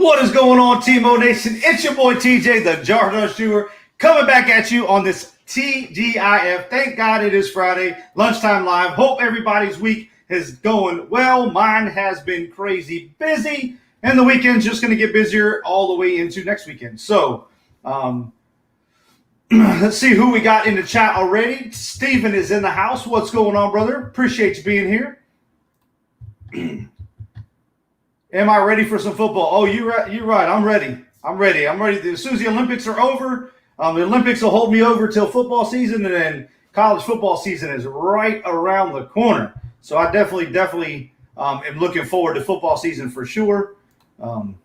What is going on, T-Mo Nation? It's your boy TJ, the Jarhead Entrepreneur, coming back at you on this T.G.I.F. Thank God it is Friday, lunchtime live. Hope everybody's week is going well. Mine has been crazy busy, and the weekend's just going to get busier all the way into next weekend. So, let's see who we got in the chat already. Steven is in the house. What's going on, brother? Appreciate you being here. Am I ready for some football? Oh, you're right. I'm ready. As soon as the Olympics are over, the Olympics will hold me over till football season, and then college football season is right around the corner. So I definitely am looking forward to football season for sure. Both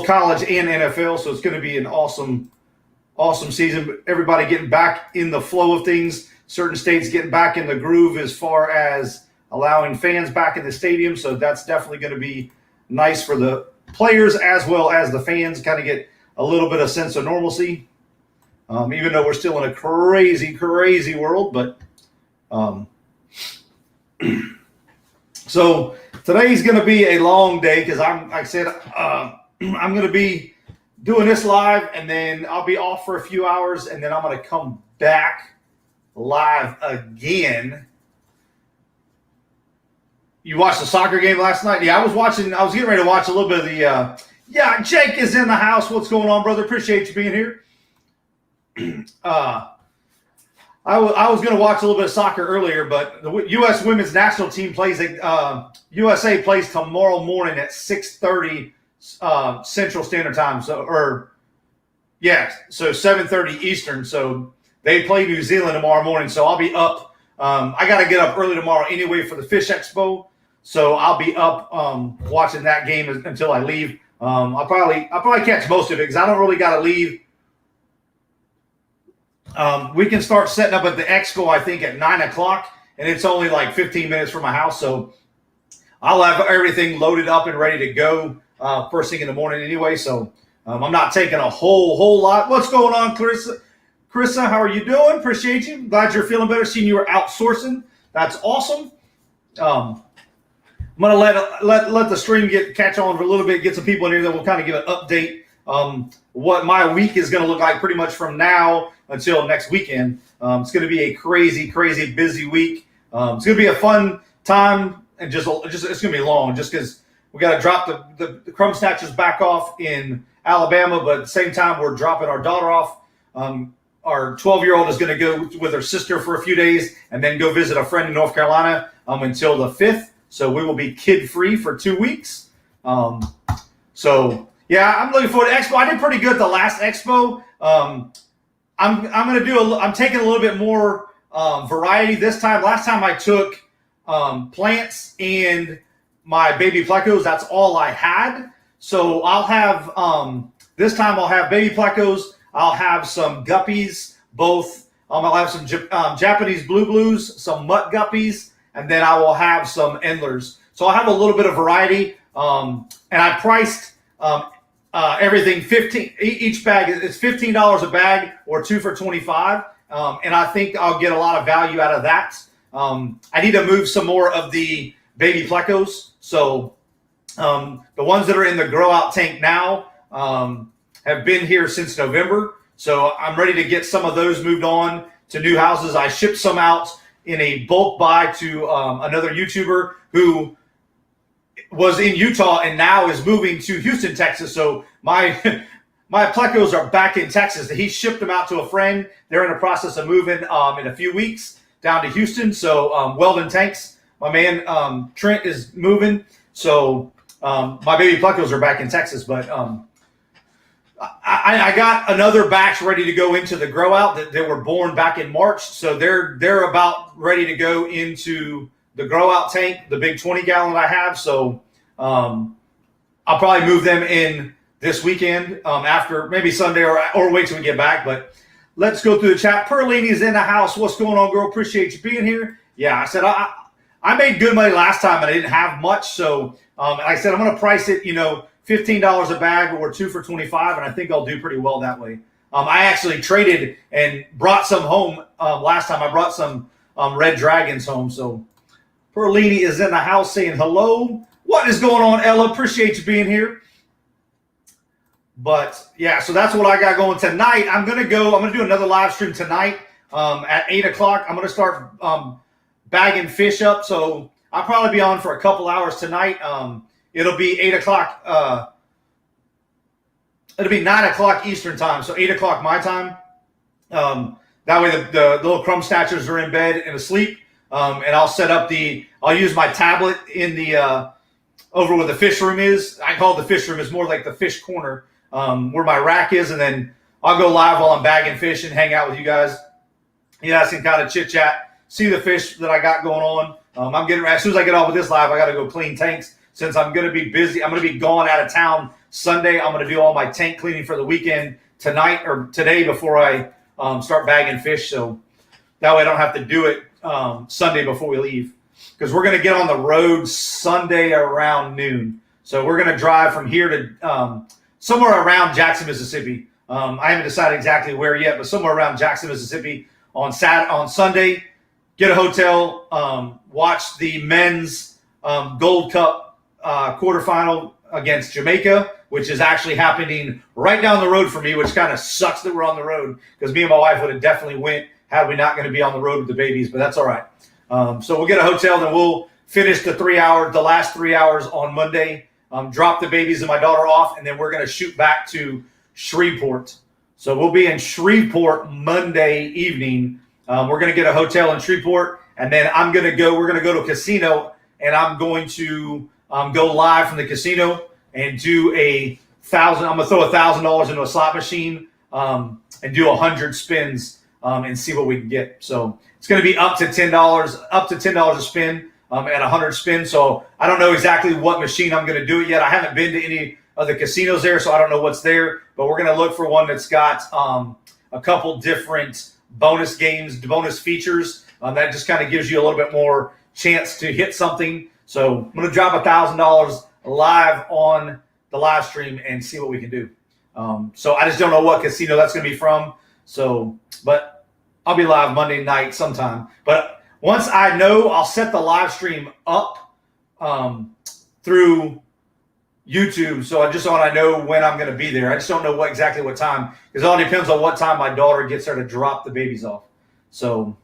college and NFL, so it's going to be an awesome season. Everybody getting back in the flow of things. Certain states getting back in the groove as far as allowing fans back in the stadium. So that's definitely going to be nice for the players as well as the fans, kind of get a little bit of sense of normalcy, even though we're still in a crazy world. But so today's going to be a long day because I'm going to be doing this live, and then I'll be off for a few hours, and then I'm going to come back live again. You watched the soccer game last night? Yeah, I was getting ready to watch a little bit of the Jake is in the house. What's going on, brother? Appreciate you being here. I was going to watch a little bit of soccer earlier, but the U.S. women's national team USA plays tomorrow morning at 6:30 Central Standard Time. So 7:30 Eastern. So they play New Zealand tomorrow morning. So I'll be up. I got to get up early tomorrow anyway for the Fish Expo. So I'll be up watching that game until I leave. I'll probably catch most of it because I don't really got to leave. We can start setting up at the Expo, I think, at 9 o'clock, and it's only like 15 minutes from my house. So I'll have everything loaded up and ready to go first thing in the morning anyway. So I'm not taking a whole lot. What's going on, Clarissa? Carissa, how are you doing? Appreciate you. Glad you're feeling better. Seeing you were outsourcing. That's awesome. I'm gonna let the stream catch on for a little bit, get some people in here, then we'll kind of give an update what my week is going to look like pretty much from now until next weekend. It's going to be a crazy busy week. It's going to be a fun time, and just it's going to be long just because we got to drop the crumb snatchers back off in Alabama, but at the same time we're dropping our daughter off. Our 12-year-old is going to go with her sister for a few days and then go visit a friend in North Carolina until the 5th. So we will be kid-free for 2 weeks. So yeah, I'm looking forward to Expo. I did pretty good the last Expo. I'm taking a little bit more variety this time. Last time I took plants and my baby plecos. That's all I had. So I'll have this time I'll have baby plecos. I'll have some guppies, both. I'll have some Japanese blue blues, some mutt guppies, and then I will have some endlers. So I'll have a little bit of variety. And I priced everything each bag. It's $15 a bag or 2 for $25. And I think I'll get a lot of value out of that. I need to move some more of the baby plecos. So the ones that are in the grow out tank now have been here since November. So I'm ready to get some of those moved on to new houses. I shipped some out in a bulk buy to another YouTuber who was in Utah and now is moving to Houston, Texas. So my plecos are back in Texas. He shipped them out to a friend. They're in the process of moving in a few weeks down to Houston. So Weldon Tanks, my man Trent is moving. So my baby plecos are back in Texas, but I got another batch ready to go into the grow out that were born back in March. So they're about ready to go into the grow out tank, the big 20-gallon I have. So I'll probably move them in this weekend after maybe Sunday or wait till we get back. But let's go through the chat. Perlini's in the house. What's going on, girl? Appreciate you being here. Yeah, I said I made good money last time and I didn't have much. So I said I'm going to price it, $15 a bag or 2 for $25, and I think I'll do pretty well that way. I actually traded and brought some home last time. I brought some red dragons home. So Perlini is in the house saying hello. What is going on, Ella? Appreciate you being here. But yeah, so that's what I got going tonight. I'm gonna do another live stream tonight at 8 o'clock. I'm gonna start bagging fish up. So I'll probably be on for a couple hours tonight. It'll be 8 o'clock. It'll be 9 o'clock Eastern time, so 8 o'clock my time. That way the little crumb snatchers are in bed and asleep. And I'll set up I'll use my tablet in the over where the fish room is. I call it the fish room. It's more like the fish corner where my rack is. And then I'll go live while I'm bagging fish and hang out with you guys. You guys can kind of chit chat, see the fish that I got going on. I'm getting as soon as I get off with this live, I got to go clean tanks since I'm going to be busy. I'm going to be gone out of town Sunday. I'm going to do all my tank cleaning for the weekend tonight or today before I start bagging fish. So that way I don't have to do it Sunday before we leave, because we're going to get on the road Sunday around noon. So we're going to drive from here to somewhere around Jackson, Mississippi. I haven't decided exactly where yet, but somewhere around Jackson, Mississippi on Sunday. Get a hotel, watch the men's Gold Cup quarterfinal against Jamaica, which is actually happening right down the road for me, which kind of sucks that we're on the road, because me and my wife would have definitely went had we not going to be on the road with the babies, but that's all right. So we'll get a hotel, then we'll finish the last 3 hours on Monday, drop the babies and my daughter off, and then we're going to shoot back to Shreveport. So we'll be in Shreveport Monday evening. We're going to get a hotel in Shreveport, and then we're going to go to a casino, and I'm going to go live from the casino and do I'm going to throw $1,000 into a slot machine and do 100 spins and see what we can get. So it's going to be up to $10 a spin at 100 spins. So I don't know exactly what machine I'm going to do it yet. I haven't been to any of the casinos there, so I don't know what's there. But we're going to look for one that's got a couple different bonus features that just kind of gives you a little bit more chance to hit something. So I'm going to drop $1,000 live on the live stream and see what we can do. So I just don't know what casino that's going to be from. So, but I'll be live Monday night sometime. But once I know, I'll set the live stream up through YouTube. So I know when I'm going to be there. I just don't know exactly what time, because it all depends on what time my daughter gets there to drop the babies off. So,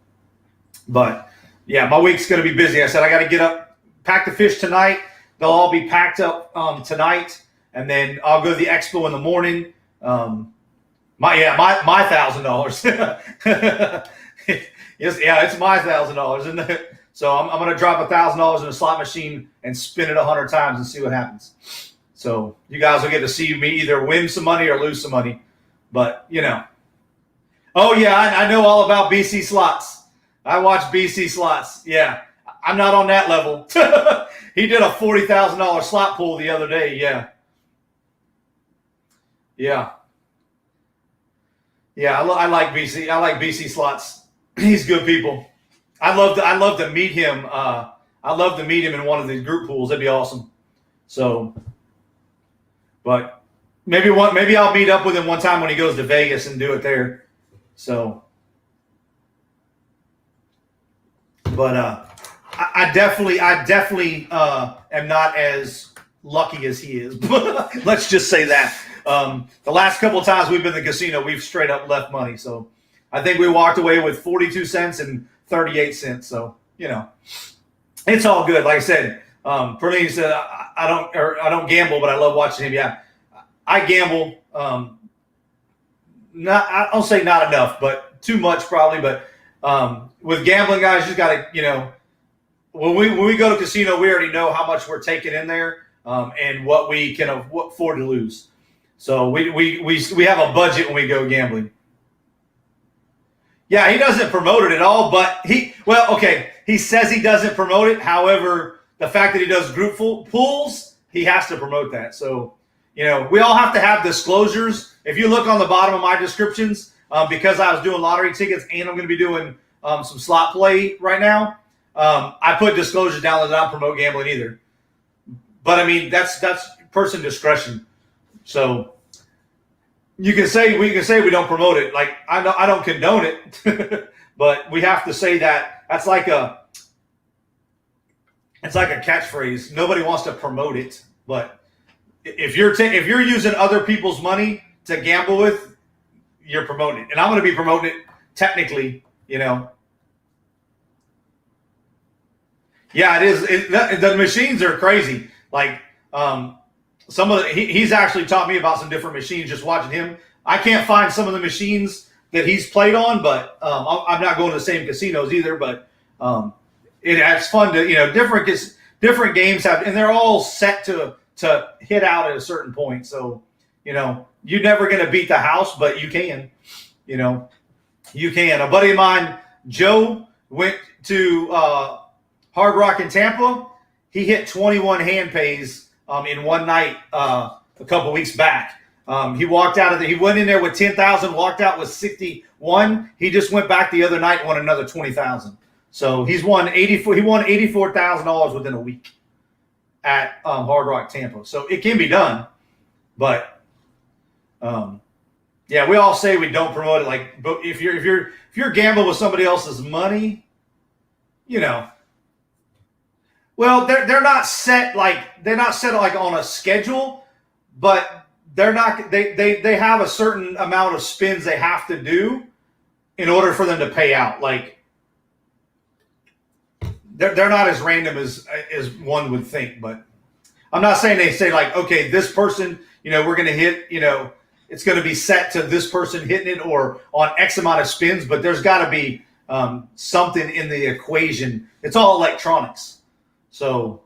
but yeah, my week's going to be busy. I said I got to get up, pack the fish tonight. They'll all be packed up tonight, and then I'll go to the expo in the morning. My $1,000. Yes, yeah, it's my $1,000, isn't it? So I'm going to drop $1,000 in a slot machine and spin it 100 times and see what happens. So you guys will get to see me either win some money or lose some money. But, Oh, yeah, I know all about BC slots. I watch BC slots. Yeah, I'm not on that level. He did a $40,000 slot pool the other day. Yeah. Yeah. Yeah, I like BC. I like BC slots. He's good people. I'd love to meet him. I'd love to meet him in one of these group pools. That'd be awesome. So, but maybe I'll meet up with him one time when he goes to Vegas and do it there. So, but I definitely am not as lucky as he is. Let's just say that. The last couple of times we've been in the casino, we've straight up left money. So I think we walked away with 42 cents and 38 cents. So, it's all good. Like I said, Perlene said, I don't gamble, but I love watching him. Yeah, I gamble. I'll say not enough, but too much probably. But with gambling, guys, you just got to, when we go to casino, we already know how much we're taking in there and what we can afford to lose. So we have a budget when we go gambling. Yeah, he doesn't promote it at all, but he says he doesn't promote it. However, the fact that he does group pools, he has to promote that. So, we all have to have disclosures. If you look on the bottom of my descriptions, because I was doing lottery tickets and I'm going to be doing some slot play right now, I put disclosures down that I don't promote gambling either. But I mean, that's person discretion. So we can say we don't promote it. Like I don't condone it, but we have to say that it's like a catchphrase. Nobody wants to promote it, but if you're using other people's money to gamble with, you're promoting it. And I'm going to be promoting it technically, you know. Yeah, it is. The machines are crazy. Like some of he's actually taught me about some different machines just watching him. I can't find some of the machines that he's played on, but I'm not going to the same casinos either. But it's fun to, you know, different games have, and they're all set to hit out at a certain point. So, you know, you're never going to beat the house, but you can. You know, you can. A buddy of mine, Joe, went to Hard Rock in Tampa. He hit 21 hand pays in one night a couple weeks back. He walked out of he went in there with 10,000, walked out with 61. He just went back the other night and won another 20,000. So he's won $84,000 within a week at Hard Rock Tampa. So it can be done, but yeah, we all say we don't promote it. Like, but if you're gambling with somebody else's money, you know. Well, they're not set like on a schedule, but they're not. They have a certain amount of spins they have to do in order for them to pay out. Like they're not as random as one would think. But I'm not saying they say like, okay, this person, you know, we're going to hit, you know, it's going to be set to this person hitting it or on X amount of spins. But there's got to be something in the equation. It's all electronics. So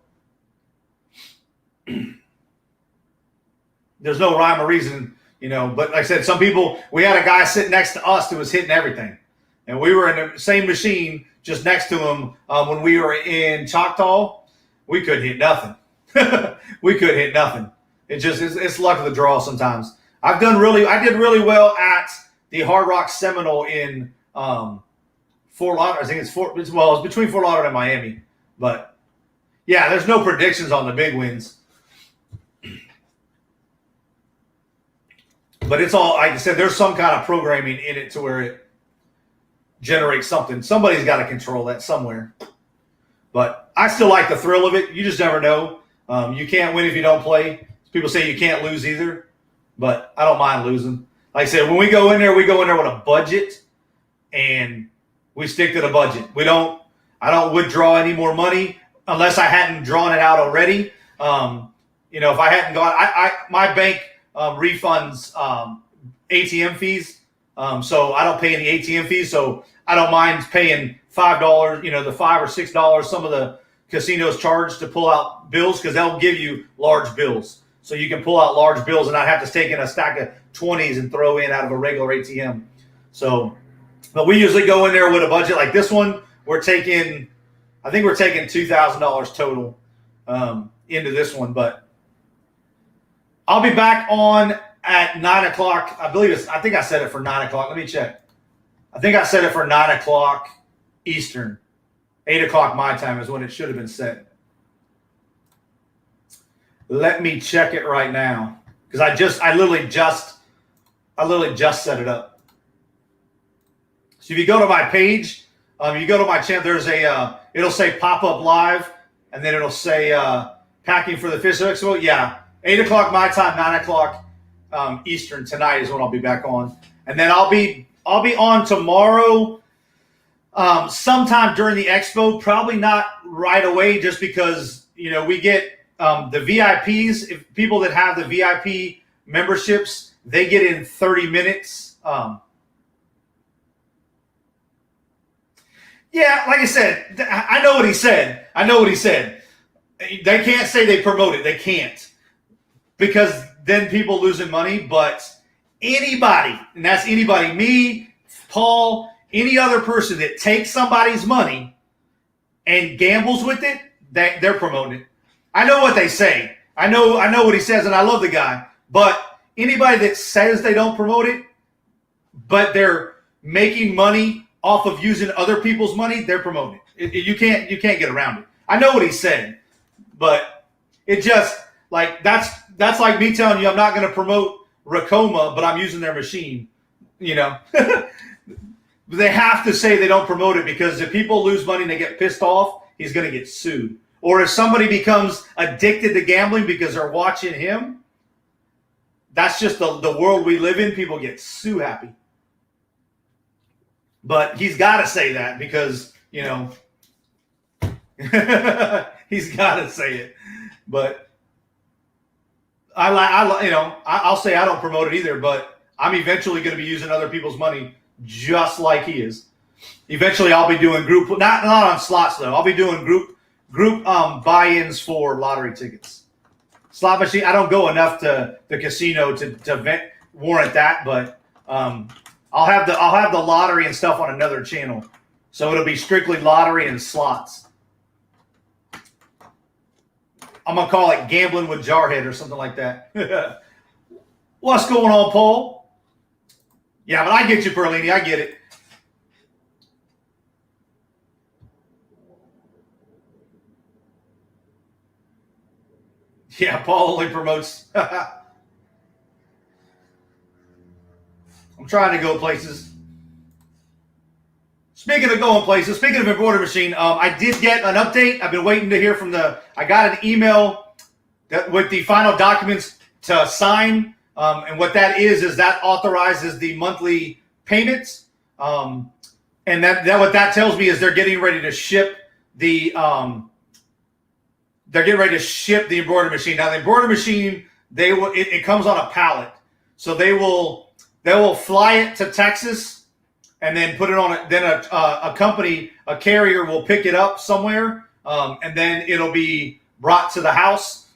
there's no rhyme or reason, you know. But like I said, some people, we had a guy sitting next to us that was hitting everything. And we were in the same machine just next to him when we were in Choctaw. We couldn't hit nothing. We couldn't hit nothing. It's luck of the draw sometimes. I did really well at the Hard Rock Seminole in Fort Lauderdale. I think it's between Fort Lauderdale and Miami. But yeah, there's no predictions on the big wins. But it's all, like I said, there's some kind of programming in it to where it generates something. Somebody's got to control that somewhere. But I still like the thrill of it. You just never know. You can't win if you don't play. People say you can't lose either. But I don't mind losing. Like I said, when we go in there with a budget. And we stick to the budget. I don't withdraw any more money unless I hadn't drawn it out already. You know, if I hadn't gone, my bank refunds ATM fees. So I don't pay any ATM fees. So I don't mind paying $5, you know, the $5 or $6 some of the casinos charge to pull out bills because they'll give you large bills. So you can pull out large bills and not have to take in a stack of 20s and throw in out of a regular ATM. So, but we usually go in there with a budget like this one. I think we're taking $2,000 total into this one, but I'll be back on at 9 o'clock. I think I set it for 9 o'clock. Let me check. I think I set it for 9 o'clock Eastern. 8 o'clock my time is when it should have been set. Let me check it right now because I literally just set it up. So if you go to my page, you go to my channel, there's it'll say pop-up live, and then it'll say packing for the Fish Expo. Yeah, 8 o'clock my time, 9 o'clock Eastern tonight is when I'll be back on. And then I'll be on tomorrow sometime during the expo, probably not right away just because, you know, we get the VIPs, if people that have the VIP memberships, they get in 30 minutes. Yeah, like I said, I know what he said. They can't say they promote it. They can't. Because then people losing money. But anybody, and that's anybody, me, Paul, any other person that takes somebody's money and gambles with it, they're promoting it. I know what they say. I know what he says, and I love the guy. But anybody that says they don't promote it, but they're making money off of using other people's money, they're promoting it. You can't get around it. I know what he said, but it just like that's like me telling you I'm not going to promote Racoma, but I'm using their machine. You know, they have to say they don't promote it because if people lose money and they get pissed off, he's going to get sued. Or if somebody becomes addicted to gambling because they're watching him, that's just the world we live in. People get so happy. But he's got to say that because, you know, he's got to say it. But I'll say I don't promote it either, but I'm eventually going to be using other people's money just like he is. Eventually I'll be doing group, not on slots though. I'll be doing group buy-ins for lottery tickets. Slot machine, I don't go enough to the casino to warrant that, but I'll have the lottery and stuff on another channel. So it'll be strictly lottery and slots. I'm going to call it Gambling with Jarhead or something like that. What's going on, Paul? Yeah, but I get you, Perlini. I get it. Yeah, Paul only promotes. I'm trying to go places. Speaking of going places, speaking of embroidery machine, I did get an update. I've been waiting to hear from I got an email with the final documents to sign. And what that is that authorizes the monthly payments. And that what that tells me is they're getting ready to ship the embroidery machine. Now the embroidery machine, it comes on a pallet. So they will fly it to Texas and then put it on it. Then a carrier will pick it up somewhere, and then it'll be brought to the house.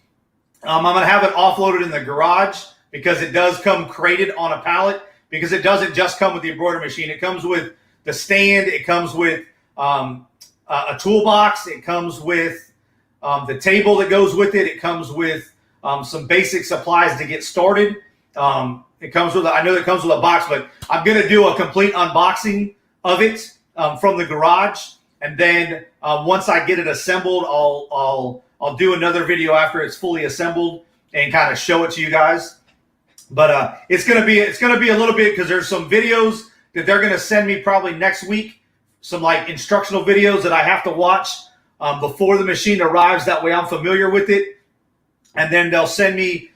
I'm going to have it offloaded in the garage because it does come crated on a pallet, because it doesn't just come with the embroidery machine. It comes with the stand. It comes with a toolbox. It comes with the table that goes with it. It comes with some basic supplies to get started. It comes with, I know it comes with a box, but I'm going to do a complete unboxing of it from the garage. And then once I get it assembled, I'll do another video after it's fully assembled and kind of show it to you guys. But it's going to be a little bit, because there's some videos that they're going to send me probably next week, some like instructional videos that I have to watch before the machine arrives. That way I'm familiar with it. And then they'll send me,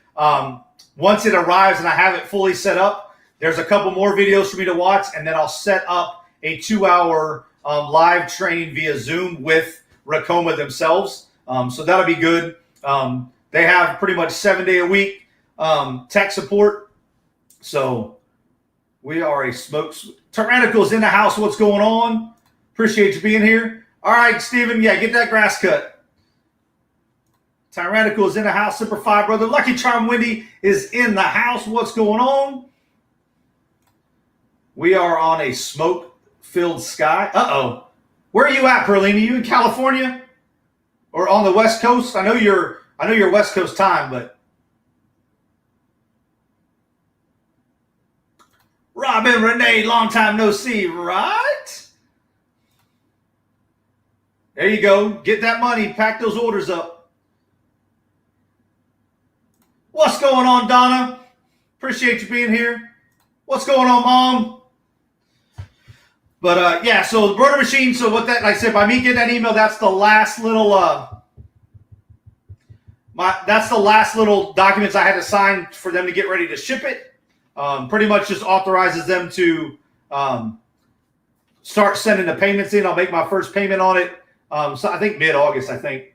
once it arrives and I have it fully set up, there's a couple more videos for me to watch, and then I'll set up a 2-hour live training via Zoom with Racoma themselves. So that'll be good. They have pretty much 7-day-a-week tech support. So we are a Tyrannical's in the house. What's going on? Appreciate you being here. All right, Steven. Yeah, get that grass cut. Tyrannical is in the house. Super 5 brother. Lucky Charm Wendy is in the house. What's going on? We are on a smoke-filled sky. Uh-oh. Where are you at, Perlini? You in California? Or on the West Coast? I know you're West Coast time, but Robin Renee, long time no see, right? There you go. Get that money. Pack those orders up. What's going on, Donna? Appreciate you being here. What's going on, Mom? But yeah, so the embroidery machine. So what that, like I said, by me getting that email, that's the last little that's the last little documents I had to sign for them to get ready to ship it. Pretty much just authorizes them to start sending the payments in. I'll make my first payment on it. So I think mid-August, I think.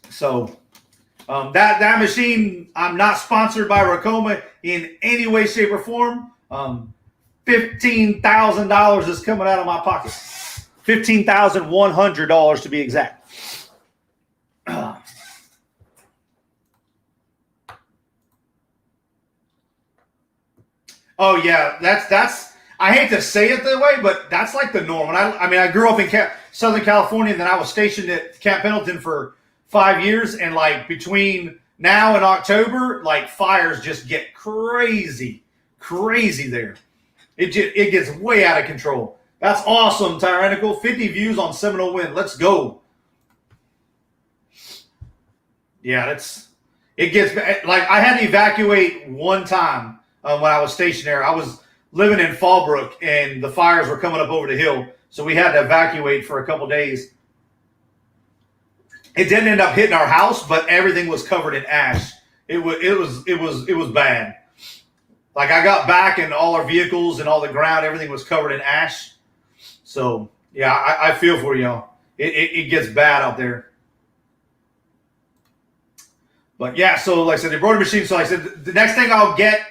So that machine, I'm not sponsored by Racoma in any way, shape, or form. $15,000 is coming out of my pocket. $15,100 to be exact. Oh yeah, that's. I hate to say it that way, but that's like the norm. And I grew up in Southern California, and then I was stationed at Camp Pendleton for 5 years, and like between now and October, like fires just get crazy there. It gets way out of control. That's awesome, Tyrannical. 50 views on Seminole Wind. Let's go. Yeah, it gets like I had to evacuate one time when I was stationed there. I was living in Fallbrook, and the fires were coming up over the hill, so we had to evacuate for a couple days. It didn't end up hitting our house, but everything was covered in ash. It was bad. Like I got back and all our vehicles and all the ground, everything was covered in ash. So yeah, I feel for y'all. It gets bad out there. But yeah, so like I said, the embroidery machine. So like I said, the next thing I'll get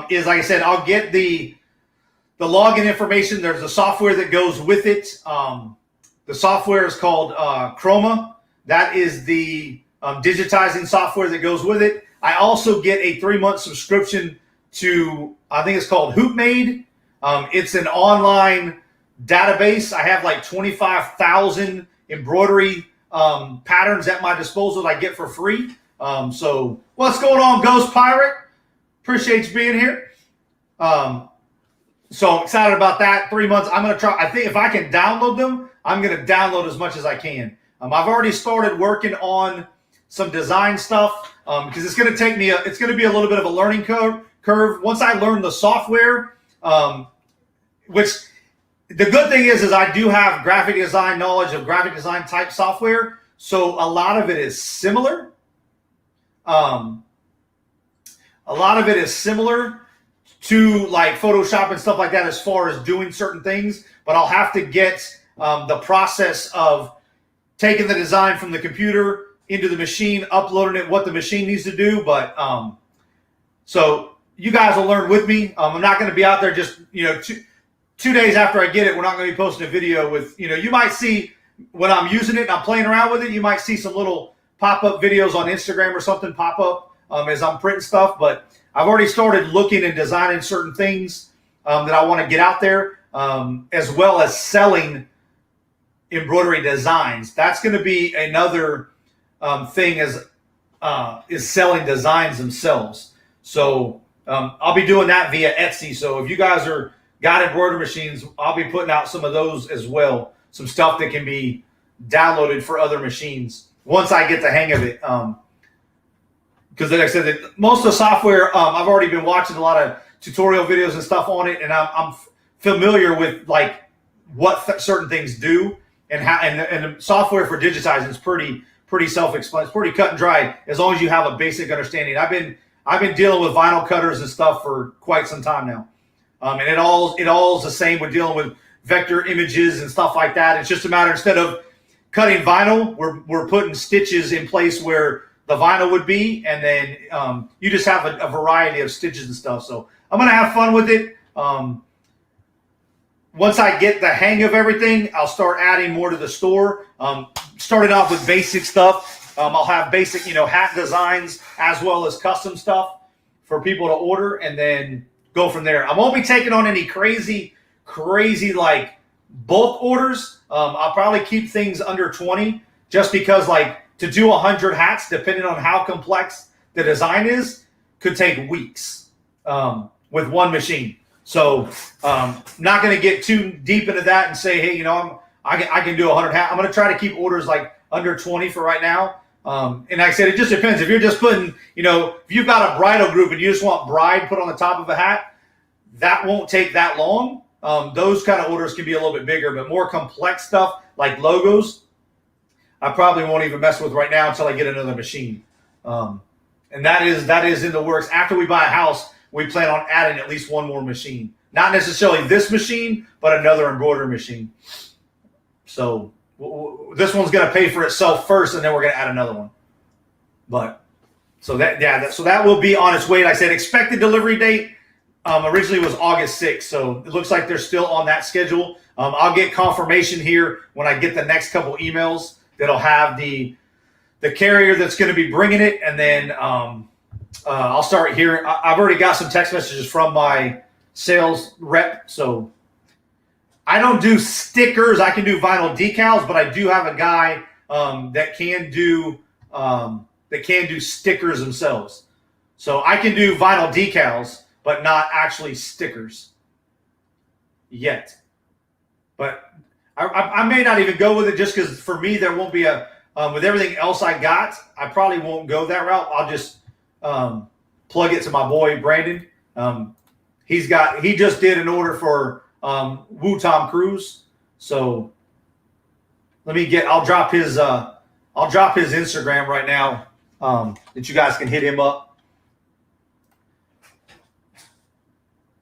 is, like I said, I'll get the login information. There's a software that goes with it. The software is called Chroma. That is the digitizing software that goes with it. I also get a 3-month subscription to, I think it's called HoopMade. It's an online database. I have like 25,000 embroidery patterns at my disposal that I get for free. So what's going on, Ghost Pirate? Appreciate you being here. So excited about that. 3 months. I'm going to try. I think if I can download them, I'm going to download as much as I can. I've already started working on some design stuff because it's going to take me. It's going to be a little bit of a learning curve. Once I learn the software, which the good thing is I do have graphic design knowledge of graphic design type software. So a lot of it is similar. A lot of it is similar to like Photoshop and stuff like that as far as doing certain things, but I'll have to get the process of taking the design from the computer into the machine, uploading it, what the machine needs to do. But so you guys will learn with me. I'm not going to be out there just, 2 days after I get it. We're not going to be posting a video with, you might see when I'm using it and I'm playing around with it, you might see some little pop-up videos on Instagram or something pop up as I'm printing stuff. But I've already started looking and designing certain things that I want to get out there, as well as selling embroidery designs. That's going to be another thing is selling designs themselves. So I'll be doing that via Etsy. So if you guys got embroidery machines, I'll be putting out some of those as well. Some stuff that can be downloaded for other machines once I get the hang of it. Because like I said, most of the software, I've already been watching a lot of tutorial videos and stuff on it, and I'm familiar with like what certain things do and how. And the software for digitizing is pretty self-explanatory. It's pretty cut and dry as long as you have a basic understanding. I've been dealing with vinyl cutters and stuff for quite some time now, and it all is the same with dealing with vector images and stuff like that. It's just a matter, instead of cutting vinyl, we're putting stitches in place where the vinyl would be, and then you just have a variety of stitches and stuff. So I'm going to have fun with it. Once I get the hang of everything, I'll start adding more to the store. Starting off with basic stuff. I'll have basic, hat designs as well as custom stuff for people to order, and then go from there. I won't be taking on any crazy like bulk orders. I'll probably keep things under 20 just because like to do 100 hats, depending on how complex the design is, could take weeks with one machine. So not going to get too deep into that and say, hey, I can do 100 hats. I'm going to try to keep orders like under 20 for right now. And like I said, it just depends. If you're just putting, if you've got a bridal group and you just want bride put on the top of a hat, that won't take that long. Those kind of orders can be a little bit bigger, but more complex stuff like logos, I probably won't even mess with right now until I get another machine. And that is in the works. After we buy a house, we plan on adding at least one more machine. Not necessarily this machine, but another embroidery machine. So this one's going to pay for itself first, and then we're going to add another one. But so that will be on its way. Like I said, expected delivery date originally was August 6th. So it looks like they're still on that schedule. I'll get confirmation here when I get the next couple emails that'll have the carrier that's going to be bringing it, and then I'll start hearing. I've already got some text messages from my sales rep. So I don't do stickers. I can do vinyl decals, but I do have a guy that can do stickers themselves. So I can do vinyl decals, but not actually stickers yet. But I may not even go with it just because for me there won't be with everything else I got, I probably won't go that route. I'll just plug it to my boy Brandon. He just did an order for Wu Tom Cruise. So I'll drop his Instagram right now that you guys can hit him up.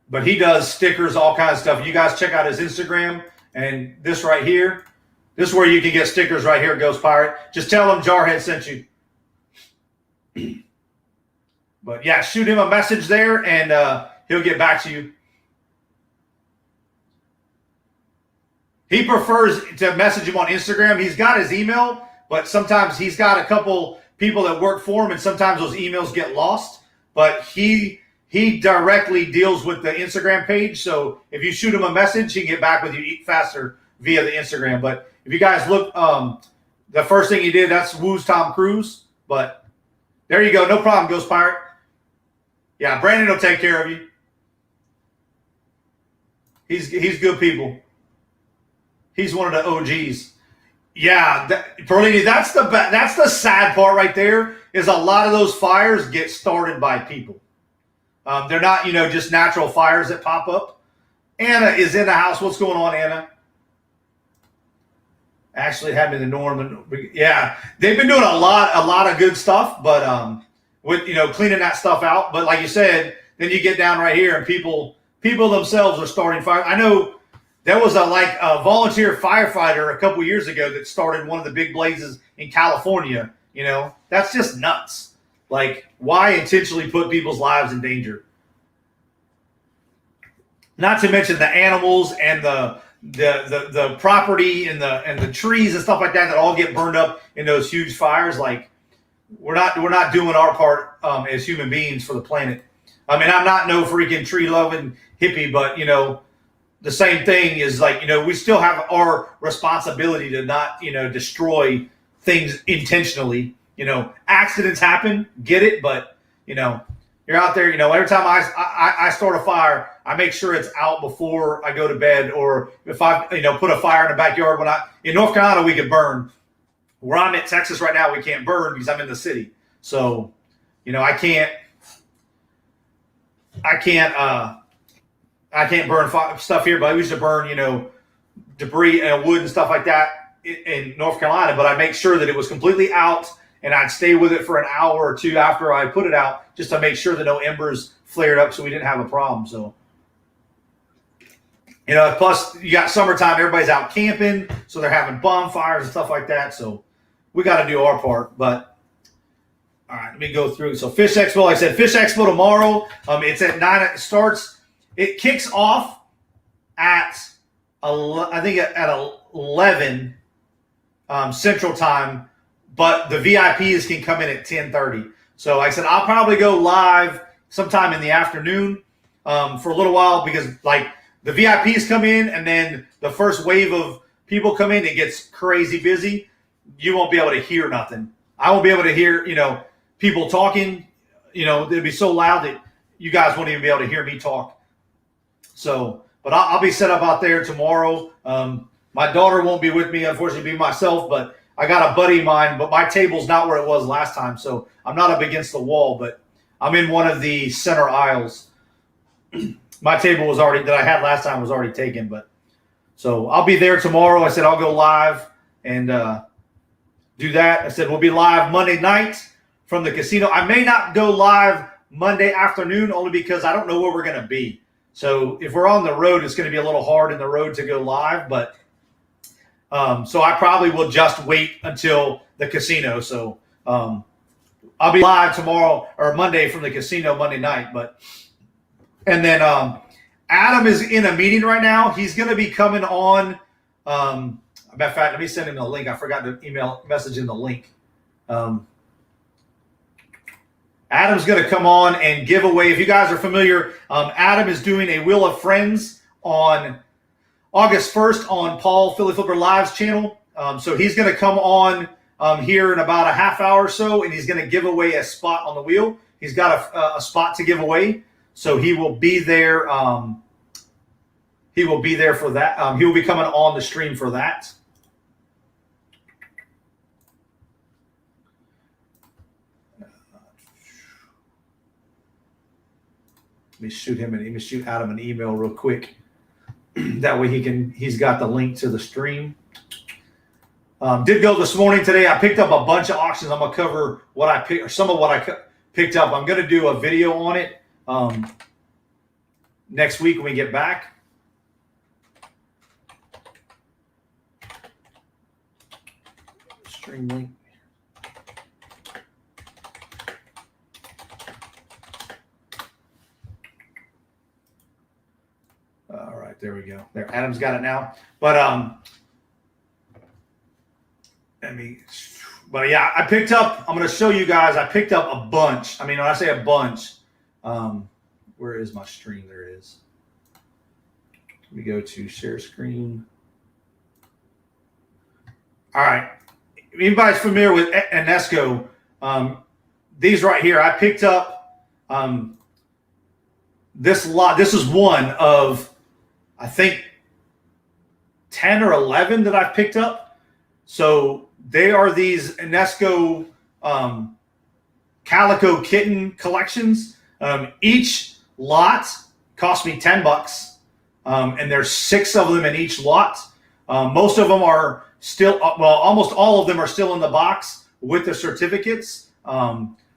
But he does stickers, all kinds of stuff. You guys check out his Instagram, and this right here, this is where you can get stickers right here, Ghost Pirate. Just tell him Jarhead sent you. But yeah, shoot him a message there, and he'll get back to you. He prefers to message him on Instagram. He's got his email, but sometimes he's got a couple people that work for him, and sometimes those emails get lost. But he directly deals with the Instagram page. So if you shoot him a message, he can get back with you faster via the Instagram. But if you guys look, the first thing he did, that's Woo's Tom Cruise. But there you go. No problem, Ghost Pirate. Yeah, Brandon will take care of you. He's good people. He's one of the OGs. Yeah, Perlini, that's the sad part right there, is a lot of those fires get started by people. They're not, just natural fires that pop up. Anna is in the house. What's going on, Anna? Actually, having the Norman. Yeah, they've been doing a lot of good stuff, but with cleaning that stuff out. But like you said, then you get down right here, and people themselves are starting fires. I know there was a volunteer firefighter a couple years ago that started one of the big blazes in California. That's just nuts. Like, why intentionally put people's lives in danger? Not to mention the animals and the property and the trees and stuff like that all get burned up in those huge fires. Like, we're not doing our part as human beings for the planet. I mean, I'm not no freaking tree loving hippie, but the same thing is we still have our responsibility to not destroy things intentionally. Accidents happen, get it, but you're out there. Every time I start a fire, I make sure it's out before I go to bed, or if I put a fire in the backyard. In North Carolina, we can burn. Where I'm at, Texas right now, we can't burn because I'm in the city. So I can't burn stuff here, but I used to burn debris and wood and stuff like that in North Carolina. But I make sure that it was completely out, and I'd stay with it for an hour or two after I put it out, just to make sure that no embers flared up, so we didn't have a problem. So, plus you got summertime, everybody's out camping, so they're having bonfires and stuff like that. So we got to do our part. But all right, let me go through. So Fish Expo, like I said, Fish Expo tomorrow. It's at 9. It kicks off at 11 Central Time. But the VIPs can come in at 10:30. So like I said, I'll probably go live sometime in the afternoon for a little while, because the VIPs come in, and then the first wave of people come in, it gets crazy busy. You won't be able to hear nothing. I won't be able to hear, people talking. It'll be so loud that you guys won't even be able to hear me talk. So, but I'll be set up out there tomorrow. My daughter won't be with me, unfortunately, be myself, but I got a buddy of mine, but my table's not where it was last time, so I'm not up against the wall, but I'm in one of the center aisles. My table that I had last time was already taken, but so I'll be there tomorrow. I said I'll go live and do that. I said we'll be live Monday night from the casino. I may not go live Monday afternoon, only because I don't know where we're going to be. So if we're on the road, it's going to be a little hard in the road to go live, but so I probably will just wait until the casino. So I'll be live tomorrow or Monday from the casino Monday night. And then Adam is in a meeting right now. He's going to be coming on. In fact, let me send him the link. I forgot to message him the link. Adam's going to come on and give away. If you guys are familiar, Adam is doing a Wheel of Friends on August 1st on Paul Philly Flipper Live's channel. So he's going to come on here in about a half hour or so, and he's going to give away a spot on the wheel. He's got a spot to give away, so he will be there. He will be there for that. He will be coming on the stream for that. Let me shoot Adam an email real quick. That way he's got the link to the stream. Did go this morning today. I picked up a bunch of auctions. I'm gonna cover what I picked, or some of what I picked up. I'm gonna do a video on it. next week when we get back. Stream link. All right, there we go. There, Adam's got it now. But yeah, I picked up. I'm going to show you guys. I picked up a bunch. I mean, when I say a bunch, where is my stream? There it is. Let me go to share screen. All right. If anybody's familiar with Enesco, these right here, I picked up this lot. This is one of, I think, 10 or 11 that I've picked up. So they are these Enesco Calico Kitten collections. Each lot cost me $10, and there's 6 of them in each lot. Most of them are still, well, almost all of them are still in the box with the certificates.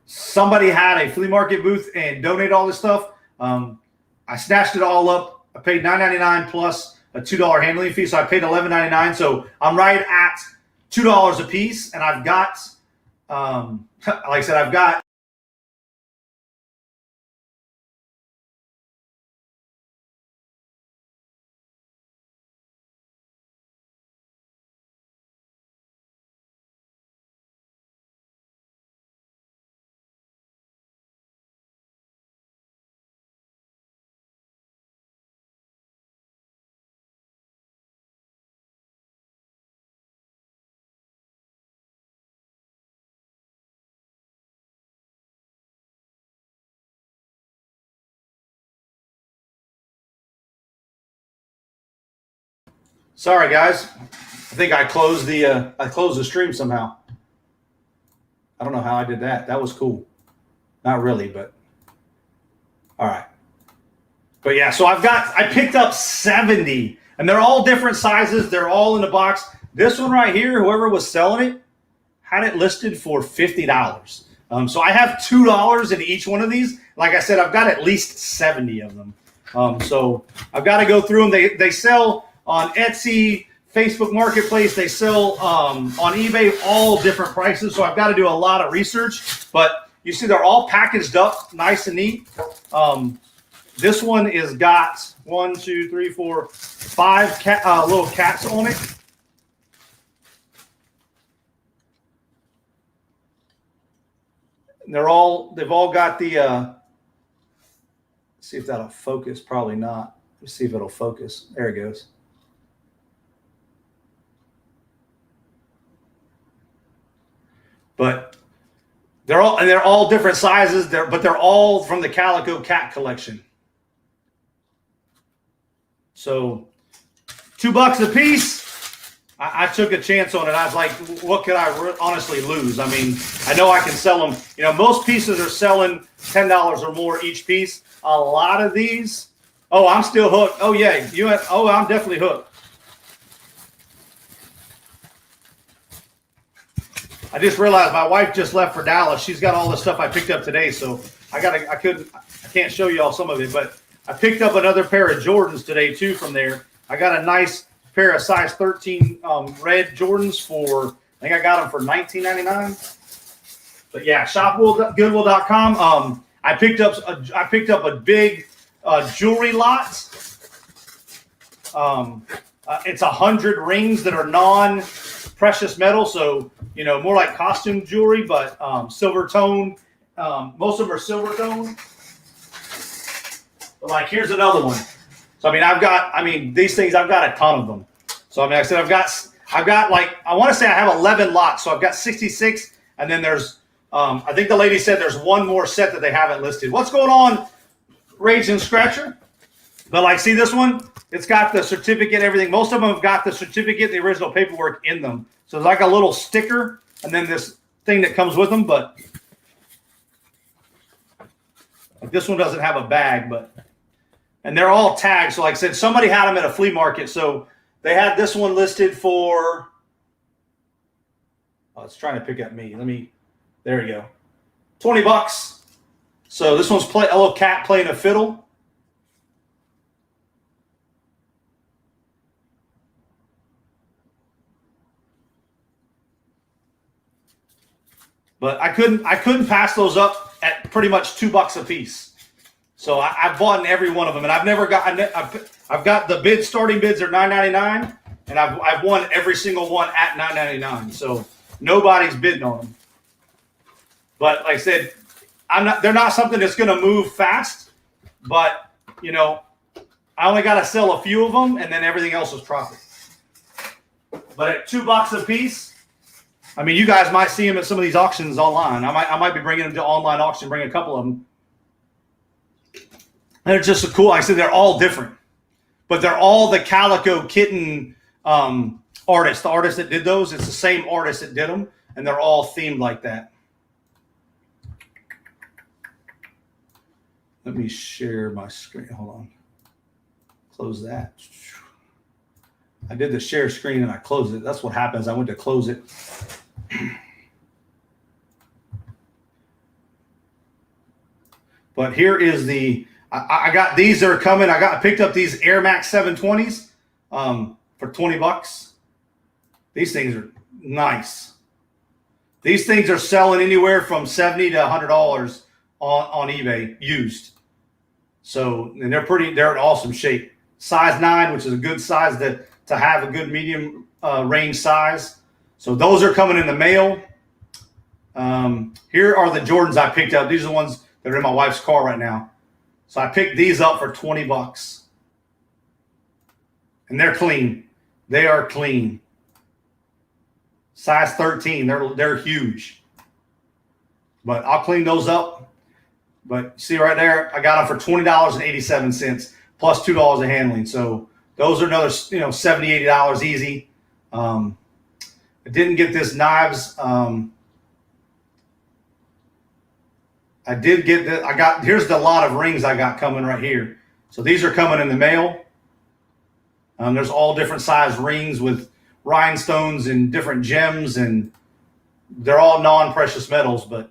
Somebody had a flea market booth and donated all this stuff. I snatched it all up. I paid $9.99 plus a $2 handling fee, so I paid $11.99. So I'm right at $2 a piece, and I've got, like I said, I've got. Sorry, guys. I think I closed the stream somehow. I don't know how I did that. That was cool. Not really, but all right. But yeah, so I picked up 70, and they're all different sizes. They're all in the box. This one right here, whoever was selling it, had it listed for $50. So I have $2 in each one of these. Like I said, I've got at least 70 of them. So I've got to go through them. They sell on Etsy, Facebook Marketplace. They sell on eBay, all different prices. So I've got to do a lot of research. But you see they're all packaged up nice and neat. This one is got 1, 2, 3, 4, 5 little cats on it. They've all got the, let's see if that'll focus. Probably not. Let's see if it'll focus. There it goes. But they're all different sizes. But they're all from the Calico Cat Collection. So $2 a piece. I took a chance on it. I was like, what could I honestly lose? I mean, I know I can sell them. You know, most pieces are selling $10 or more each piece. A lot of these. Oh, I'm still hooked. Oh yeah, I'm definitely hooked. I just realized my wife just left for Dallas. She's got all the stuff I picked up today, so I can't show you all some of it, but I picked up another pair of Jordans today too from there. I got a nice pair of size 13 red Jordans for, I think I got them for $19.99. But yeah, shopgoodwill.com. I picked up a big jewelry lot. It's 100 rings that are non-precious metal, so more like costume jewelry, but silver tone. Most of them are silver tone. But like, here's another one. So these things, I've got a ton of them. So like I said, I've got like, I want to say I have 11 lots. So I've got 66, and then there's I think the lady said there's one more set that they haven't listed. What's going on, Rage and Scratcher? But like, see this one? It's got the certificate, everything. Most of them have got the certificate, the original paperwork in them. So it's like a little sticker, and then this thing that comes with them. But like, this one doesn't have a bag, and they're all tagged. So like I said, somebody had them at a flea market. So they had this one listed for, oh, it's trying to pick up me. There we go. $20. So this one's a little cat playing a fiddle. But I couldn't pass those up at pretty much $2 a piece. So I've bought in every one of them, and I've never got. I've got the bid starting bids are $9.99, and I've won every single one at $9.99. So nobody's bidding on them. But like I said, they're not something that's going to move fast. But you know, I only got to sell a few of them, and then everything else is profit. But at $2 a piece, I mean, you guys might see them at some of these auctions online. I might be bringing them to online auction, bring a couple of them. And they're just so cool. Like I said, they're all different, but they're all the Calico Kitten artists. The artist that did those, it's the same artist that did them, and they're all themed like that. Let me share my screen. Hold on. Close that. I did the share screen and I closed it. That's what happens. I went to close it. But here is I got these that are coming. I picked up these Air Max 720s for $20. These things are nice. These things are selling anywhere from $70 to $100 on eBay used. So, and they're in awesome shape. Size 9, which is a good size to have a good medium range size. So those are coming in the mail. Here are the Jordans I picked up. These are the ones that are in my wife's car right now. So I picked these up for $20. And they're clean. They are clean. Size 13. They're huge. But I'll clean those up. But see right there, I got them for $20.87 plus $2 of handling. So those are another, $70, $80 easy. I didn't get this knives. I did get that. Here's the lot of rings I got coming right here. So these are coming in the mail. There's all different size rings with rhinestones and different gems, and they're all non-precious metals, but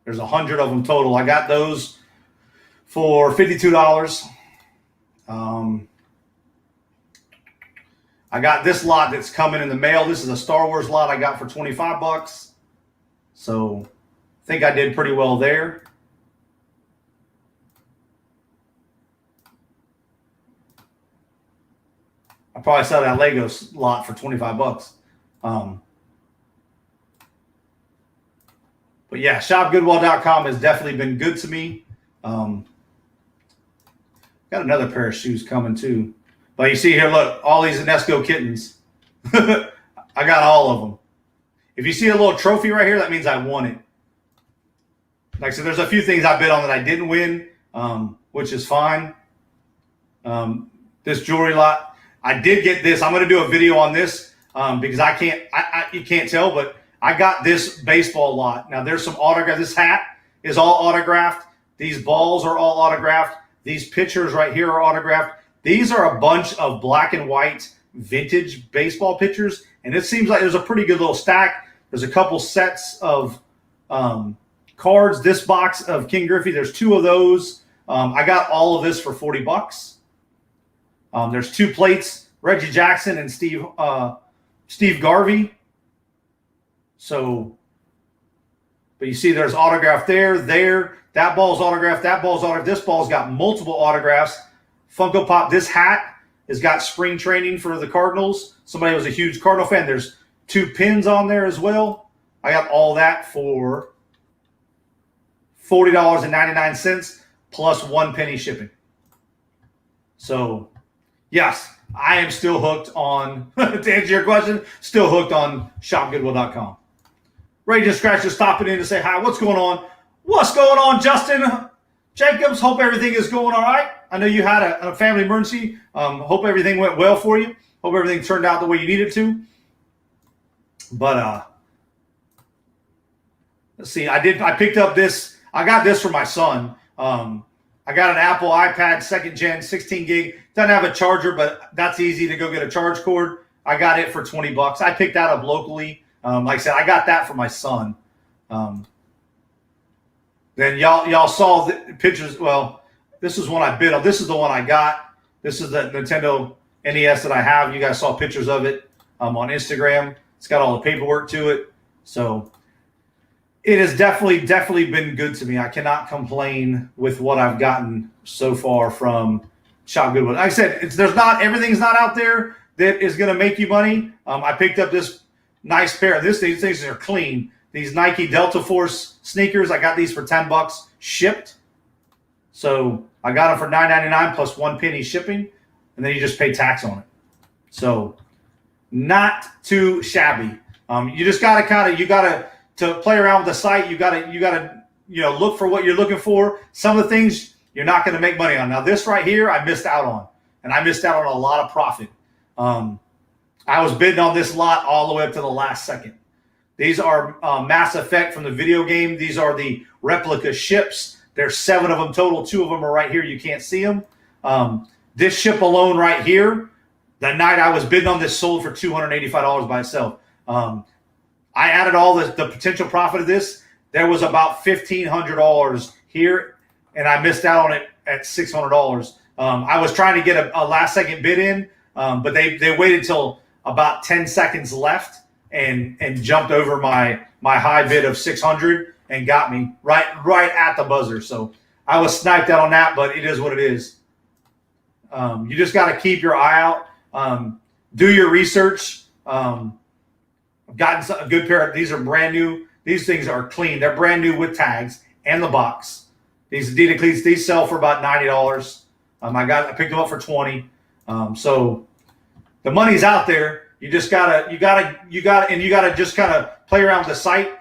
there's 100 of them total. I got those for $52. I got this lot that's coming in the mail. This is a Star Wars lot I got for $25. So I think I did pretty well there. I probably sell that Lego lot for $25. But yeah, shopgoodwill.com has definitely been good to me. Got another pair of shoes coming too. But you see here, look, all these Inesco kittens. I got all of them. If you see a little trophy right here, that means I won it. Like I said, there's a few things I bid on that I didn't win, which is fine. This jewelry lot, I did get this. I'm going to do a video on this because you can't tell, but I got this baseball lot. Now there's some autograph. This hat is all autographed. These balls are all autographed. These pictures right here are autographed. These are a bunch of black and white vintage baseball pictures, and it seems like there's a pretty good little stack. There's a couple sets of cards. This box of King Griffey, there's 2 of those. I got all of this for $40. There's 2 plates, Reggie Jackson and Steve Garvey. So, but you see there's autograph there. That ball's autographed. That ball's autographed. This ball's got multiple autographs. Funko Pop. This hat has got spring training for the Cardinals. Somebody was a huge Cardinal fan. There's 2 pins on there as well. I got all that for $40.99 plus 1 penny shipping. So, yes, I am still hooked on, to answer your question, still hooked on shopgoodwill.com. Ready to scratch, just stopping in to say hi. What's going on? What's going on, Justin Jacobs? Hope everything is going all right. I know you had a family emergency. Hope everything went well for you. Hope everything turned out the way you needed to. But let's see. I picked up this. I got this for my son. I got an Apple iPad 2nd gen, 16 gig. Doesn't have a charger, but that's easy to go get a charge cord. I got it for $20. I picked that up locally. Like I said, I got that for my son. Then y'all saw the pictures. Well, this is one I bid on. This is the one I got. This is the Nintendo NES that I have. You guys saw pictures of it on Instagram. It's got all the paperwork to it. So it has definitely been good to me. I cannot complain with what I've gotten so far from Shop Goodwill. Like I said, everything's not out there that is going to make you money. I picked up this nice pair of these things are clean. These Nike Delta Force sneakers. I got these for $10 shipped. So I got them for $9.99 plus 1 penny shipping, and then you just pay tax on it. So not too shabby. You just gotta to play around with the site. You gotta look for what you're looking for. Some of the things you're not going to make money on. Now this right here, I missed out on, and I missed out on a lot of profit. I was bidding on this lot all the way up to the last second. These are Mass Effect from the video game. These are the replica ships. There's 7 of them total. 2 of them are right here. You can't see them. This ship alone right here, the night I was bidding on this, sold for $285 by itself. I added all the potential profit of this. There was about $1,500 here, and I missed out on it at $600. I was trying to get a last second bid in, but they waited till about 10 seconds left and jumped over my high bid of $600 and got me right at the buzzer. So I was sniped out on that, but it is what it is. You just got to keep your eye out. Do your research. I've gotten a good pair of these. Are brand new. These things are clean. They're brand new with tags and the box. These Adidas cleats, these sell for about $90. I picked them up for $20. So the money's out there. You just gotta just kind of play around with the site.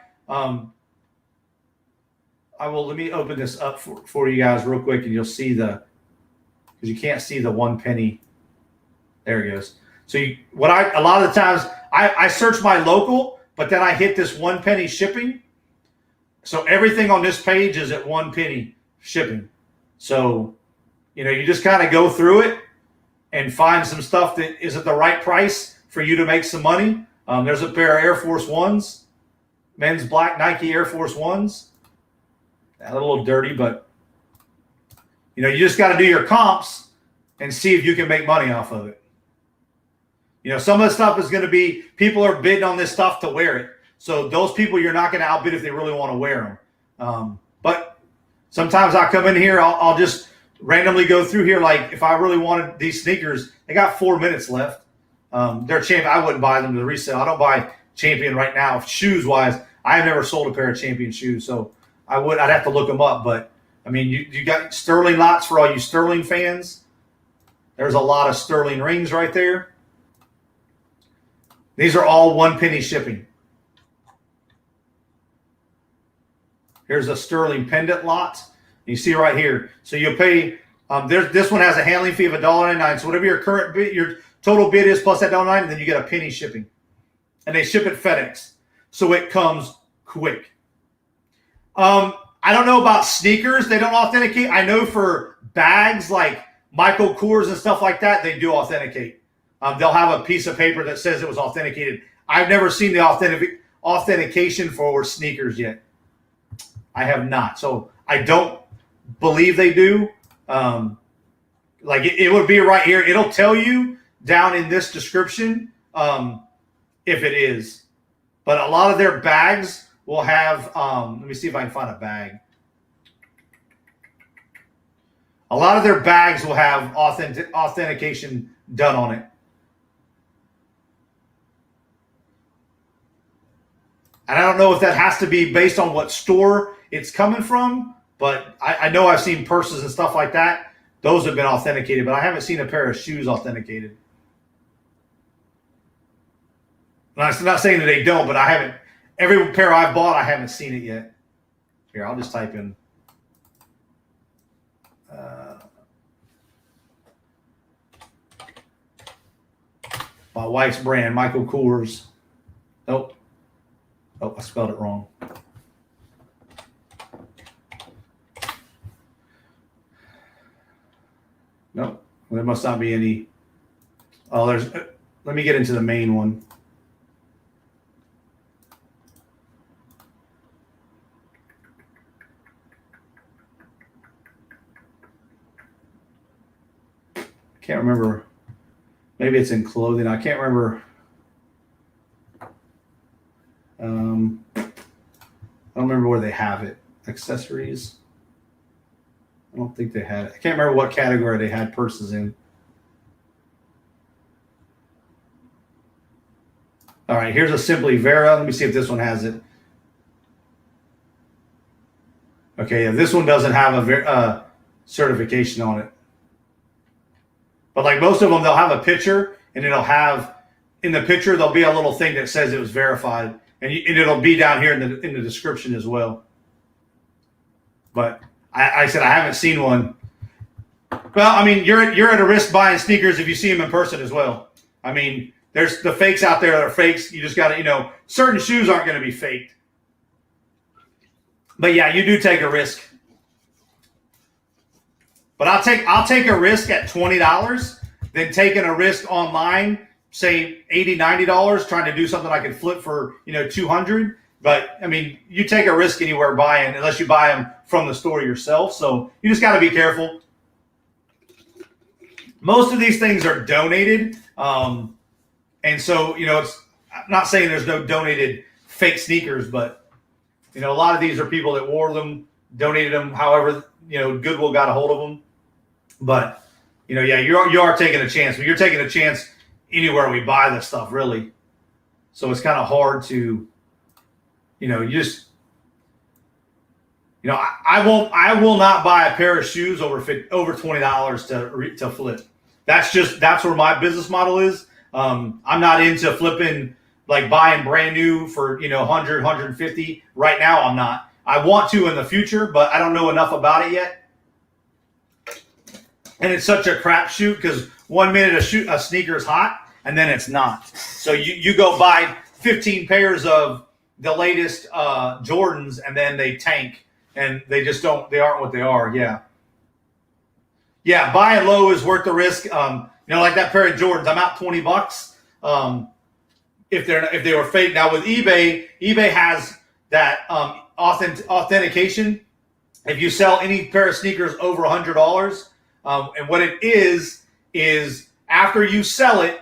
Let me open this up for you guys real quick, and you'll see because you can't see the 1 penny. There it goes. So a lot of the times I search my local, but then I hit this 1 penny shipping. So everything on this page is at 1 penny shipping. So, you just kind of go through it and find some stuff that is at the right price for you to make some money. There's a pair of Air Force Ones, men's black Nike Air Force Ones. A little dirty, but you just got to do your comps and see if you can make money off of it. Some of the stuff is going to be, people are bidding on this stuff to wear it. So those people you're not going to outbid if they really want to wear them. But sometimes I come in here, I'll just randomly go through here. Like if I really wanted these sneakers, they got 4 minutes left. They're Champion. I wouldn't buy them to resell. I don't buy Champion right now. Shoes wise, I have never sold a pair of Champion shoes. So I'd have to look them up. But I mean, you got Sterling lots for all you Sterling fans. There's a lot of Sterling rings right there. These are all 1 penny shipping. Here's a Sterling pendant lot. You see right here. So you'll pay. This one has a handling fee of $1.99. So whatever your current bid, your total bid is plus that $1.99, and then you get a penny shipping. And they ship it FedEx, so it comes quick. I don't know about sneakers. They don't authenticate. I know for bags like Michael Kors and stuff like that, they do authenticate. They'll have a piece of paper that says it was authenticated. I've never seen the authentication for sneakers yet. I have not. So I don't believe they do. Like it would be right here. It'll tell you down in this description if it is. But a lot of their bags will have, let me see if I can find a bag. A lot of their bags will have authentication done on it. And I don't know if that has to be based on what store it's coming from, but I know I've seen purses and stuff like that. Those have been authenticated, but I haven't seen a pair of shoes authenticated. And I'm not saying that they don't, but I haven't. Every pair I've bought, I haven't seen it yet. Here, I'll just type in. My wife's brand, Michael Kors. Nope. Oh, I spelled it wrong. Nope. Well, there must not be any. Oh, let me get into the main one. Can't remember. Maybe it's in clothing. I can't remember. I don't remember where they have it. Accessories. I don't think they had it. I can't remember what category they had purses in. All right, here's a Simply Vera. Let me see if this one has it. Okay, yeah, this one doesn't have a certification on it. But like most of them, they'll have a picture, and it'll have, in the picture, there'll be a little thing that says it was verified, and it'll be down here in the description as well. But I said I haven't seen one. Well, I mean, you're at a risk buying sneakers if you see them in person as well. I mean, there's the fakes out there that are fakes. You just got to, certain shoes aren't going to be faked. But yeah, you do take a risk. But I'll take a risk at $20 than taking a risk online, say $80, $90, trying to do something I could flip for, $200. But I mean, you take a risk anywhere buying, unless you buy them from the store yourself. So you just got to be careful. Most of these things are donated. And so, I'm not saying there's no donated fake sneakers, but a lot of these are people that wore them, donated them, however, Goodwill got a hold of them. But, yeah, you are taking a chance. You're taking a chance anywhere we buy this stuff, really. So it's kind of hard to, I will not buy a pair of shoes over $20 to flip. That's where my business model is. I'm not into flipping, like buying brand new for, 100, 150. Right now, I'm not. I want to in the future, but I don't know enough about it yet. And it's such a crapshoot because 1 minute a sneaker is hot and then it's not. So you go buy 15 pairs of the latest Jordans and then they tank and they aren't what they are. Yeah. Yeah, buying low is worth the risk. Like that pair of Jordans, I'm out $20. If they were fake. Now with eBay has that authentication. If you sell any pair of sneakers over $100, and what it is after you sell it,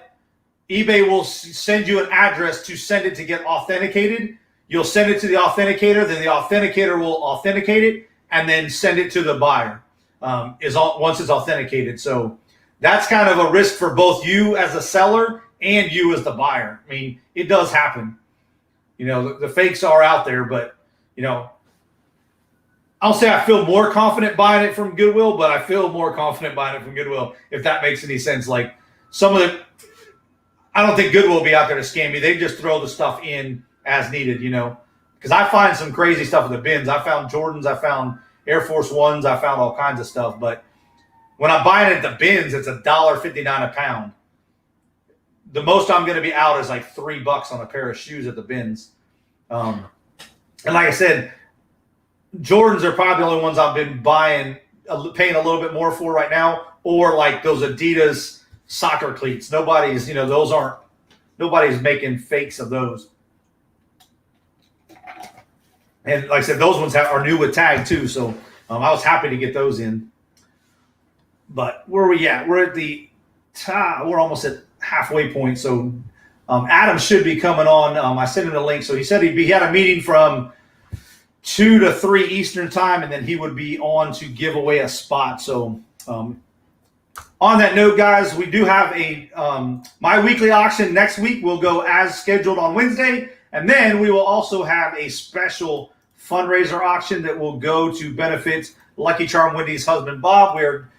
eBay will send you an address to send it to get authenticated. You'll send it to the authenticator, then the authenticator will authenticate it and then send it to the buyer. Once it's authenticated. So that's kind of a risk for both you as a seller and you as the buyer. I mean, it does happen. The fakes are out there, but, I'll say I feel more confident buying it from Goodwill, but I feel more confident buying it from Goodwill, if that makes any sense. Like I don't think Goodwill will be out there to scam me. They just throw the stuff in as needed, because I find some crazy stuff in the bins. I found Jordans, I found Air Force Ones, I found all kinds of stuff. But when I'm buying it at the bins, it's $1.59 a pound. The most I'm going to be out is like $3 on a pair of shoes at the bins. And like I said, Jordans are probably the only ones I've been paying a little bit more for right now, or like those Adidas soccer cleats. Nobody's making fakes of those. And like I said, those ones are new with tag too. So I was happy to get those in. But where are we at? We're at we're almost at halfway point. So Adam should be coming on. I sent him the link. So he said he had a meeting from 2 to 3 Eastern time, and then he would be on to give away a spot. So on that note, guys, we do have my weekly auction next week will go as scheduled on Wednesday. And then we will also have a special fundraiser auction that will go to benefit Lucky Charm Wendy's husband, Bob. We're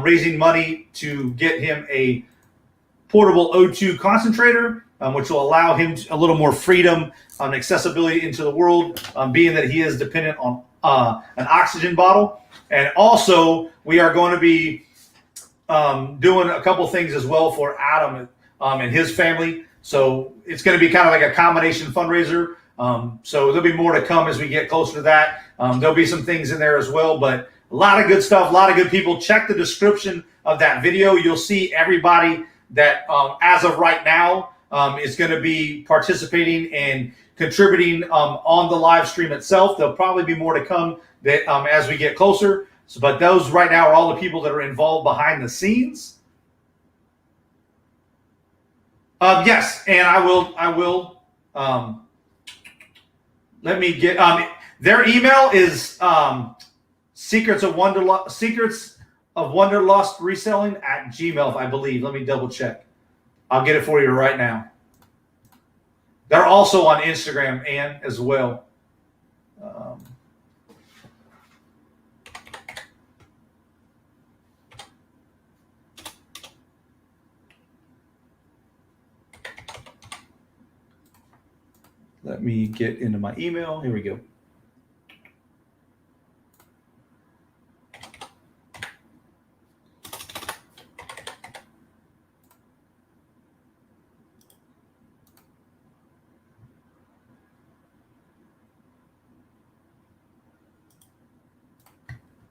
raising money to get him a portable O2 concentrator, which will allow him a little more freedom and accessibility into the world, being that he is dependent on an oxygen bottle. And also, we are going to be doing a couple things as well for Adam and his family. So it's going to be kind of like a combination fundraiser. So there'll be more to come as we get closer to that. There'll be some things in there as well, but a lot of good stuff, a lot of good people. Check the description of that video. You'll see everybody that as of right now is going to be participating and contributing on the live stream itself. There'll probably be more to come that as we get closer. So, but those right now are all the people that are involved behind the scenes. Yes, and I will let me get their email is secrets of wanderlust reselling at Gmail, I believe. Let me double check. I'll get it for you right now. They're also on Instagram, Ann, as well. Let me get into my email. Here we go.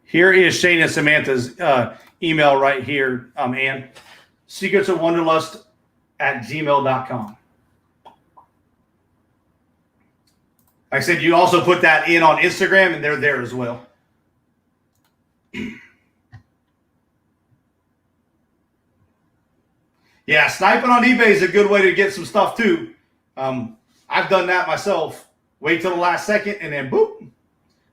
Here is Shane and Samantha's email right here, Ann. Secrets of Wanderlust at gmail.com. Like I said, you also put that in on Instagram, and they're there as well. Yeah, sniping on eBay is a good way to get some stuff too. I've done that myself. Wait till the last second, and then boop.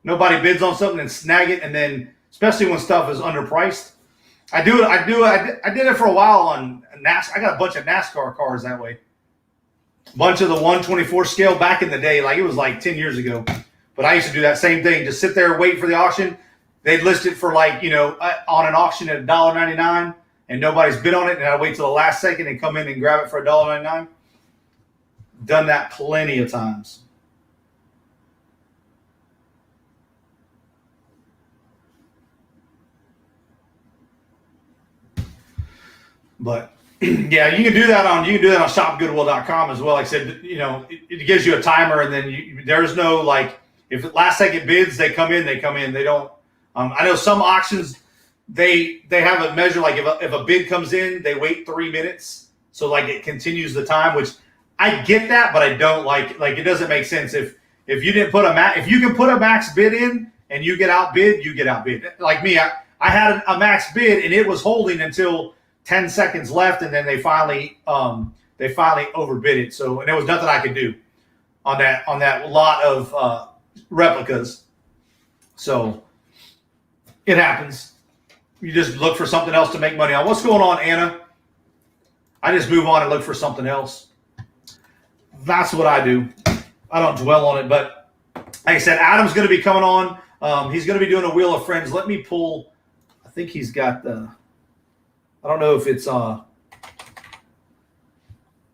Nobody bids on something and snag it, and then especially when stuff is underpriced. I did it for a while on NASCAR. I got a bunch of NASCAR cars that way. A bunch of the 124 scale back in the day, like it was like 10 years ago. But I used to do that same thing. Just sit there, wait for the auction. They'd list it for like, on an auction at $1.99, and nobody's bid on it, and I wait till the last second and come in and grab it for $1.99. Done that plenty of times. But yeah, you can do that on shopgoodwill.com as well. Like I said, it gives you a timer, and then there's no like if last second bids, they come in. They don't. I know some auctions they have a measure like if a bid comes in, they wait 3 minutes, so like it continues the time. Which I get that, but I don't like it doesn't make sense if you didn't put if you can put a max bid in and you get outbid, you get outbid. Like me, I had a max bid and it was holding until 10 seconds left, and then they finally overbid it. So, and there was nothing I could do on that lot of replicas. So it happens. You just look for something else to make money on. What's going on, Anna? I just move on and look for something else. That's what I do. I don't dwell on it, but like I said, Adam's going to be coming on. He's going to be doing a Wheel of Friends. Let me pull. I think he's got the. I don't know if it's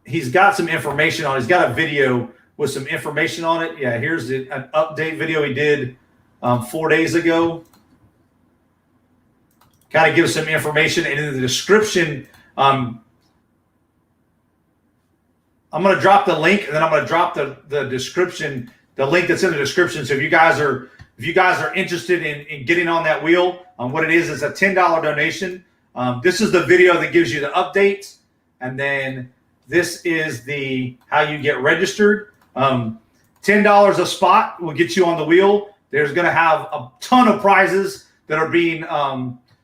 he's got some information on it. He's got a video with some information on it. Yeah, here's an update video he did 4 days ago. Kind of gives some information, and in the description, I'm going to drop the link, and then I'm going to drop the description, the link that's in the description. So if you guys are interested in getting on that wheel, what it is a $10 donation. This is the video that gives you the update, and then this is how you get registered. $10 a spot will get you on the wheel. There's going to have a ton of prizes that are being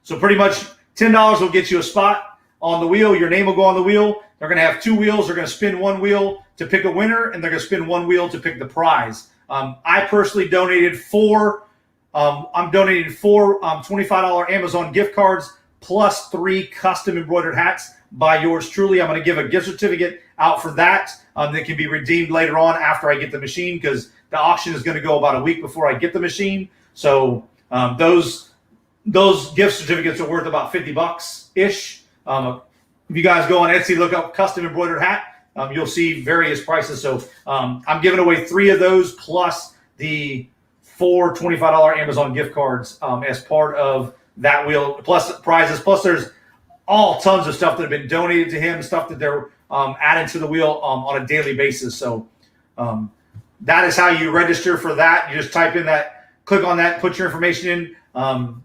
so pretty much $10 will get you a spot on the wheel. Your name will go on the wheel. They're going to have 2 wheels. They're going to spin 1 wheel to pick a winner, and they're going to spin 1 wheel to pick the prize. I personally donated 4. I'm donating 4 $25 Amazon gift cards, plus 3 custom embroidered hats by yours truly. I'm going to give a gift certificate out for that that can be redeemed later on after I get the machine, because the auction is going to go about a week before I get the machine. So those gift certificates are worth about $50-ish. If you guys go on Etsy, look up custom embroidered hat, you'll see various prices. So I'm giving away 3 of those plus the 4 $25 Amazon gift cards as part of that wheel, plus prizes, plus there's all tons of stuff that have been donated to him, stuff that they're adding to the wheel on a daily basis. So that is how you register for that. You just type in that, click on that, put your information in.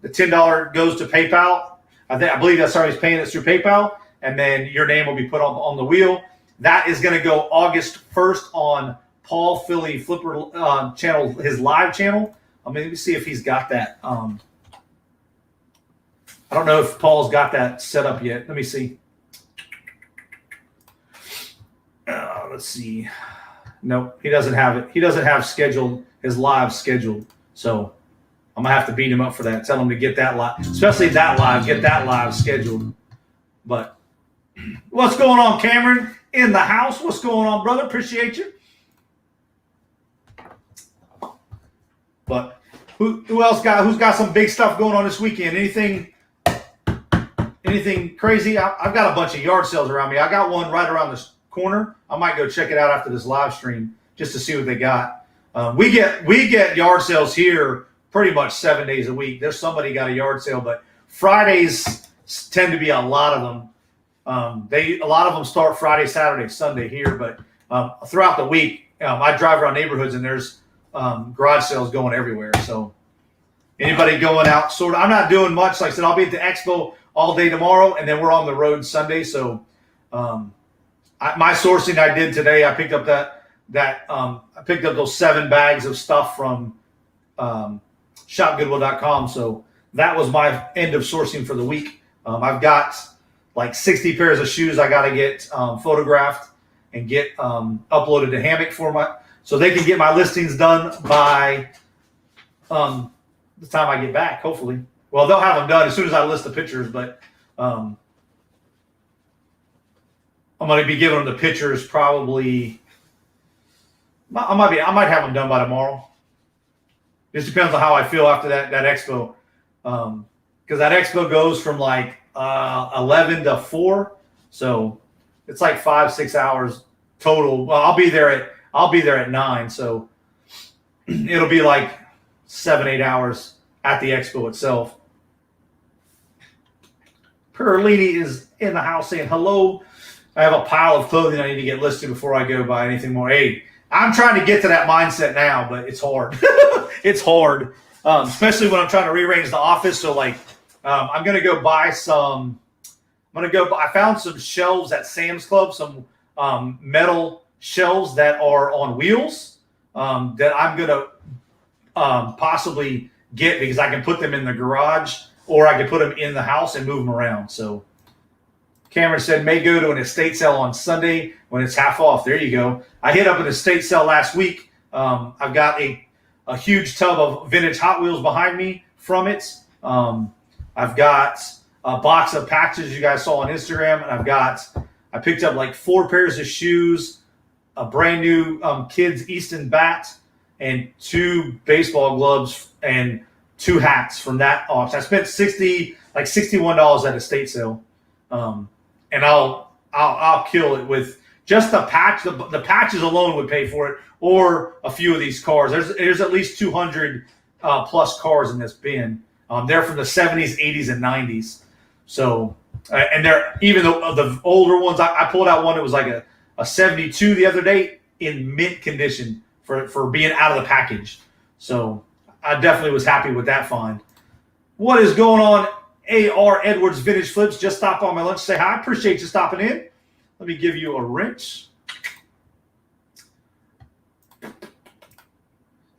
The $10 goes to PayPal. I believe that's how he's paying it through PayPal, and then your name will be put on the wheel. That is going to go August 1st on Paul Philly Flipper channel, his live channel. Let me see if he's got that. I don't know if Paul's got that set up yet. Let me see. Let's see. Nope, he doesn't have it. He doesn't have scheduled his live scheduled. So I'm gonna have to beat him up for that. Tell him to get that live, especially that live. Get that live scheduled. But what's going on, Cameron? In the house. What's going on, brother? Appreciate you. But who else who's got some big stuff going on this weekend? Anything crazy? I've got a bunch of yard sales around me. I got one right around this corner. I might go check it out after this live stream just to see what they got. We get yard sales here pretty much 7 days a week. There's somebody got a yard sale, but Fridays tend to be a lot of them. A lot of them start Friday, Saturday, Sunday here, but throughout the week, I drive around neighborhoods and there's garage sales going everywhere. So anybody going out, I'm not doing much. Like I said, I'll be at the expo all day tomorrow, and then we're on the road Sunday. So my sourcing I did today, I picked up I picked up those 7 bags of stuff from shopgoodwill.com. So that was my end of sourcing for the week. I've got like 60 pairs of shoes I got to get photographed and get uploaded to Hammock so they can get my listings done by the time I get back, hopefully. Well, they'll have them done as soon as I list the pictures, but I'm going to be giving them the pictures probably. I might have them done by tomorrow. Just depends on how I feel after that expo, because that expo goes from like 11 to 4, so it's like 5-6 hours total. Well, I'll be there at 9, so it'll be like 7-8 hours at the expo itself. Perlini is in the house saying hello. I have a pile of clothing I need to get listed before I go buy anything more. Hey, I'm trying to get to that mindset now, but it's hard. It's hard, especially when I'm trying to rearrange the office. So like, I'm going to go buy some. I found some shelves at Sam's Club, some metal shelves that are on wheels that I'm going to possibly get because I can put them in the garage or I can put them in the house and move them around. So Cameron said, may go to an estate sale on Sunday when it's half off. There you go. I hit up an estate sale last week. I've got a huge tub of vintage Hot Wheels behind me from it. I've got a box of patches you guys saw on Instagram, and I picked up like 4 pairs of shoes, a brand new kids Easton bat, and 2 baseball gloves and 2 hats from that auction. I spent $61 at a estate sale, and I'll kill it with just the patch. The patches alone would pay for it, or a few of these cars. There's at least 200 plus cars in this bin. They're from the 70s, 80s, and 90s. So, and they're even the older ones. I pulled out one that was like a 72 the other day in mint condition for being out of the package. So I definitely was happy with that find. What is going on? A.R. Edwards Vintage Flips just stopped on my lunch. Say hi. Appreciate you stopping in. Let me give you a wrench.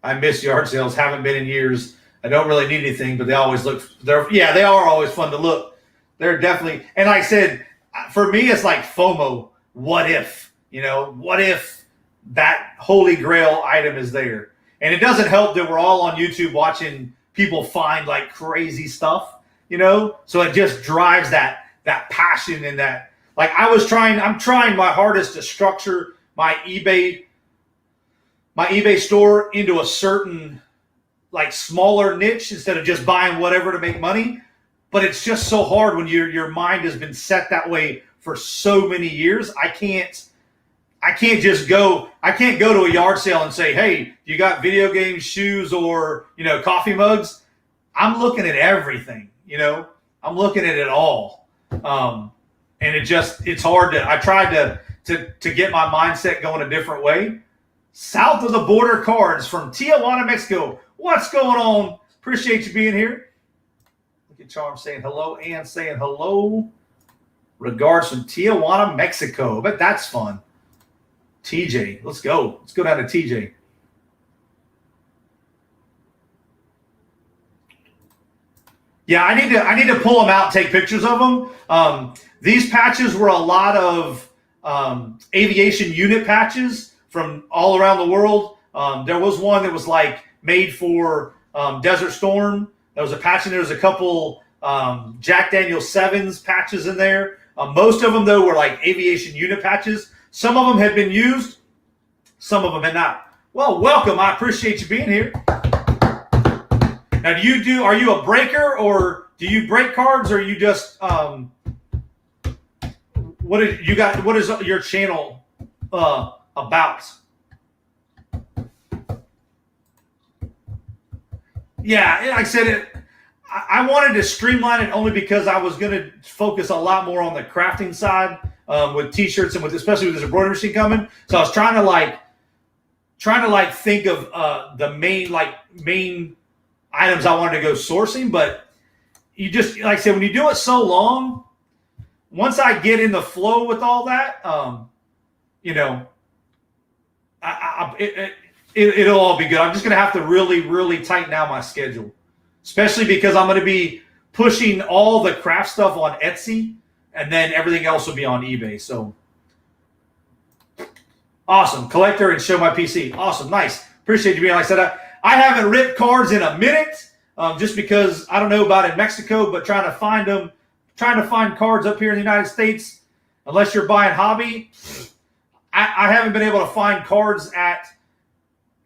I miss yard sales. Haven't been in years. I don't really need anything, but they always look. They are always fun to look. They're definitely. And like I said, for me, it's like FOMO. What if? What if that holy grail item is there? And it doesn't help that we're all on YouTube watching people find like crazy stuff. So it just drives that passion and that. Like I'm trying my hardest to structure my eBay store into a certain like smaller niche instead of just buying whatever to make money. But it's just so hard when your mind has been set that way for so many years. I can't just go. I can't go to a yard sale and say, "Hey, you got video games, shoes, or coffee mugs?" I'm looking at everything. I'm looking at it all, and it's hard to. I tried to get my mindset going a different way. South of the border cards from Tijuana, Mexico. What's going on? Appreciate you being here. Look at Charm saying hello and saying hello. Regards from Tijuana, Mexico. I bet that's fun. TJ, let's go. Let's go down to TJ. Yeah, I need to pull them out, take pictures of them. These patches were a lot of aviation unit patches from all around the world. There was one that was like made for Desert Storm. There was a patch, and there was a couple Jack Daniel's 7s patches in there. Most of them, though, were like aviation unit patches. Some of them had been used. Some of them had not. Well, welcome. I appreciate you being here. Now, are you a breaker, or do you break cards, or you just what is your channel about? Yeah, like I said, I wanted to streamline it only because I was going to focus a lot more on the crafting side with T-shirts and especially with this embroidery machine coming. So I was trying to think of the main items I wanted to go sourcing. But you just, like I said, when you do it so long, once I get in the flow with all that, it'll all be good. I'm just going to have to really, really tighten down my schedule, especially because I'm going to be pushing all the craft stuff on Etsy, and then everything else will be on eBay. So awesome. Collector and show my PC. Awesome. Nice. Appreciate you being. Like I said, I haven't ripped cards in a minute just because I don't know about in Mexico, but trying to find cards up here in the United States, unless you're buying hobby, I haven't been able to find cards at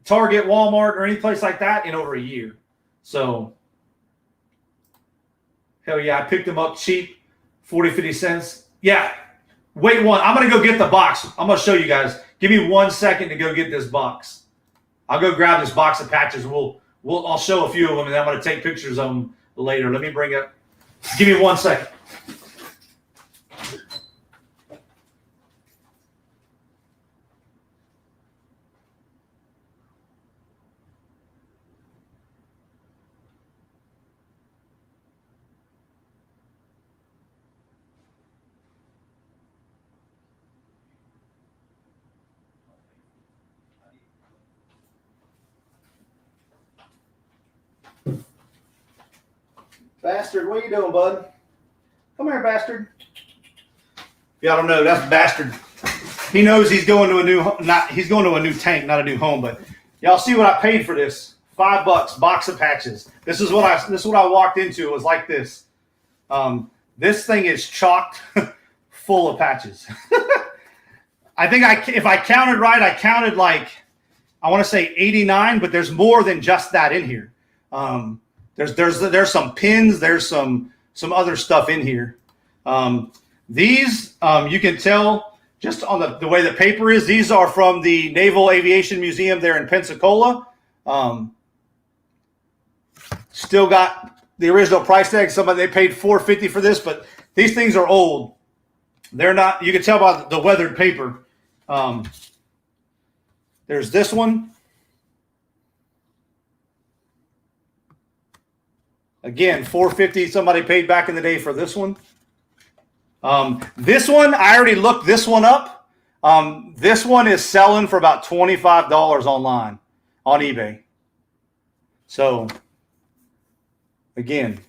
Target, Walmart, or any place like that in over a year. So, hell yeah, I picked them up cheap, 40, 50 cents. Yeah, wait I'm going to go get the box. I'm going to show you guys. Give me 1 second to go get this box. I'll go grab this box of patches. I'll show a few of them, and then I'm going to take pictures of them later. Let me bring up. Give me 1 second. Bastard, what are you doing, bud? Come here, bastard. Yeah, I don't know. That's bastard. He knows he's going to a new tank, not a new home. But y'all see what I paid for this? $5, box of patches. This is what I walked into. It was like this. This thing is chocked full of patches. I think if I counted right, I counted like, I want to say 89, but there's more than just that in here. There's some pins, there's some other stuff in here. These you can tell just on the way the paper is. These are from the Naval Aviation Museum there in Pensacola. Still got the original price tag. They paid $4.50 for this, but these things are old. They're not. You can tell by the weathered paper. There's this one. Again, $4.50. Somebody paid back in the day for this one. This one, I already looked this one up. This one is selling for about $25 online on eBay. So, again,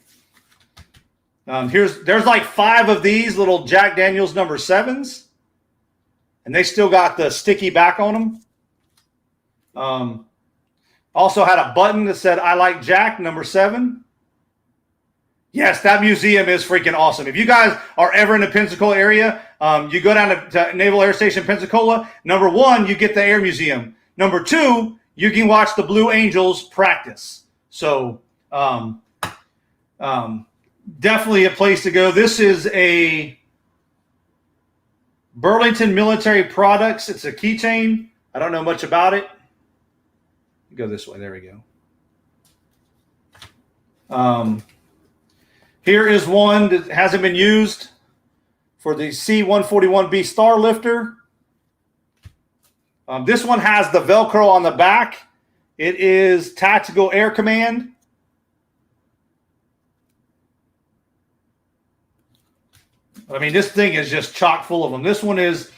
there's like 5 of these little Jack Daniel's number 7s, and they still got the sticky back on them. Also had a button that said "I like Jack" number 7. Yes, that museum is freaking awesome. If you guys are ever in the Pensacola area, you go down to Naval Air Station Pensacola. Number 1, you get the Air Museum. Number 2, you can watch the Blue Angels practice. So definitely a place to go. This is a Burlington Military Products. It's a keychain. I don't know much about it. Go this way. There we go. Here is one that hasn't been used for the C-141B Star Lifter. This one has the Velcro on the back. It is Tactical Air Command. I mean, this thing is just chock full of them. This one is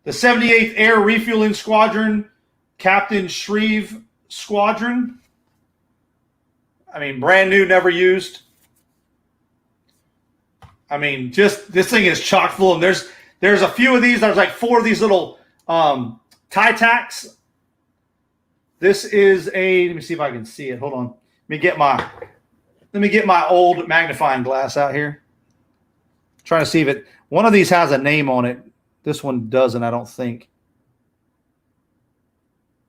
the 78th Air Refueling Squadron, Captain Shreve Squadron. I mean, brand new, never used. I mean, just this thing is chock full. And there's a few of these. There's like 4 of these little tie tacks This is a, let me see if I can see it. Hold on. Let me get my old magnifying glass out here. Trying to see if it, one of these has a name on it. This one doesn't, I don't think.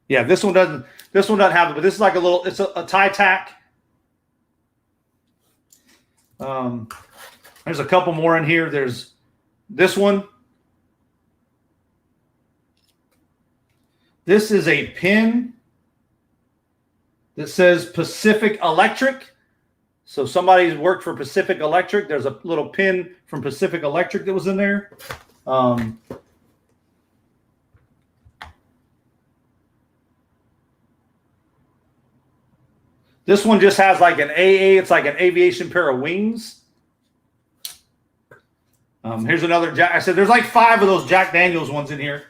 Yeah, this one doesn't have it, but this is like a little, it's a tie tack. There's a couple more in here. There's this one. This is a pin that says Pacific Electric. So somebody's worked for Pacific Electric. There's a little pin from Pacific Electric that was in there. This one just has like an AA. It's like an aviation pair of wings. Here's another Jack. I said there's like 5 of those Jack Daniels ones in here.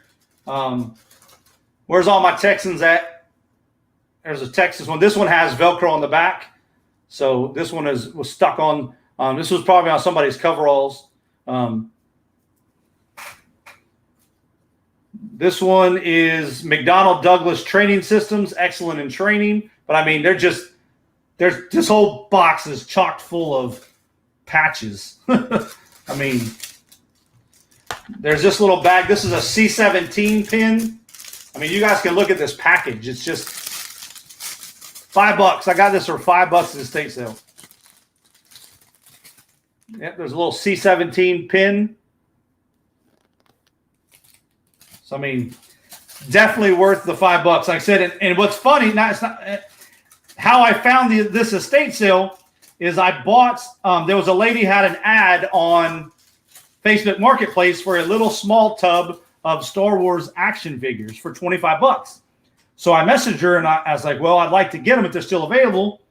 Where's all my Texans at? There's a Texas one. This one has Velcro on the back. So this one was stuck on. This was probably on somebody's coveralls. This one is McDonnell Douglas Training Systems, excellent in training. But I mean, there's this whole box is chocked full of patches. I mean, there's this little bag. This is a C17 pin. I mean, you guys can look at this package. It's just $5. I got this for $5 at the estate sale. Yep, there's a little C17 pin. So I mean, definitely worth the $5. Like I said, and what's funny, how I found this estate sale is I bought. There was a lady had an ad on Facebook Marketplace for a little small tub of Star Wars action figures for $25. So I messaged her and I was like, well, I'd like to get them if they're still available.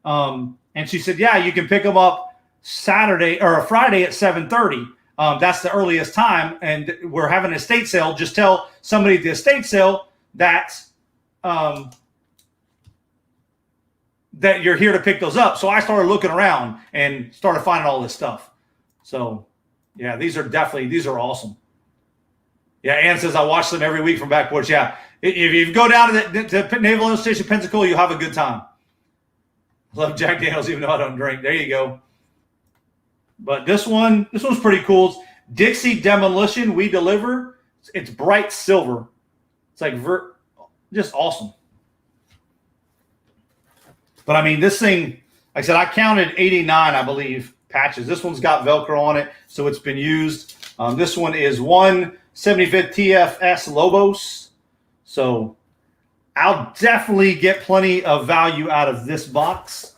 And she said, yeah, you can pick them up Saturday or Friday at 7:30. That's the earliest time. And we're having an estate sale. Just tell somebody at the estate sale that that you're here to pick those up. So I started looking around and started finding all this stuff. So yeah, these are awesome. Yeah, Ann says I watch them every week from back porch. Yeah, if you go down to Naval Air Station, Pensacola, you'll have a good time. I love Jack Daniels, even though I don't drink. There you go. But this one's pretty cool. Dixie Demolition, we deliver. It's bright silver. It's like just awesome. But I mean, this thing, like I said, I counted 89, I believe, patches. This one's got Velcro on it, so it's been used. This one is 175th TFS Lobos. So I'll definitely get plenty of value out of this box.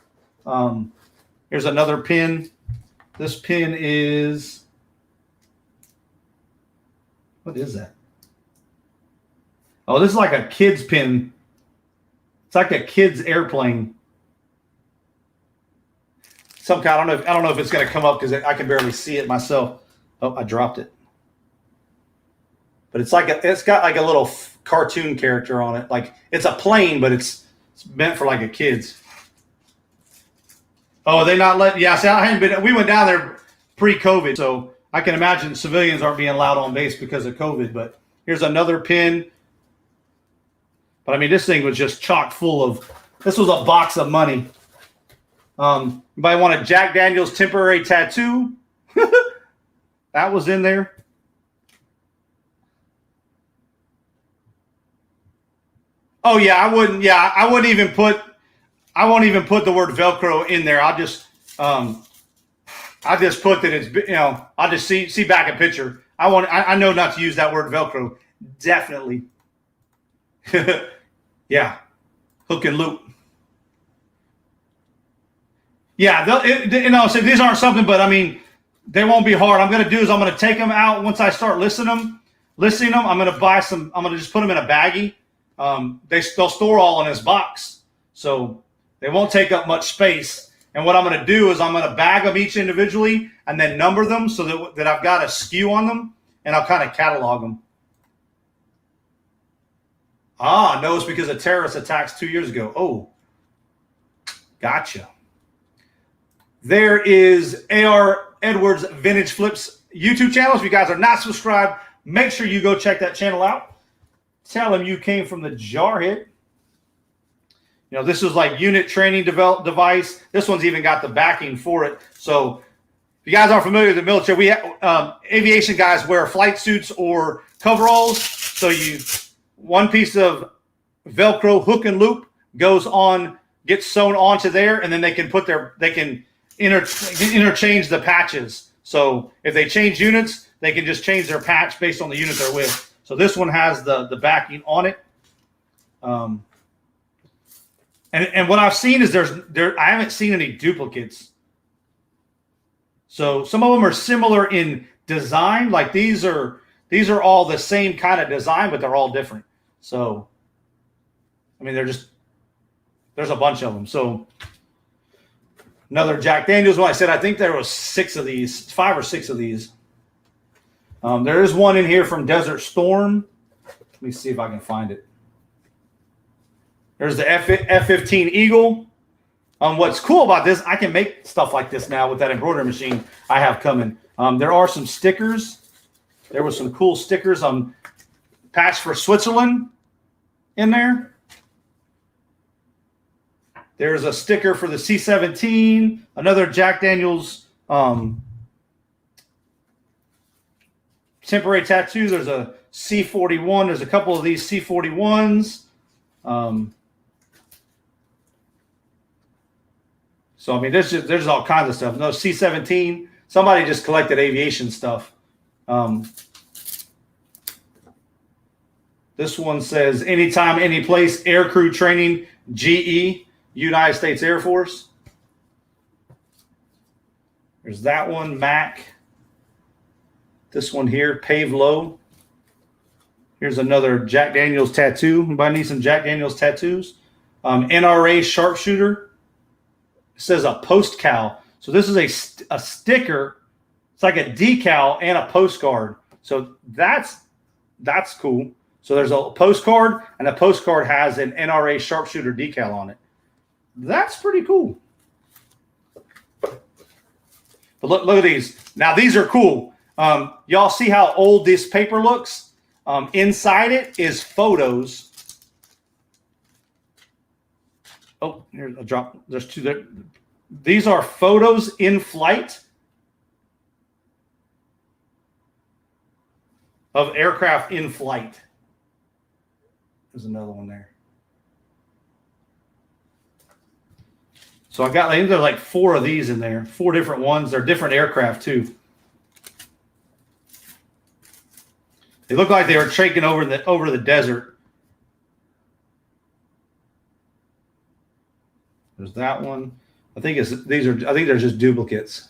Here's another pin. This pin is, what is that? Oh, this is like a kid's pin. It's like a kid's airplane. Some kind. I don't know if it's going to come up because I can barely see it myself. Oh, I dropped it. But it's got like a little cartoon character on it. Like it's a plane, but it's meant for like a kid's. Oh, they not let? Yeah, see, I hadn't been. We went down there pre-COVID, so I can imagine civilians aren't being allowed on base because of COVID. But here's another pin. But I mean, this thing was just chock full of. This was a box of money. Anybody want a Jack Daniels temporary tattoo? That was in there. Oh yeah, I wouldn't. Yeah, I wouldn't even put. I won't even put the word Velcro in there. I just put that it's, I'll just see back a picture. I know not to use that word Velcro. Definitely. Yeah. Hook and loop. Yeah. So these aren't something, but I mean, they won't be hard. I'm going to do is I'm going to take them out once I start listing them. I'm going to buy some. I'm going to just put them in a baggie. They'll store all in this box. So they won't take up much space. And what I'm going to do is I'm going to bag them each individually and then number them so that I've got a SKU on them, and I'll kind of catalog them. No, it's because of terrorist attacks 2 years ago. Oh, gotcha. There is A.R. Edwards Vintage Flips YouTube channel. If you guys are not subscribed, make sure you go check that channel out. Tell him you came from the Jarhead. You know, this is like unit training device. This one's even got the backing for it. So if you guys aren't familiar with the military, we have, aviation guys wear flight suits or coveralls. So one piece of Velcro hook and loop gets sewn onto there, and then they can interchange the patches. So if they change units, they can just change their patch based on the unit they're with. So this one has the backing on it. And what I've seen is I haven't seen any duplicates. So some of them are similar in design. Like these are all the same kind of design, but they're all different. So, I mean, there's a bunch of them. So another Jack Daniels one. I said I think there was 5 or 6 of these. There is one in here from Desert Storm. Let me see if I can find it. There's the F-15 Eagle. What's cool about this, I can make stuff like this now with that embroidery machine I have coming. There are some stickers. There was some cool stickers on Patch for Switzerland in there. There's a sticker for the C-17, another Jack Daniels temporary tattoo. There's a C-41. There's a couple of these C-41s. So, I mean, there's all kinds of stuff. No, C-17. Somebody just collected aviation stuff. This one says, anytime, any place, aircrew training, GE, United States Air Force. There's that one, Mac. This one here, Pave Low. Here's another Jack Daniels tattoo. Anybody need some Jack Daniels tattoos? NRA sharpshooter. It says a post cal. So this is a sticker. It's like a decal and a postcard. So that's cool. So there's a postcard, and the postcard has an NRA sharpshooter decal on it. That's pretty cool. But look at these. Now these are cool. Y'all see how old this paper looks? Inside it is photos. Oh, here's a drop. There's 2 there. These are photos in flight of aircraft in flight. There's another one there. So I think there are like 4 of these in there, 4 different ones. They're different aircraft too. They look like they were taken over the desert. There's that one. I think they're just duplicates.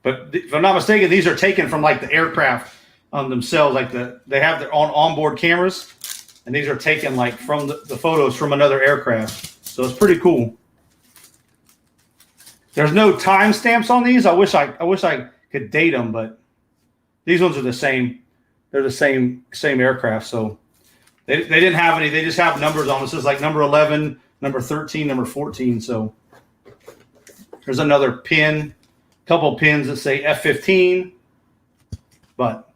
But if I'm not mistaken, these are taken from like the aircraft themselves. Like they have their own onboard cameras, and these are taken like from the photos from another aircraft. So it's pretty cool. There's no timestamps on these. I wish I could date them, but these ones are the same. They're the same aircraft. So they didn't have any. They just have numbers on them. This is like number 11, number 13, number 14. So there's another pin. Couple pins that say F-15. But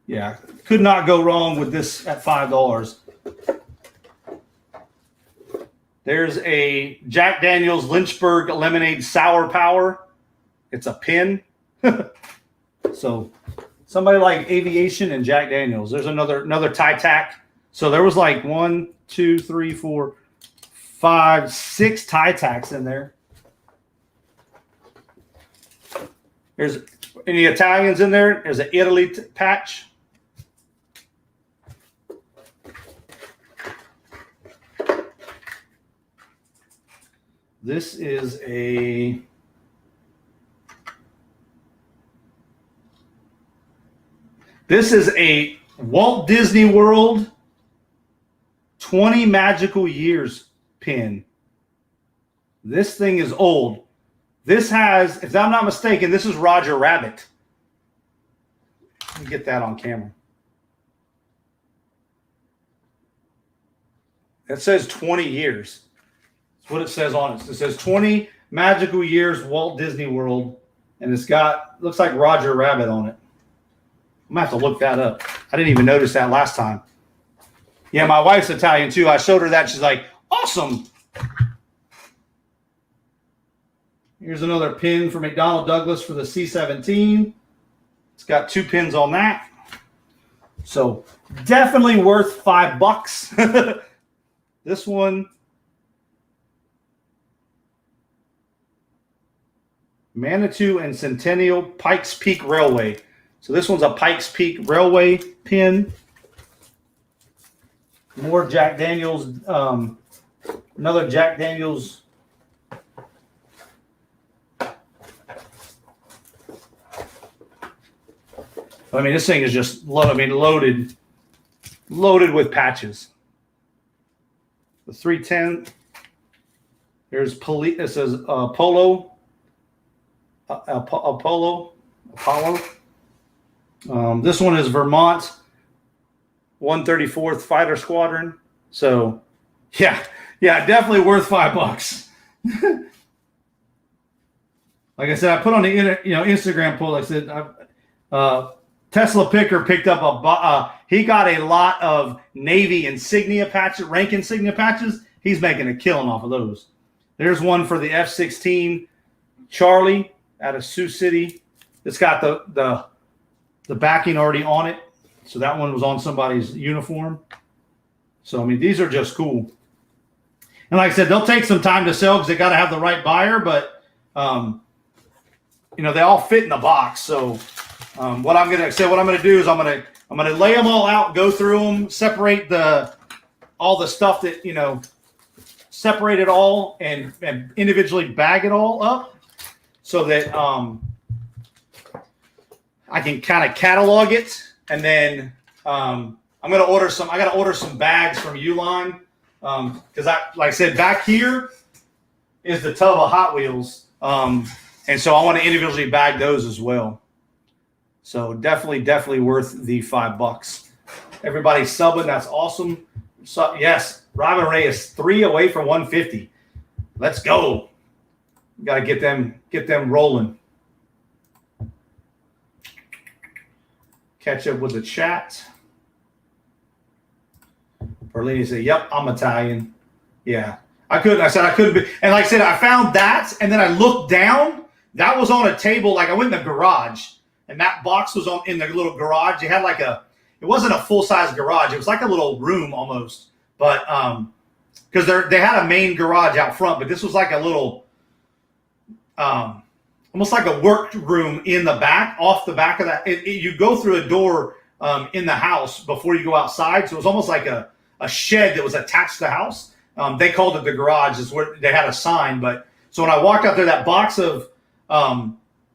yeah, could not go wrong with this at $5. There's a Jack Daniels Lynchburg Lemonade Sour Power. It's a pin. So somebody like aviation and Jack Daniels. There's another tie tack. So there was like 1, 2, 3, 4, 5, 6 tie tacks in there. There's any Italians in there. There's an Italy patch. This is a Walt Disney World 20 Magical Years pin. This thing is old. This has, if I'm not mistaken, this is Roger Rabbit. Let me get that on camera. It says 20 years. That's what it says on it. It says 20 Magical Years Walt Disney World, and it's got, looks like Roger Rabbit on it. I'm going to have to look that up. I didn't even notice that last time. Yeah, my wife's Italian too. I showed her that. She's like, awesome. Here's another pin for McDonnell Douglas for the C17. It's got 2 pins on that. So definitely worth $5. This one, Manitou and Centennial Pikes Peak Railway. So this one's a Pikes Peak Railway pin. More Jack Daniels, another Jack Daniels. I mean, this thing is just loaded with patches. The 310. There's it says Apollo. This one is Vermont 134th Fighter Squadron. So, yeah, definitely worth $5. Like I said, I put on the Instagram poll. I said, Tesla Picker picked up he got a lot of Navy insignia patches, rank insignia patches. He's making a killing off of those. There's one for the F-16 Charlie out of Sioux City. It's got the backing already on it. So that one was on somebody's uniform. So, I mean, these are just cool. And like I said, they'll take some time to sell because they got to have the right buyer. But, they all fit in the box. So what I'm going to do is I'm going to lay them all out, go through them, separate all the stuff that, separate it all and individually bag it all up so that I can kind of catalog it. And then I'm going to order some. I got to order some bags from Uline because like I said, back here is the tub of Hot Wheels, and so I want to individually bag those as well. So definitely worth the $5. Everybody subbing, that's awesome. So, yes, Robin Ray is 3 away from 150. Let's go. Got to get them rolling. Catch up with the chat. Perlini said, yep, I'm Italian. Yeah. I said I couldn't be. And like I said, I found that, and then I looked down. That was on a table. Like I went in the garage, and that box was in the little garage. It had it wasn't a full-size garage. It was like a little room almost. But because they had a main garage out front, but this was like a little almost like a work room in the back, off the back of that. You go through a door in the house before you go outside. So it was almost like a shed that was attached to the house. They called it the garage. Is where they had a sign. But so when I walked out there, that box of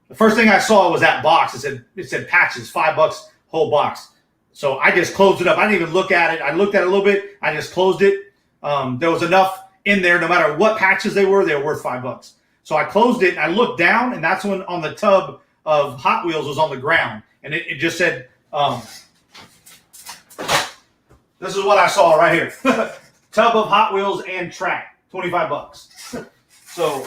the first thing I saw was that box. It said patches, $5 whole box. So I just closed it up. I didn't even look at it. I looked at it a little bit. I just closed it. There was enough in there. No matter what patches they were worth $5. So I closed it, and I looked down, and that's when on the tub of Hot Wheels was on the ground. And it just said, this is what I saw right here. Tub of Hot Wheels and track, $25. So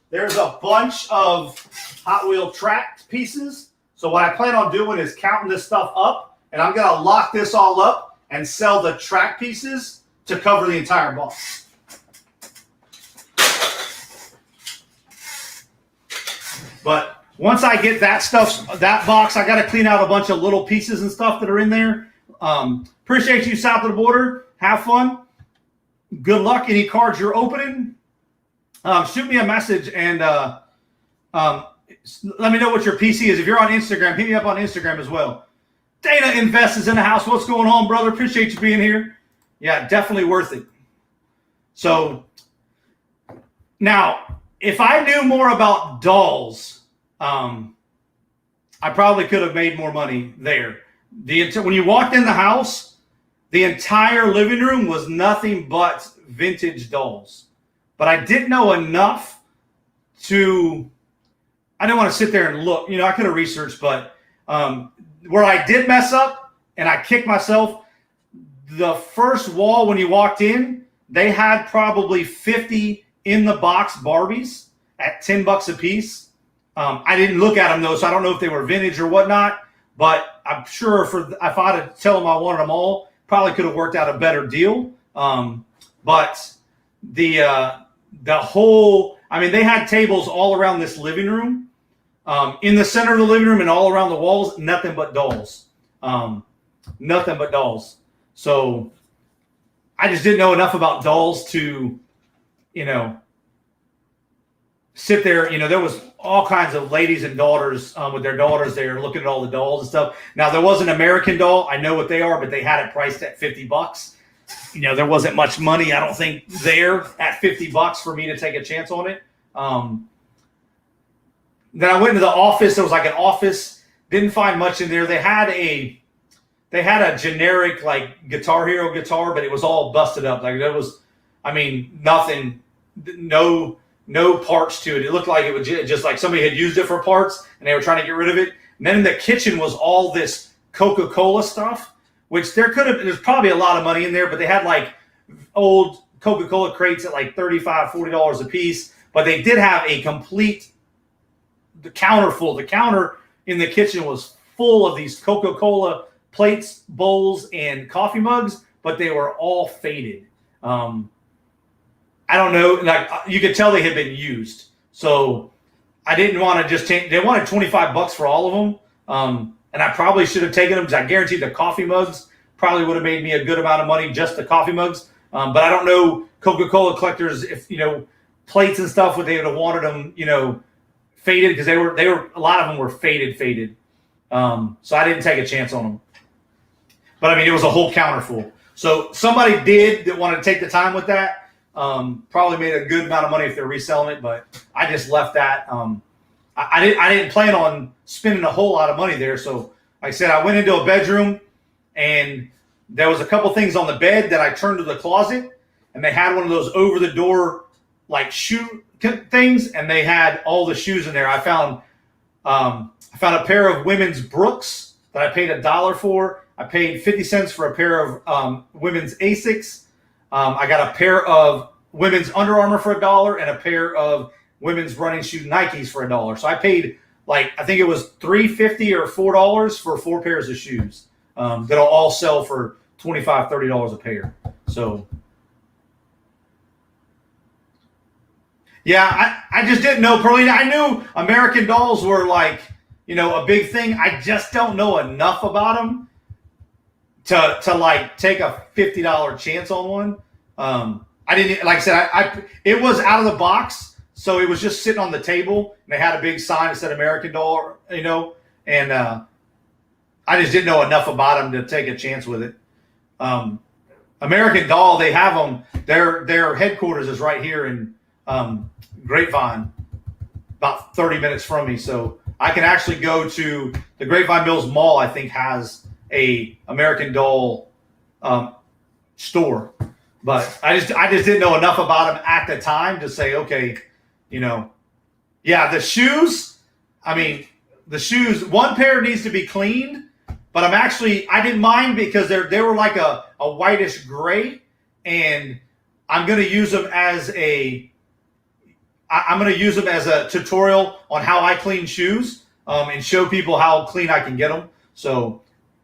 there's a bunch of Hot Wheel track pieces. So what I plan on doing is counting this stuff up, and I'm going to lock this all up and sell the track pieces to cover the entire box. But once I get that box, I got to clean out a bunch of little pieces and stuff that are in there. Appreciate you south of the border. Have fun. Good luck. Any cards you're opening, shoot me a message and let me know what your PC is. If you're on Instagram, hit me up on Instagram as well. Dana Invest is in the house. What's going on, brother? Appreciate you being here. Yeah, definitely worth it. So now, if I knew more about dolls, I probably could have made more money there. When you walked in the house, the entire living room was nothing but vintage dolls. But I didn't know enough I didn't want to sit there and look. I could have researched, but where I did mess up and I kicked myself, the first wall when you walked in, they had probably 50 in the box Barbies at $10 a piece. I didn't look at them though, so I don't know if they were vintage or whatnot. But I'm sure if I'd have tell them I wanted them all, probably could have worked out a better deal. But the whole, I mean, they had tables all around this living room, in the center of the living room and all around the walls, nothing but dolls. Nothing but dolls. So I just didn't know enough about dolls to, sit there. There was all kinds of ladies and daughters with their daughters there looking at all the dolls and stuff. Now, there was an American doll. I know what they are, but they had it priced at $50. There wasn't much money, I don't think, there at $50 for me to take a chance on it. Then I went into the office. There was like an office. Didn't find much in there. They had a generic like Guitar Hero guitar, but it was all busted up. Like there was, nothing, no parts to it. It looked like it was just like somebody had used it for parts and they were trying to get rid of it. And then in the kitchen was all this Coca-Cola stuff, which there's probably a lot of money in there, but they had like old Coca-Cola crates at like $35, $40 a piece. But they did have a complete, the counter full. The counter in the kitchen was full of these Coca-Cola plates, bowls, and coffee mugs, but they were all faded. I don't know, like you could tell they had been used. So I didn't want to just take, they wanted $25 for all of them. And I probably should have taken them because I guaranteed the coffee mugs probably would have made me a good amount of money, just the coffee mugs. But I don't know Coca-Cola collectors, if, plates and stuff, would they would have wanted them, faded, because they were, a lot of them were faded. So I didn't take a chance on them. But it was a whole counter full. So somebody that wanted to take the time with that. Probably made a good amount of money if they're reselling it, but I just left that. I didn't plan on spending a whole lot of money there. So like I said, I went into a bedroom and there was a couple things on the bed that I turned to the closet, and they had one of those over the door like shoe things, and they had all the shoes in there. I found a pair of women's Brooks that I paid $1 for. I paid 50 cents for a pair of women's Asics. I got a pair of women's Under Armour for $1 and a pair of women's running shoe Nikes for $1. So I paid I think it was $3.50 or $4 for 4 pairs of shoes that'll all sell for $25, $30 a pair. So yeah, I just didn't know, Perlina. I knew American Dolls were a big thing. I just don't know enough about them to take a $50 chance on one. I didn't, like I said, it was out of the box, so it was just sitting on the table, and they had a big sign that said American Doll, and I just didn't know enough about them to take a chance with it. American Doll, they have them. Their headquarters is right here in Grapevine, about 30 minutes from me, so I can actually go to the Grapevine Mills Mall. I think has a American Doll store, but I just didn't know enough about them at the time to say, okay, yeah, the shoes. The shoes. One pair needs to be cleaned, but I didn't mind because they were like a whitish gray, and I'm going to use them as a tutorial on how I clean shoes and show people how clean I can get them. So.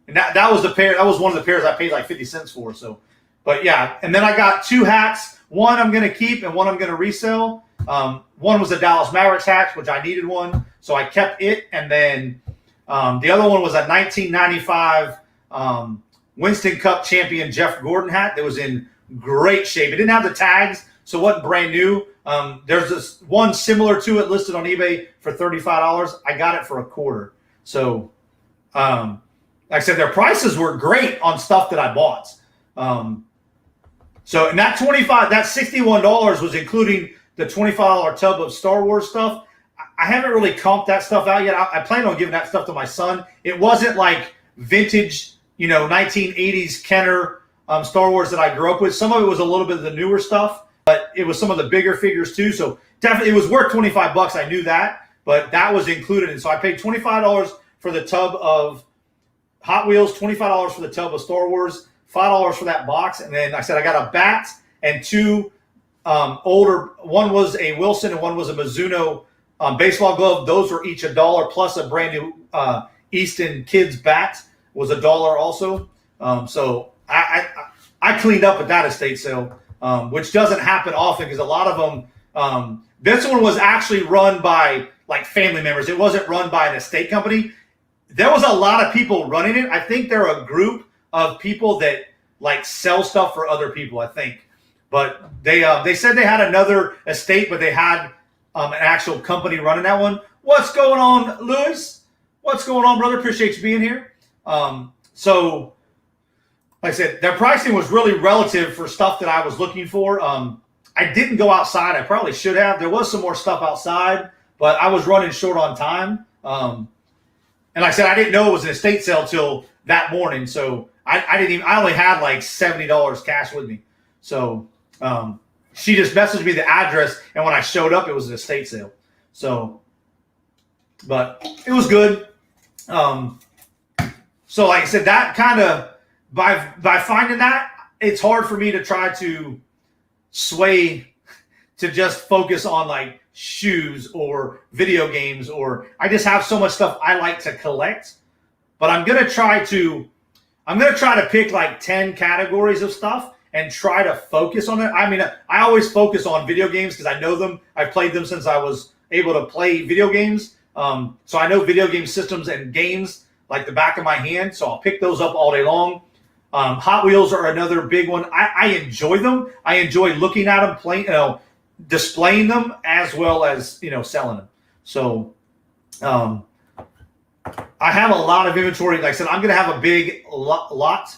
And that was the pair. That was one of the pairs I paid like 50 cents for. So, but yeah. And then I got 2 hats. One I'm going to keep and one I'm going to resell. One was a Dallas Mavericks hat, which I needed one, so I kept it. And then the other one was a 1995 Winston Cup champion Jeff Gordon hat that was in great shape. It didn't have the tags, so it wasn't brand new. There's this one similar to it listed on eBay for $35. I got it for $25. So. Like I said, their prices were great on stuff that I bought. So, and that $61 was including the $25 tub of Star Wars stuff. I haven't really comped that stuff out yet. I plan on giving that stuff to my son. It wasn't like vintage, 1980s Kenner Star Wars that I grew up with. Some of it was a little bit of the newer stuff, but it was some of the bigger figures too. So definitely, it was worth $25. I knew that, but that was included. And so I paid $25 for the tub of Hot Wheels, $25 for the tub of Star Wars, $5 for that box, and then I said I got a bat and 2 older. One was a Wilson and one was a Mizuno baseball glove. Those were each $1 plus a brand new Easton Kids bat was $1 also. So I cleaned up at that estate sale, which doesn't happen often because a lot of them. This one was actually run by like family members. It wasn't run by an estate company. There was a lot of people running it. I think they're a group of people that like sell stuff for other people, I think. But they said they had another estate, but they had an actual company running that one. What's going on, Louis? What's going on, brother? Appreciate you being here. So, like I said, their pricing was really relative for stuff that I was looking for. I didn't go outside. I probably should have. There was some more stuff outside, but I was running short on time. And like I said, I didn't know it was an estate sale till that morning. So I only had like $70 cash with me. So she just messaged me the address, and when I showed up, it was an estate sale. So, but it was good. So like I said, that kind of by finding that, it's hard for me to try to sway to just focus on like shoes or video games, or I just have so much stuff I like to collect. But I'm gonna try to pick like 10 categories of stuff and try to focus on it. I mean, I always focus on video games because I know them. I've played them since I was able to play video games. So I know video game systems and games like the back of my hand. So I'll pick those up all day long. Hot Wheels are another big one. I enjoy them. I enjoy looking at them, playing, displaying them, as well as selling them. So I have a lot of inventory. Like I said, I'm going to have a big lot.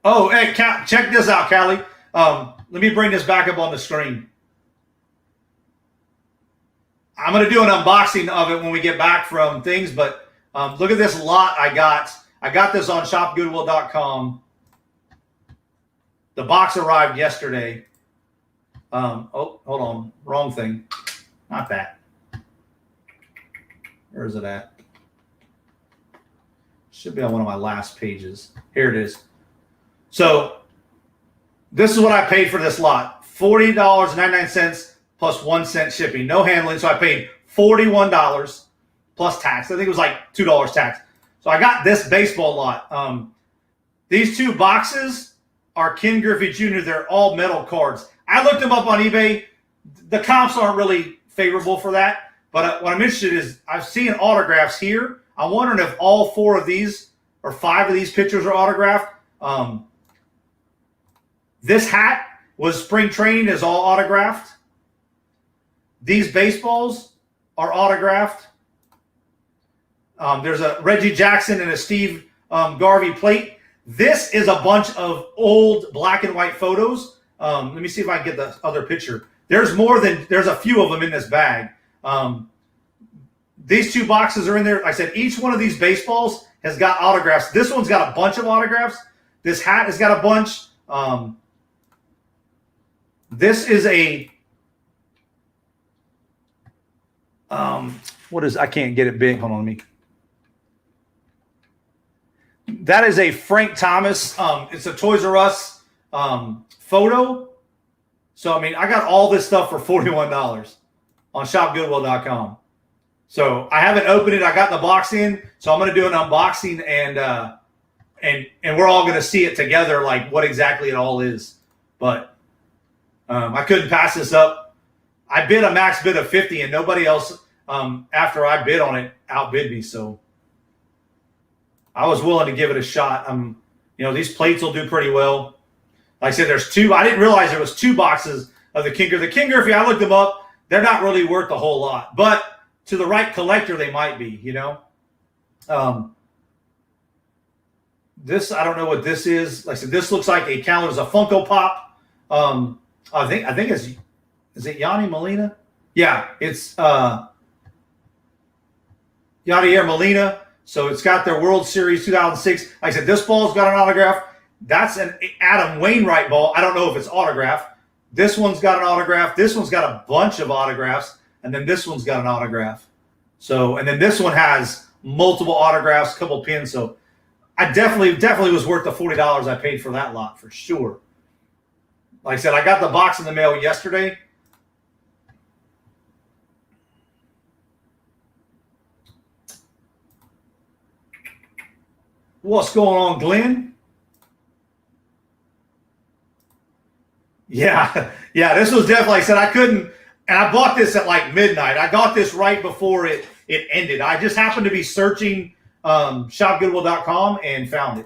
Oh, hey, check this out, Callie. Let me bring this back up on the screen. I'm going to do an unboxing of it when we get back from things, but look at this lot I got. I got this on shopgoodwill.com. The box arrived yesterday. Oh, hold on. Wrong thing. Not that. Where is it at? Should be on one of my last pages. Here it is. So this is what I paid for this lot. $40.99 plus 1 cent shipping. No handling. So I paid $41 plus tax. I think it was like $2 tax. So I got this baseball lot. These two boxes are Ken Griffey Jr. They're all metal cards. I looked them up on eBay. The comps aren't really favorable for that. But what I'm interested in is I've seen autographs here. I'm wondering if all 4 of these or 5 of these pictures are autographed. This hat was spring training, is all autographed. These baseballs are autographed. There's a Reggie Jackson and a Steve Garvey plate. This is a bunch of old black and white photos. Let me see if I can get the other picture. There's a few of them in this bag. These 2 boxes are in there. Like I said, each one of these baseballs has got autographs. This one's got a bunch of autographs. This hat has got a bunch. This is a I can't get it big. Hold on, me. That is a Frank Thomas. It's a Toys R Us photo. So I mean, I got all this stuff for $41 on shopgoodwill.com. So I haven't opened it. I got the box in, so I'm going to do an unboxing and we're all going to see it together, like what exactly it all is. But I couldn't pass this up. I bid a max bid of 50, and nobody else after I bid on it outbid me. So I was willing to give it a shot. These plates will do pretty well. Like I said, there's 2. I didn't realize there was 2 boxes of the King Griffey. The King Griffey, I looked them up. They're not really worth a whole lot, but to the right collector, they might be. This, I don't know what this is. Like I said, this looks like a calendar. It's a Funko Pop. I think is it Yanni Molina? Yeah, it's Yadier Molina. So it's got their World Series 2006. Like I said, this ball's got an autograph. That's an Adam Wainwright ball. I don't know if it's autographed. This one's got an autograph. This one's got a bunch of autographs. And then this one's got an autograph. So, and then this one has multiple autographs, a couple pins. So I definitely was worth the $40 I paid for that lot for sure. Like I said, I got the box in the mail yesterday. What's going on, Glenn? Yeah, this was definitely, like I said, I couldn't, and I bought this at like midnight. I got this right before it ended. I just happened to be searching shopgoodwill.com and found it.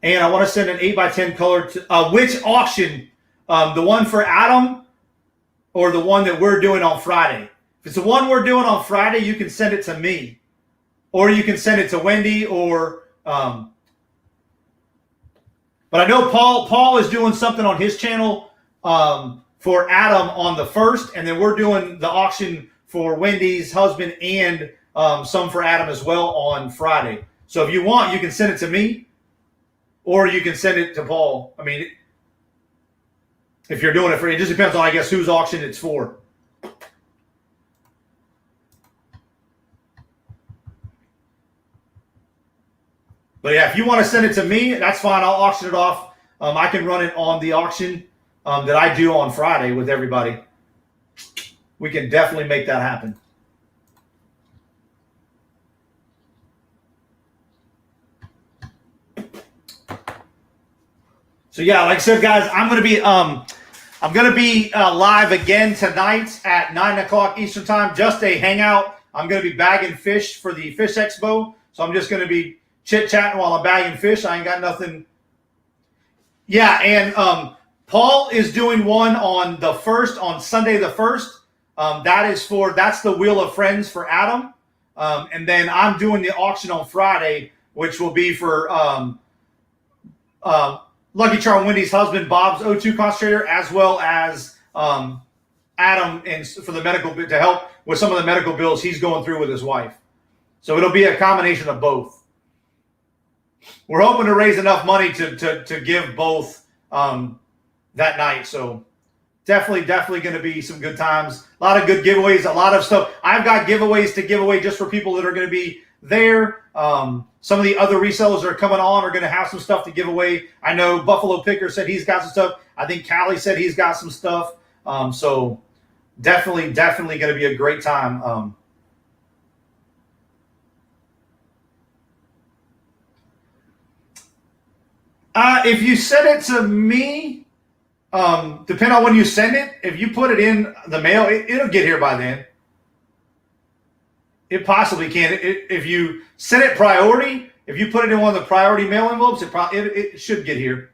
And I want to send an 8x10 color to which auction? The one for Adam or the one that we're doing on Friday? If it's the one we're doing on Friday, you can send it to me. Or you can send it to Wendy or but I know Paul is doing something on his channel for Adam on the 1st, and then we're doing the auction for Wendy's husband and some for Adam as well on Friday. So if you want, you can send it to me or you can send it to Paul. I mean, if you're doing it for, it just depends on, I guess, whose auction it's for. But yeah, if you want to send it to me, that's fine. I'll auction it off. I can run it on the auction that I do on Friday with everybody. We can definitely make that happen. So yeah, like I said, guys, I'm gonna be live again tonight at 9 o'clock Eastern time. Just a hangout. I'm gonna be bagging fish for the Fish Expo, so I'm just gonna be chit-chatting while I'm bagging fish. I ain't got nothing. Yeah, and Paul is doing one on the 1st, on Sunday the 1st. That's the Wheel of Friends for Adam. And then I'm doing the auction on Friday, which will be for Lucky Charm Wendy's husband, Bob's O2 concentrator, as well as Adam, and for the medical, to help with some of the medical bills he's going through with his wife. So it'll be a combination of both. We're hoping to raise enough money to give both that night. So definitely going to be some good times. A lot of good giveaways, a lot of stuff. I've got giveaways to give away just for people that are going to be there. Some of the other resellers that are coming on are going to have some stuff to give away. I know Buffalo Picker said he's got some stuff. I think Callie said he's got some stuff. So definitely going to be a great time. If you send it to me, depending on when you send it, if you put it in the mail, it'll get here by then. It possibly can. If you send it priority, if you put it in one of the priority mail envelopes, it should get here.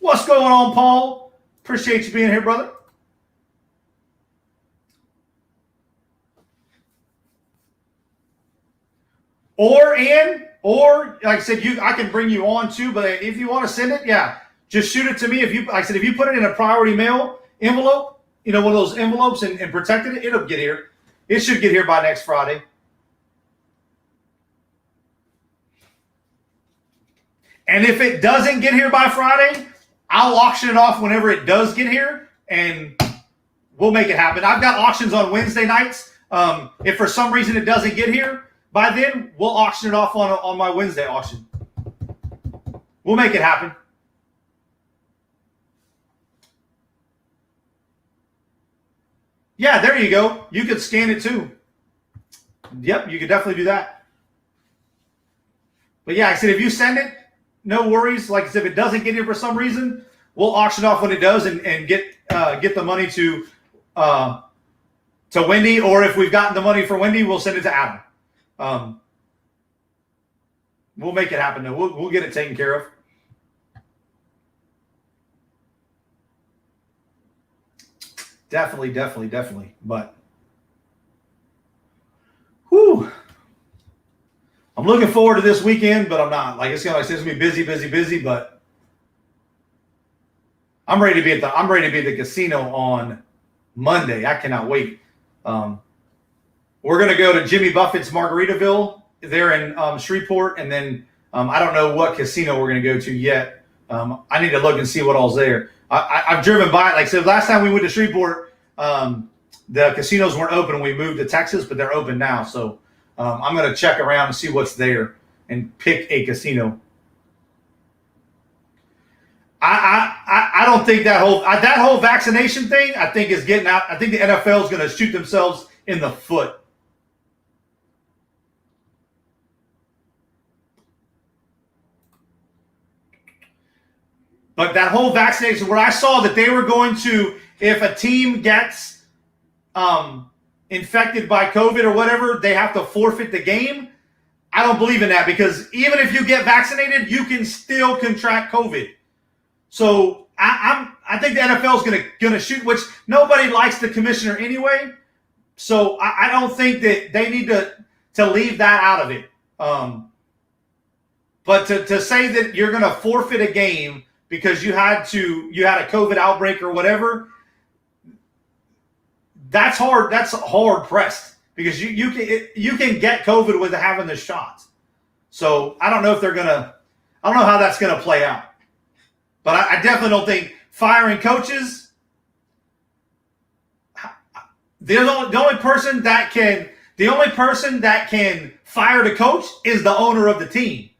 What's going on, Paul? Appreciate you being here, brother. Or like I said, I can bring you on too. But if you want to send it, yeah, just shoot it to me. If you put it in a priority mail envelope, one of those envelopes, and protected it, it'll get here. It should get here by next Friday. And if it doesn't get here by Friday, I'll auction it off whenever it does get here, and we'll make it happen. I've got auctions on Wednesday nights. If for some reason it doesn't get here by then, we'll auction it off on my Wednesday auction. We'll make it happen. Yeah, there you go. You could scan it too. Yep, you could definitely do that. But yeah, like I said, if you send it, no worries. Like I said, if it doesn't get here for some reason, we'll auction off when it does and get the money to Wendy. Or if we've gotten the money for Wendy, we'll send it to Adam. We'll make it happen though. We'll get it taken care of. Definitely. But whew. I'm looking forward to this weekend, but I'm not. Like it's gonna be busy, but I'm ready to be at the casino on Monday. I cannot wait. We're going to go to Jimmy Buffett's Margaritaville there in Shreveport, and then I don't know what casino we're going to go to yet. I need to look and see what all's there. I've driven by it. Like I said, last time we went to Shreveport, the casinos weren't open. We moved to Texas, but they're open now. So I'm going to check around and see what's there and pick a casino. I don't think that whole vaccination thing, I think, is getting out. I think the NFL is going to shoot themselves in the foot. But that whole vaccination, where I saw that they were going to, if a team gets infected by COVID or whatever, they have to forfeit the game. I don't believe in that, because even if you get vaccinated, you can still contract COVID. So I think the NFL is gonna shoot, which nobody likes the commissioner anyway. So I don't think that they need to leave that out of it. But to say that you're gonna forfeit a game because you had a COVID outbreak or whatever, that's hard. That's hard pressed, because you can get COVID with having the shot. So I don't know how that's gonna play out. But I definitely don't think firing coaches. The only person that can fire the coach is the owner of the team.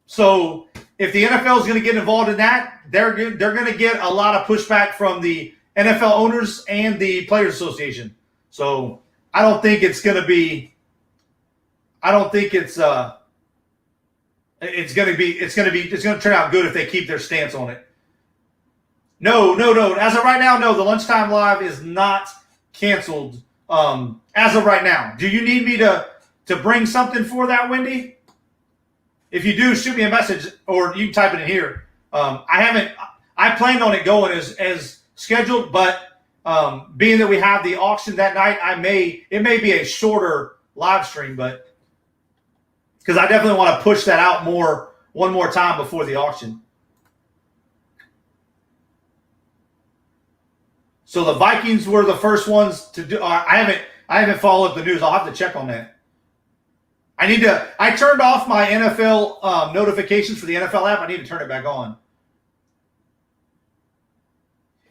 So if the NFL is going to get involved in that, they're going to get a lot of pushback from the NFL owners and the Players Association. So I don't think it's going to be. I don't think it's going to turn out good if they keep their stance on it. No. As of right now, no. The Lunchtime Live is not canceled. As of right now, do you need me to bring something for that, Wendy? If you do, shoot me a message, or you can type it in here. I planned on it going as scheduled, but being that we have the auction that night, it may be a shorter live stream, but because I definitely want to push that out one more time before the auction. So the Vikings were the first ones to do. I haven't followed the news. I'll have to check on that. I turned off my NFL notifications for the NFL app. I need to turn it back on.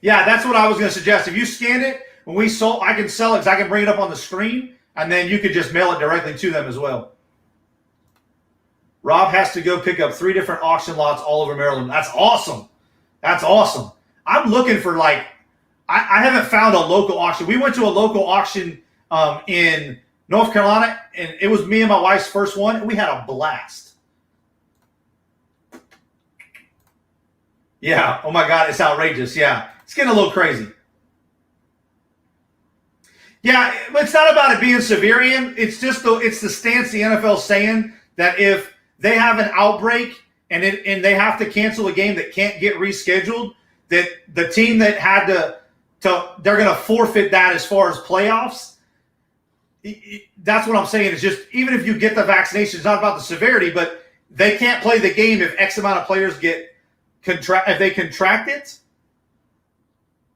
Yeah, that's what I was going to suggest. If you scan it, I can sell it, because I can bring it up on the screen, and then you could just mail it directly to them as well. Rob has to go pick up 3 different auction lots all over Maryland. That's awesome. I'm looking for, I haven't found a local auction. We went to a local auction in North Carolina, and it was me and my wife's first one, and we had a blast. Yeah. Oh my God, it's outrageous. Yeah. It's getting a little crazy. Yeah, it's not about it being severe, Ian. It's the stance the NFL's saying that if they have an outbreak and they have to cancel a game that can't get rescheduled, that the team that had they're going to forfeit that as far as playoffs. That's what I'm saying. It's just, even if you get the vaccination, it's not about the severity, but they can't play the game if X amount of players if they contract it.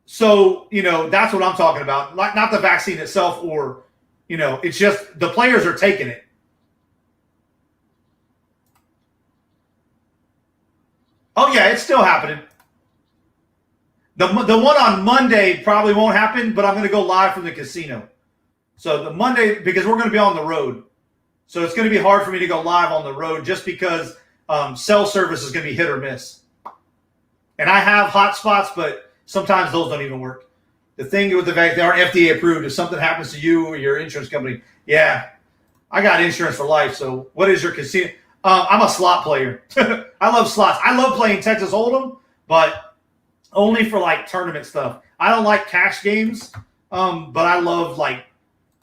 So, that's what I'm talking about. Not the vaccine itself, or, it's just the players are taking it. Oh yeah, it's still happening. The one on Monday probably won't happen, but I'm going to go live from the casino. So the Monday, because we're going to be on the road. So it's going to be hard for me to go live on the road, just because cell service is going to be hit or miss. And I have hotspots, but sometimes those don't even work. The thing with the fact they aren't FDA approved, if something happens to you or your insurance company, yeah, I got insurance for life. So what is your casino? I'm a slot player. I love slots. I love playing Texas Hold'em, but only for tournament stuff. I don't like cash games, but I love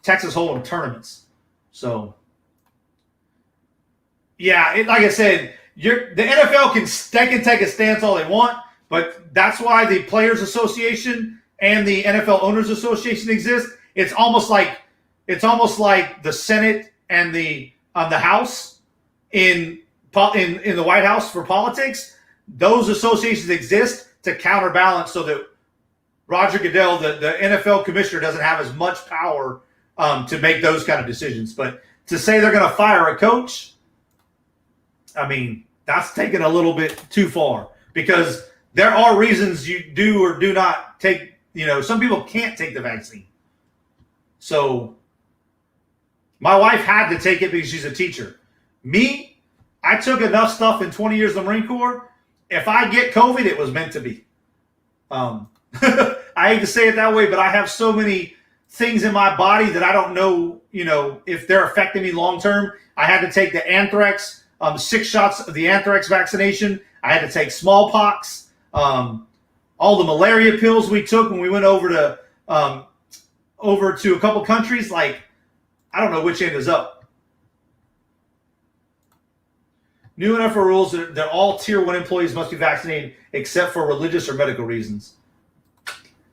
Texas Hold'em tournaments. So, yeah, like I said, the NFL can take a stance all they want, but that's why the Players Association and the NFL Owners Association exist. It's almost like the Senate and the House in the White House for politics. Those associations exist to counterbalance, so that Roger Goodell, the NFL commissioner, doesn't have as much power to make those kind of decisions. But to say they're going to fire a coach, I mean, that's taken a little bit too far, because there are reasons you do or do not take, some people can't take the vaccine. So my wife had to take it because she's a teacher. Me, I took enough stuff in 20 years of the Marine Corps. If I get COVID, it was meant to be. I hate to say it that way, but I have so many things in my body that I don't know, if they're affecting me long term. I had to take the anthrax 6 shots of the anthrax vaccination. I had to take smallpox. All the malaria pills we took when we went over to a couple countries. Like, I don't know which end is up. New NFL rules that all Tier 1 employees must be vaccinated except for religious or medical reasons.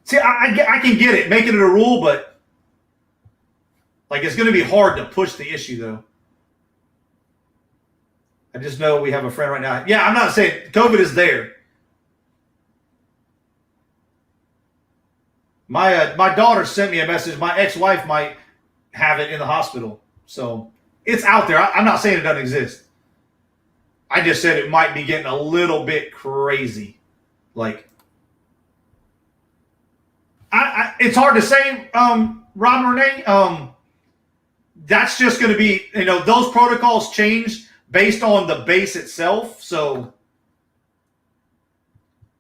See, I can get it, making it a rule, but like it's going to be hard to push the issue, though. I just know we have a friend right now. Yeah, I'm not saying COVID is there. My daughter sent me a message. My ex-wife might have it in the hospital. So it's out there. I'm not saying it doesn't exist. I just said it might be getting a little bit crazy. Like, it's hard to say, Rob and Renee. That's just going to be, those protocols change based on the base itself. So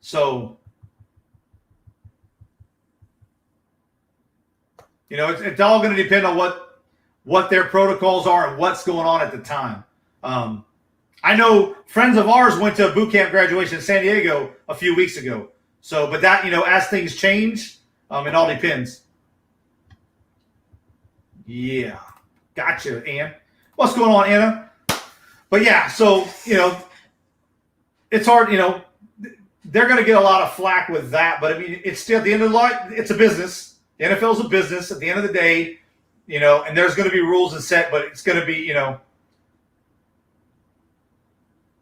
it's all going to depend on what their protocols are and what's going on at the time. I know friends of ours went to a boot camp graduation in San Diego a few weeks ago. So, but that, as things change, it all depends. Yeah. Gotcha, Ann. What's going on, Anna? But yeah, so, it's hard, they're going to get a lot of flack with that. But I mean, it's still at the end of the line, it's a business. The NFL is a business at the end of the day, and there's going to be rules and set, but it's going to be,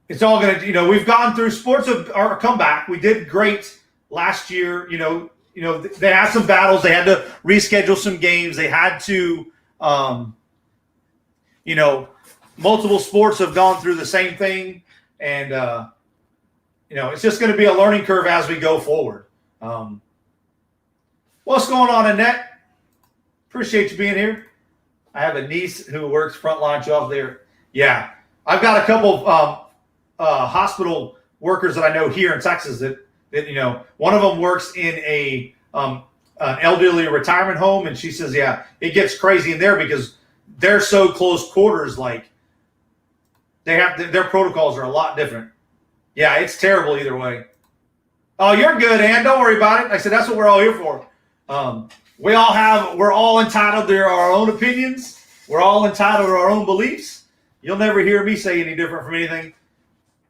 it's all going to, we've gone through sports our comeback. We did great last year. They had some battles. They had to reschedule some games. They had to, multiple sports have gone through the same thing. And, it's just going to be a learning curve as we go forward. What's going on, Annette? Appreciate you being here. I have a niece who works frontline jobs there. Yeah, I've got a couple of hospital workers that I know here in Texas that one of them works in an elderly retirement home, and she says, yeah, it gets crazy in there because they're so close quarters. Like their protocols are a lot different. Yeah, it's terrible either way. Oh, you're good, Ann. Don't worry about it. I said that's what we're all here for. We're all entitled to our own opinions. We're all entitled to our own beliefs. You'll never hear me say any different from anything.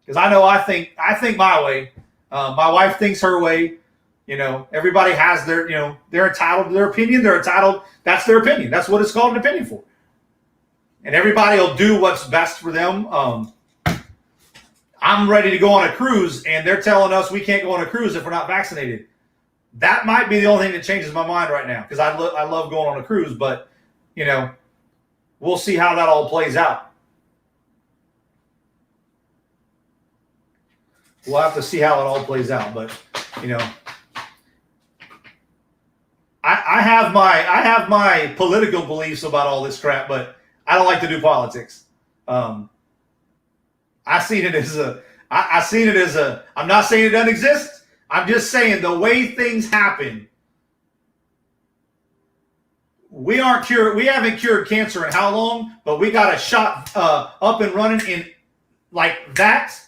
Because I know I think my way. My wife thinks her way. Everybody has their, they're entitled to their opinion. That's their opinion. That's what it's called an opinion for. And everybody will do what's best for them. I'm ready to go on a cruise, and they're telling us we can't go on a cruise if we're not vaccinated. That might be the only thing that changes my mind right now, because I love going on a cruise, but, we'll see how that all plays out. We'll have to see how it all plays out, but, I have my political beliefs about all this crap, but I don't like to do politics. I seen it as I'm not saying it doesn't exist. I'm just saying the way things happen. We haven't cured cancer in how long, but we got a shot up and running in like that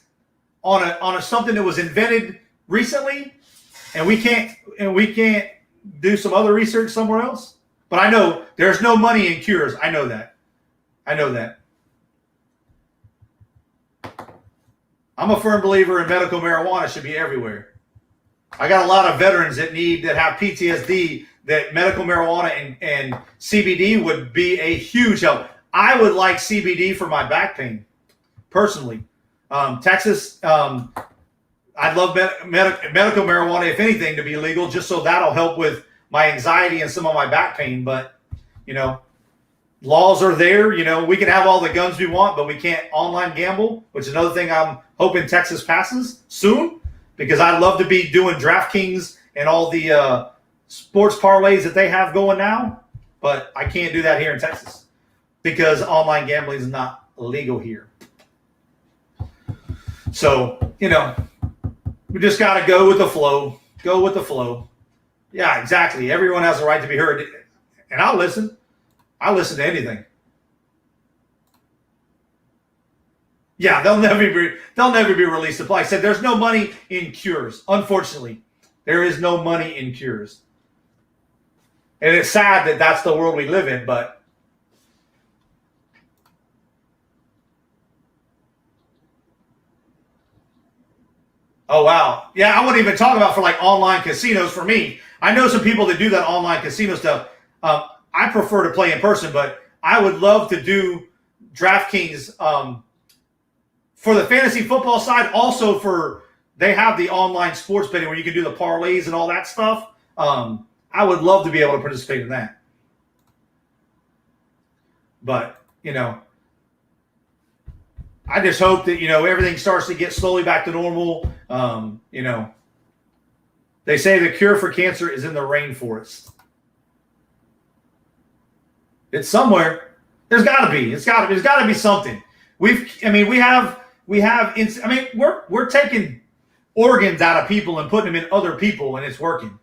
on a something that was invented recently, and we can't do some other research somewhere else. But I know there's no money in cures. I know that. I'm a firm believer in medical marijuana should be everywhere. I got a lot of veterans that have PTSD that medical marijuana and CBD would be a huge help. I would like CBD for my back pain, personally. Texas, I'd love medical marijuana, if anything, to be legal, just so that'll help with my anxiety and some of my back pain. But, laws are there. We can have all the guns we want, but we can't online gamble, which is another thing I'm hoping Texas passes soon, because I'd love to be doing DraftKings and all the sports parlays that they have going now. But I can't do that here in Texas because online gambling is not legal here. So, we just got to go with the flow. Yeah, exactly. Everyone has a right to be heard. And I'll listen. I listen to anything. Yeah, they'll never be released. Like I said, there's no money in cures. Unfortunately, there is no money in cures, and it's sad that that's the world we live in. But oh wow, yeah, I wouldn't even talk about for like online casinos. For me, I know some people that do that online casino stuff. I prefer to play in person, but I would love to do DraftKings. For the fantasy football side, also they have the online sports betting where you can do the parlays and all that stuff. I would love to be able to participate in that. But, I just hope that, everything starts to get slowly back to normal. They say the cure for cancer is in the rainforest. It's somewhere. There's got to be. There's got to be something. We're taking organs out of people and putting them in other people, and it's working.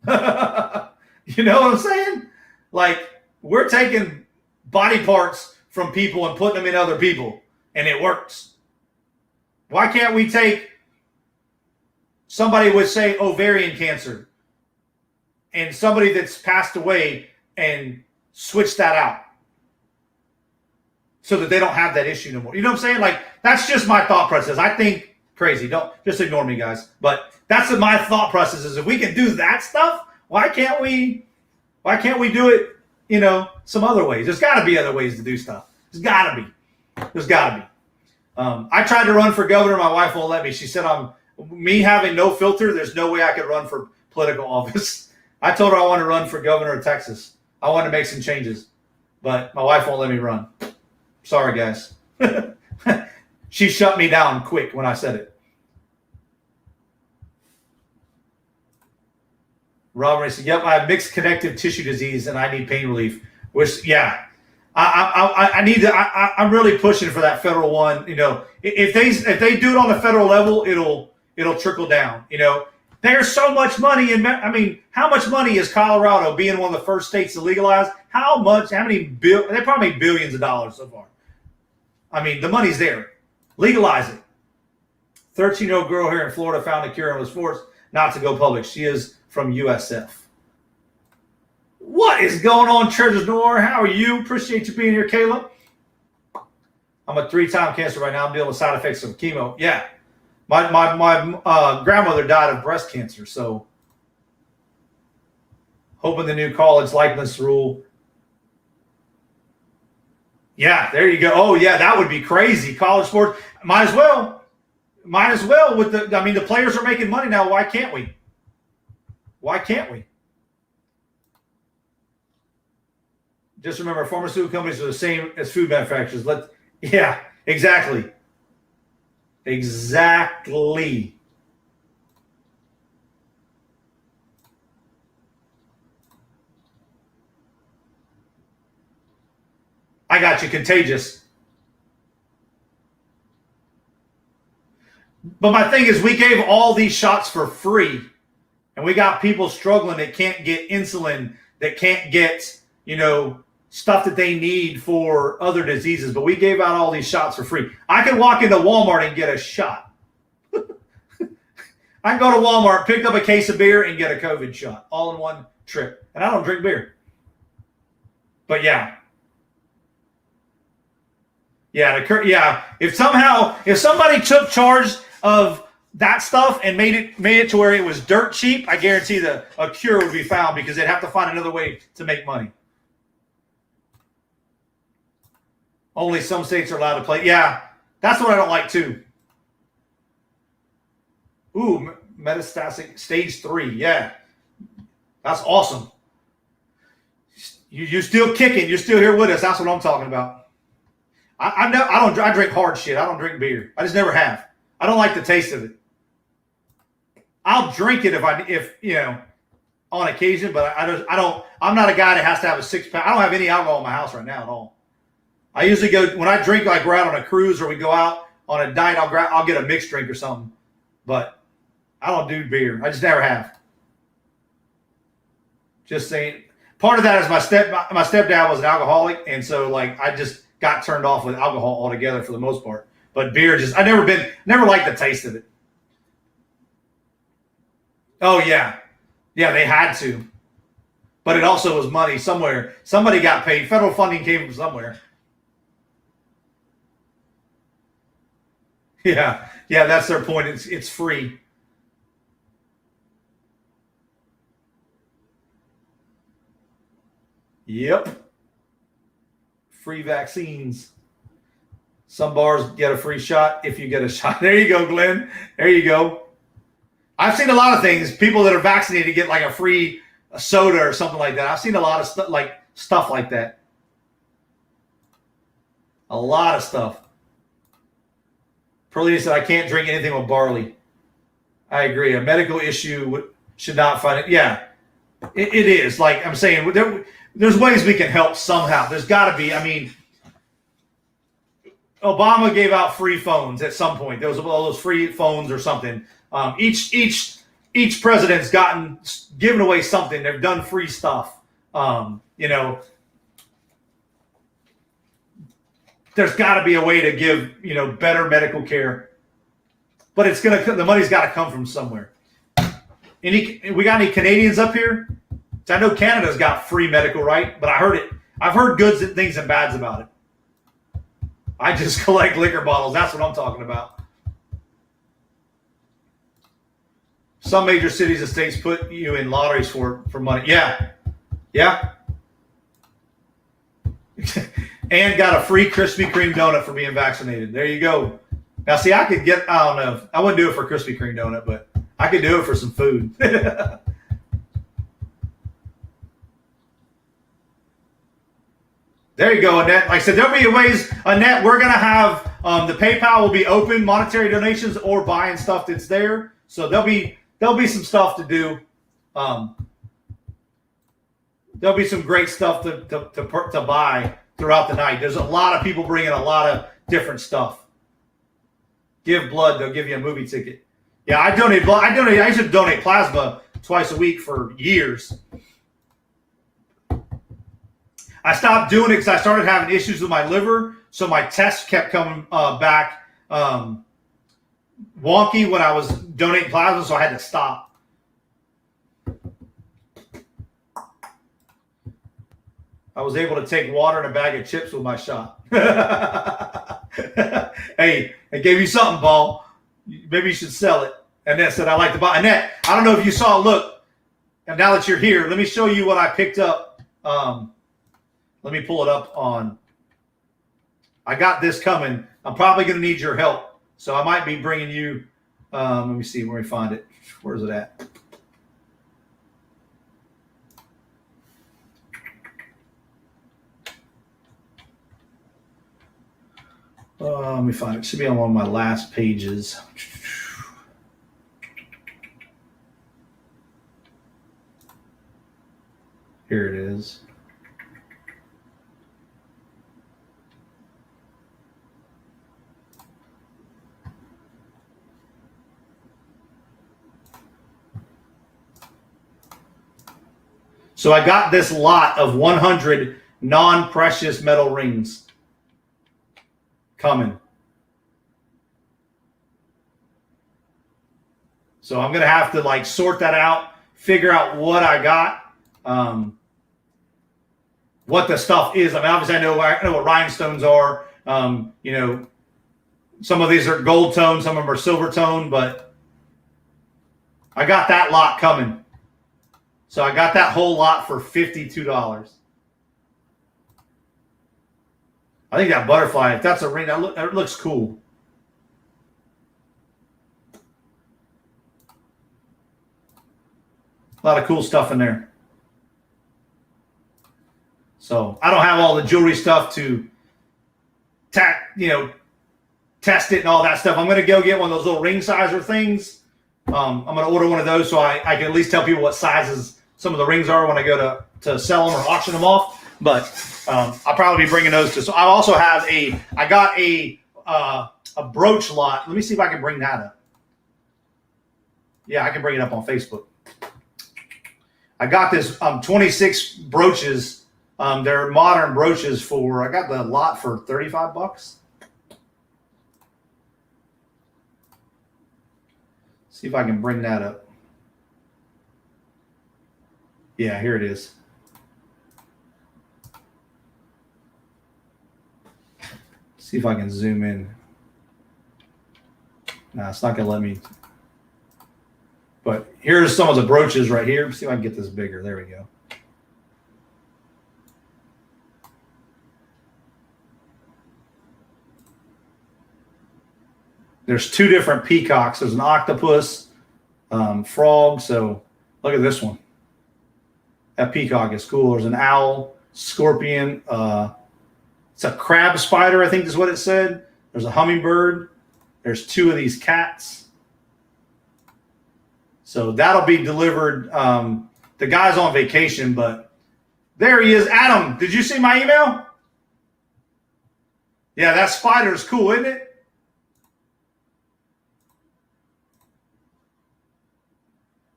You know what I'm saying? Like, we're taking body parts from people and putting them in other people, and it works. Why can't we take somebody with, say, ovarian cancer and somebody that's passed away and switch that out so that they don't have that issue no more? You know what I'm saying? Like, that's just my thought process. I think crazy. Don't just ignore me, guys. But that's what my thought process is. If we can do that stuff, why can't we do it, some other ways? There's got to be other ways to do stuff. There's got to be. I tried to run for governor. My wife won't let me. She said, me having no filter, there's no way I could run for political office. I told her I want to run for governor of Texas. I want to make some changes, but my wife won't let me run. Sorry, guys. She shut me down quick when I said it. Robert said, "Yep, I have mixed connective tissue disease and I need pain relief." Which, yeah, I need to. I'm really pushing for that federal one. If they do it on the federal level, it'll trickle down. There's so much money in. I mean, how much money is Colorado, being one of the first states to legalize? How many they probably made billions of dollars so far. I mean, the money's there. Legalize it. 13-year-old girl here in Florida found a cure and was forced not to go public. She is from USF. What is going on, Treasures Noir? How are you? Appreciate you being here, Kayla. I'm a 3-time cancer right now. I'm dealing with side effects of chemo. Yeah. My grandmother died of breast cancer, so hoping the new college likeness rule. Yeah, there you go. Oh, yeah, that would be crazy. College sports, might as well. The players are making money now. Why can't we? Just remember, pharmaceutical companies are the same as food manufacturers. Yeah, exactly. Exactly. I got you. Contagious. But my thing is, we gave all these shots for free, and we got people struggling that can't get insulin, that can't get, stuff that they need for other diseases. But we gave out all these shots for free. I can walk into Walmart and get a shot. I can go to Walmart, pick up a case of beer, and get a COVID shot all in one trip. And I don't drink beer. But yeah. Yeah. If somebody took charge of that stuff and made it to where it was dirt cheap, I guarantee a cure would be found, because they'd have to find another way to make money. Only some states are allowed to play. Yeah, that's what I don't like too. Ooh, metastatic stage 3. Yeah, that's awesome. You're still kicking. You're still here with us. That's what I'm talking about. I drink hard shit. I don't drink beer. I just never have. I don't like the taste of it. I'll drink it if on occasion, but I don't. I'm not a guy that has to have a 6-pack. I don't have any alcohol in my house right now at all. I usually go when I drink, like we're out on a cruise or we go out on a diet. I'll get a mixed drink or something, but I don't do beer. I just never have. Just saying. Part of that is my stepdad was an alcoholic, and so like I just got turned off with alcohol altogether for the most part. But beer I never liked the taste of it. Oh yeah. Yeah, they had to. But it also was money somewhere. Somebody got paid. Federal funding came from somewhere. Yeah. Yeah, that's their point. It's free. Yep. Free vaccines. Some bars get a free shot if you get a shot. There you go, Glenn. There you go. I've seen a lot of things. People that are vaccinated get like a free soda or something like that. I've seen a lot of stuff like that. A lot of stuff. Perlita said, I can't drink anything with barley. I agree. A medical issue should not find it. Yeah, it is. Like I'm saying, there's ways we can help somehow. There's got to be. I mean, Obama gave out free phones at some point. There was all those free phones or something. Each president's given away something. They've done free stuff. There's got to be a way to give better medical care, but the money's got to come from somewhere. We got any Canadians up here? I know Canada's got free medical, right? But I've heard good things and bads about it. I just collect liquor bottles. That's what I'm talking about. Some major cities and states put you in lotteries for money. Yeah. Yeah. And got a free Krispy Kreme donut for being vaccinated. There you go. Now, see, I don't know. I wouldn't do it for a Krispy Kreme donut, but I could do it for some food. There you go, Annette. Like I said, there'll be ways, Annette, we're going to have the PayPal will be open, monetary donations or buying stuff that's there. So there'll be some stuff to do. There'll be some great stuff to buy throughout the night. There's a lot of people bringing a lot of different stuff. Give blood, they'll give you a movie ticket. Yeah, I donate blood. I used to donate plasma twice a week for years. I stopped doing it because I started having issues with my liver, so my tests kept coming back wonky when I was donating plasma, so I had to stop. I was able to take water and a bag of chips with my shot. Hey, I gave you something, Paul. Maybe you should sell it. Annette said, I like to buy. Annette, I don't know if you saw, look, and now that you're here, let me show you what I picked up. Let me pull it up on. I got this coming. I'm probably going to need your help. So I might be bringing you, let me see where we find it. Where's it at? Let me find it. It should be on one of my last pages. Here it is. So I got this lot of 100 non-precious metal rings coming. So I'm going to have to sort that out, figure out what I got, what the stuff is. I mean, obviously I know what rhinestones are. Some of these are gold tone, some of them are silver tone, but I got that lot coming. So I got that whole lot for $52. I think that butterfly, if that's a ring, that looks cool. A lot of cool stuff in there. So I don't have all the jewelry stuff to test it and all that stuff. I'm going to go get one of those little ring sizer things. I'm going to order one of those so I can at least tell people what sizes some of the rings are when I go to sell them or auction them off. But I'll probably be bringing those too. So I also have I got a brooch lot. Let me see if I can bring that up. Yeah, I can bring it up on Facebook. I got this 26 brooches They're modern brooches I got the lot for $35. See if I can bring that up. Yeah, here it is. See if I can zoom in. No, it's not going to let me. But here's some of the brooches right here. See if I can get this bigger. There we go. There's two different peacocks. There's an octopus, frog. So look at this one. That peacock is cool. There's an owl, scorpion. It's a crab spider, I think is what it said. There's a hummingbird. There's two of these cats. So that'll be delivered. The guy's on vacation, but there he is. Adam, did you see my email? Yeah, that spider's cool, isn't it?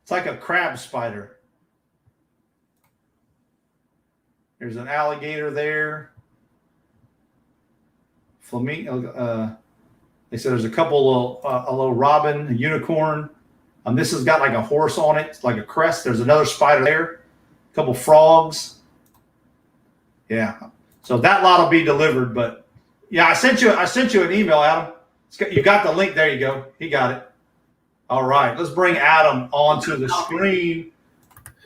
It's like a crab spider. There's an alligator there. Flamingo. They said there's a couple of a little robin, a unicorn. This has got like a horse on it, like a crest. There's another spider there. A couple frogs. Yeah. So that lot will be delivered. But yeah, I sent you an email, Adam. You got the link. There you go. He got it. All right, let's bring Adam onto the screen.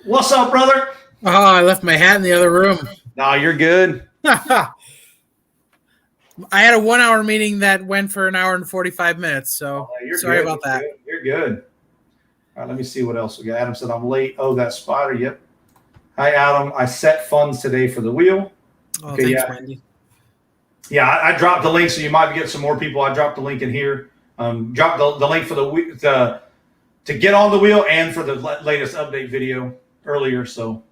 What's up, brother? Oh, I left my hat in the other room. No, you're good. I had a 1 hour meeting that went for an hour and 45 minutes. So sorry about that. You're good. All right, let me see what else we got. Adam said, I'm late. Oh, that spider. Yep. Hi, Adam. I set funds today for the wheel. Oh, okay, thanks, Wendy. Yeah, I dropped the link, so you might get some more people. I dropped the link in here. Drop the link for to get on the wheel and for the latest update video earlier. So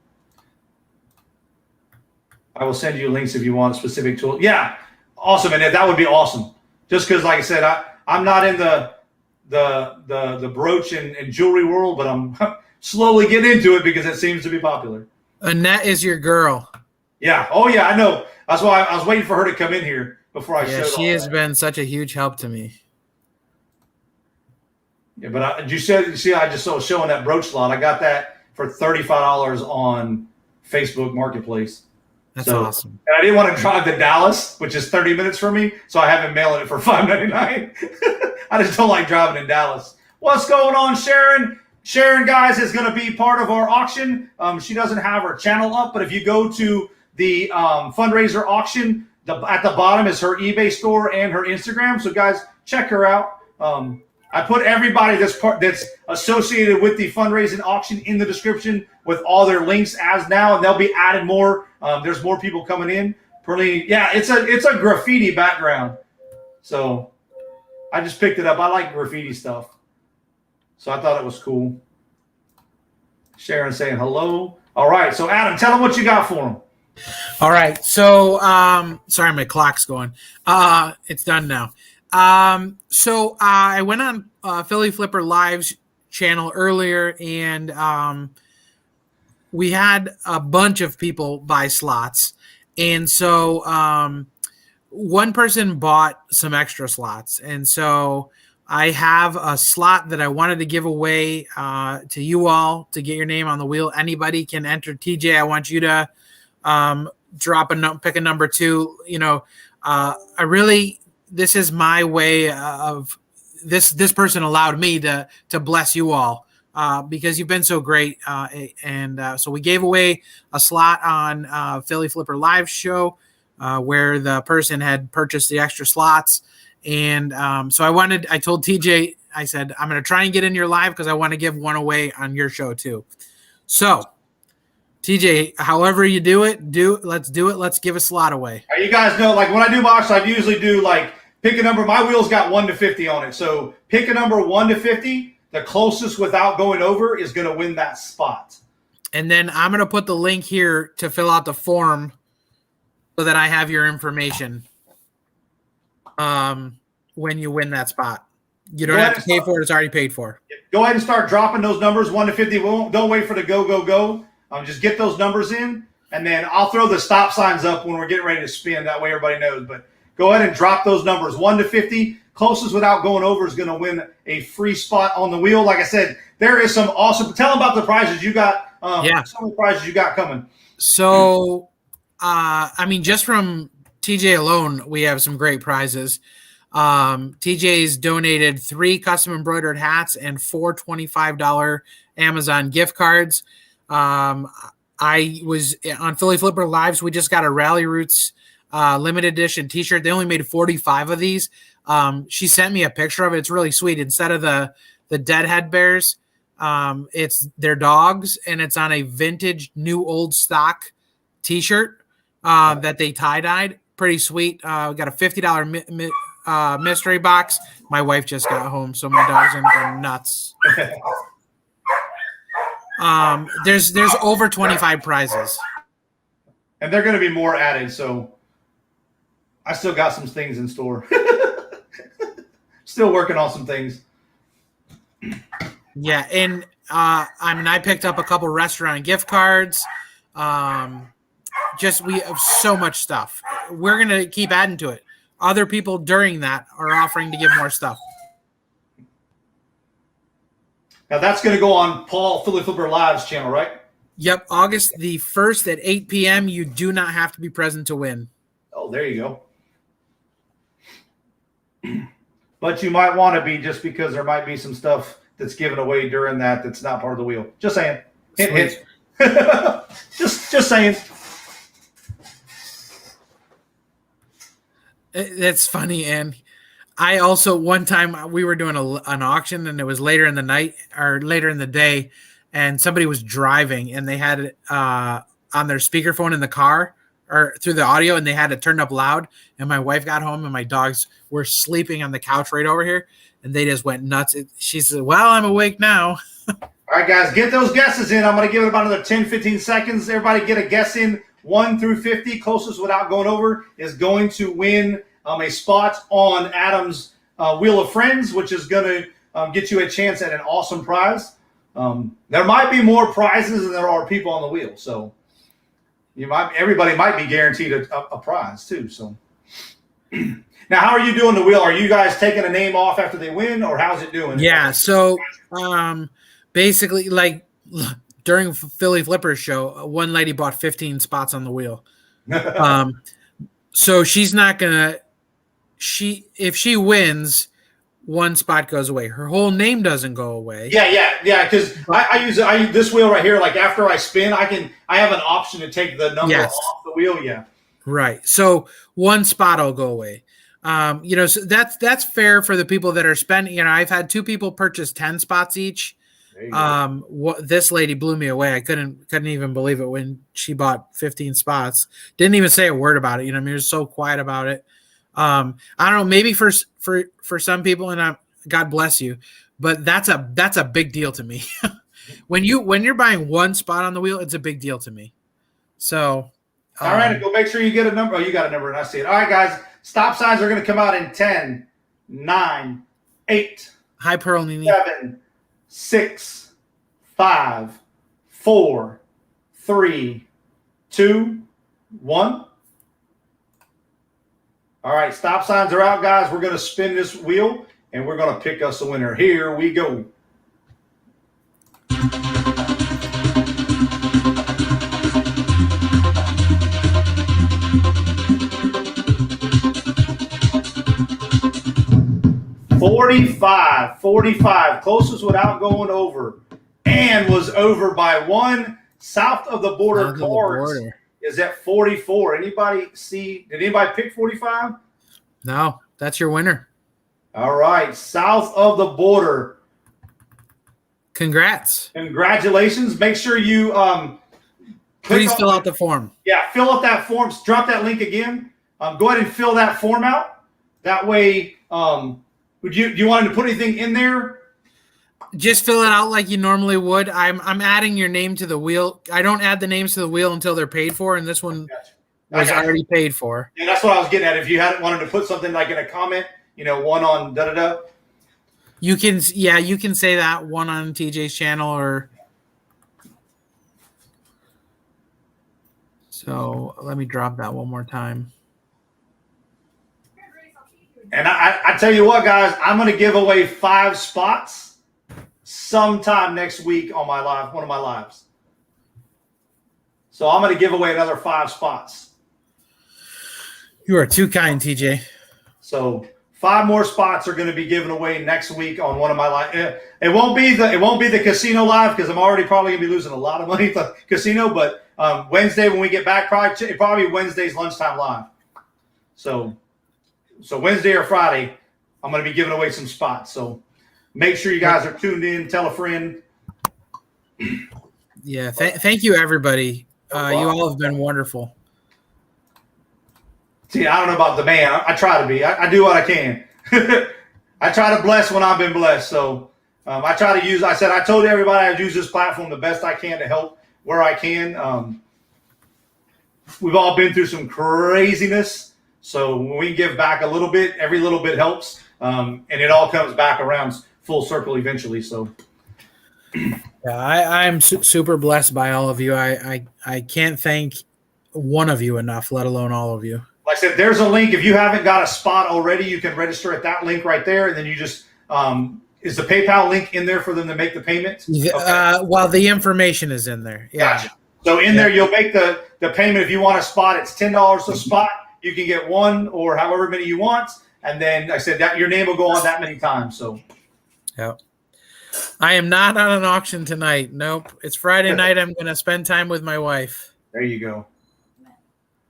I will send you links if you want a specific tool. Yeah, awesome, and that would be awesome. Just because, like I said, I'm not in the brooch and jewelry world, but I'm slowly getting into it because it seems to be popular. Annette is your girl. Yeah. Oh yeah, I know. That's why I was waiting for her to come in here before I showed. Yeah, she has been such a huge help to me. Yeah, but you see, I just saw showing that brooch slot. I got that for $35 on Facebook Marketplace. That's awesome. And I didn't want to drive to Dallas, which is 30 minutes from me, so I haven't mailed it for $5.99. I just don't like driving in Dallas. What's going on, Sharon? Sharon, guys, is going to be part of our auction. She doesn't have her channel up, but if you go to the fundraiser auction, at the bottom is her eBay store and her Instagram. So, guys, check her out. I put everybody that's associated with the fundraising auction in the description with all their links as now, and they'll be added more. There's more people coming in. Yeah, it's a graffiti background, so I just picked it up. I like graffiti stuff, so I thought it was cool. Sharon saying hello. All right, so Adam, tell them what you got for them. All right, so sorry, my clock's going. It's done now. So I went on Philly Flipper Live's channel earlier, and we had a bunch of people buy slots. And so one person bought some extra slots. And so I have a slot that I wanted to give away to you all to get your name on the wheel. Anybody can enter. TJ, I want you to pick a number 2. You know, this is my way of this person allowed me to bless you all because you've been so great. So we gave away a slot on Philly Flipper Live show where the person had purchased the extra slots. And so I told TJ, I said, I'm going to try and get in your live because I want to give one away on your show too. So TJ, however you let's do it. Let's give a slot away. You guys know, like when I do box, I usually do like pick a number. My wheel's got 1 to 50 on it. So pick a number 1 to 50. The closest without going over is going to win that spot. And then I'm going to put the link here to fill out the form so that I have your information when you win that spot. You don't have to pay for it. It's already paid for. Go ahead and start dropping those numbers 1 to 50. Don't wait for the go. Just get those numbers in. And then I'll throw the stop signs up when we're getting ready to spin. That way everybody knows. But go ahead and drop those numbers, 1 to 50. Closest without going over is going to win a free spot on the wheel. Like I said, there is some awesome. Tell them about the prizes you got. Some of the prizes you got coming. So, just from TJ alone, we have some great prizes. TJ's donated 3 custom embroidered hats and 4 $25 Amazon gift cards. I was on Philly Flipper Lives. We just got a Rally Roots limited edition t-shirt. They only made 45 of these. She sent me a picture of it. It's really sweet. Instead of the Deadhead Bears, it's their dogs, and it's on a vintage new old stock t-shirt that they tie-dyed. Pretty sweet. We got a $50 mystery box. My wife just got home, so my dog's gonna go nuts. There's over 25 prizes, and they're going to be more added. So I still got some things in store. Still working on some things. Yeah, and I picked up a couple restaurant gift cards. We have so much stuff. We're gonna keep adding to it. Other people during that are offering to give more stuff. Now that's going to go on Paul Philly Flipper Live's channel, right? Yep, August the 1st at 8 p.m. You do not have to be present to win. Oh, there you go. But you might want to be, just because there might be some stuff that's given away during that's not part of the wheel. Just saying. Hint, hint. just saying. That's funny, and I also, one time we were doing an auction, and it was later in the night or later in the day, and somebody was driving, and they had it on their speakerphone in the car or through the audio, and they had it turned up loud. And my wife got home, and my dogs were sleeping on the couch right over here, and they just went nuts. She said, "Well, I'm awake now." All right, guys, get those guesses in. I'm going to give it about another 10, 15 seconds. Everybody get a guess in, 1 through 50. Closest without going over is going to win a spot on Adam's Wheel of Friends, which is going to get you a chance at an awesome prize. There might be more prizes than there are people on the wheel, so everybody might be guaranteed a prize too. So now, how are you doing the wheel? Are you guys taking a name off after they win, or how's it doing? Yeah, so basically, like during Philly Flipper's show, one lady bought 15 spots on the wheel. So she's not gonna. If she wins, 1 spot goes away. Her whole name doesn't go away. Yeah. Because I use this wheel right here. Like after I spin, I have an option to take the number off the wheel. Yeah. Right. So 1 spot will go away. So that's fair for the people that are spending. I've had 2 people purchase 10 spots each. This lady blew me away. I couldn't even believe it when she bought 15 spots. Didn't even say a word about it. She was so quiet about it. I don't know, maybe for some people, and God bless you, but that's a big deal to me. when you're buying 1 spot on the wheel, it's a big deal to me. So, all right, go make sure you get a number. Oh, you got a number, and I see it. All right, guys, stop signs are going to come out in 10, 9, 8. Hi, Pearl Nini. 7, 6, 5, 4, 3, 2, 1. All right, stop signs are out, guys. We're going to spin this wheel, and we're going to pick us a winner. Here we go. $45. Closest without going over, and was over by 1. South of the border cards is at 44. Anybody see? Did anybody pick 45? No, that's your winner. All right, south of the border. Congrats! Congratulations! Make sure you please fill out the form. Yeah, fill out that form. Drop that link again. Go ahead and fill that form out. That way, do you want to put anything in there? Just fill it out like you normally would. I'm adding your name to the wheel. I don't add the names to the wheel until they're paid for, and this one was already paid for. Yeah, that's what I was getting at. If you hadn't wanted to put something like in a comment, 1 on da-da-da. You can say that, 1 on TJ's channel, or So let me drop that one more time. And I tell you what, guys, I'm going to give away 5 spots sometime next week on my live, one of my lives. So I'm going to give away another 5 spots. You are too kind, TJ. So 5 more spots are going to be given away next week on one of my live. It won't be the casino live because I'm already probably going to be losing a lot of money at the casino. But Wednesday when we get back, probably Wednesday's lunchtime live. So Wednesday or Friday, I'm going to be giving away some spots. So make sure you guys are tuned in. Tell a friend. Yeah, thank you, everybody. You all have been wonderful. See, I don't know about the man. I try to be. I do what I can. I try to bless when I've been blessed. So I try to use. I told everybody I'd use this platform the best I can to help where I can. We've all been through some craziness. So when we give back a little bit, every little bit helps, and it all comes back around full circle eventually. So, yeah, I'm super blessed by all of you. I can't thank one of you enough, let alone all of you. Like I said, there's a link. If you haven't got a spot already, you can register at that link right there, and then you just is the PayPal link in there for them to make the payment? Okay. Well, the information is in there. Yeah. Gotcha. So in there, you'll make the payment. If you want a spot, it's $10 a spot. You can get one or however many you want. And then I said that your name will go on that many times. So, yeah. I am not on an auction tonight. Nope. It's Friday night. I'm going to spend time with my wife. There you go.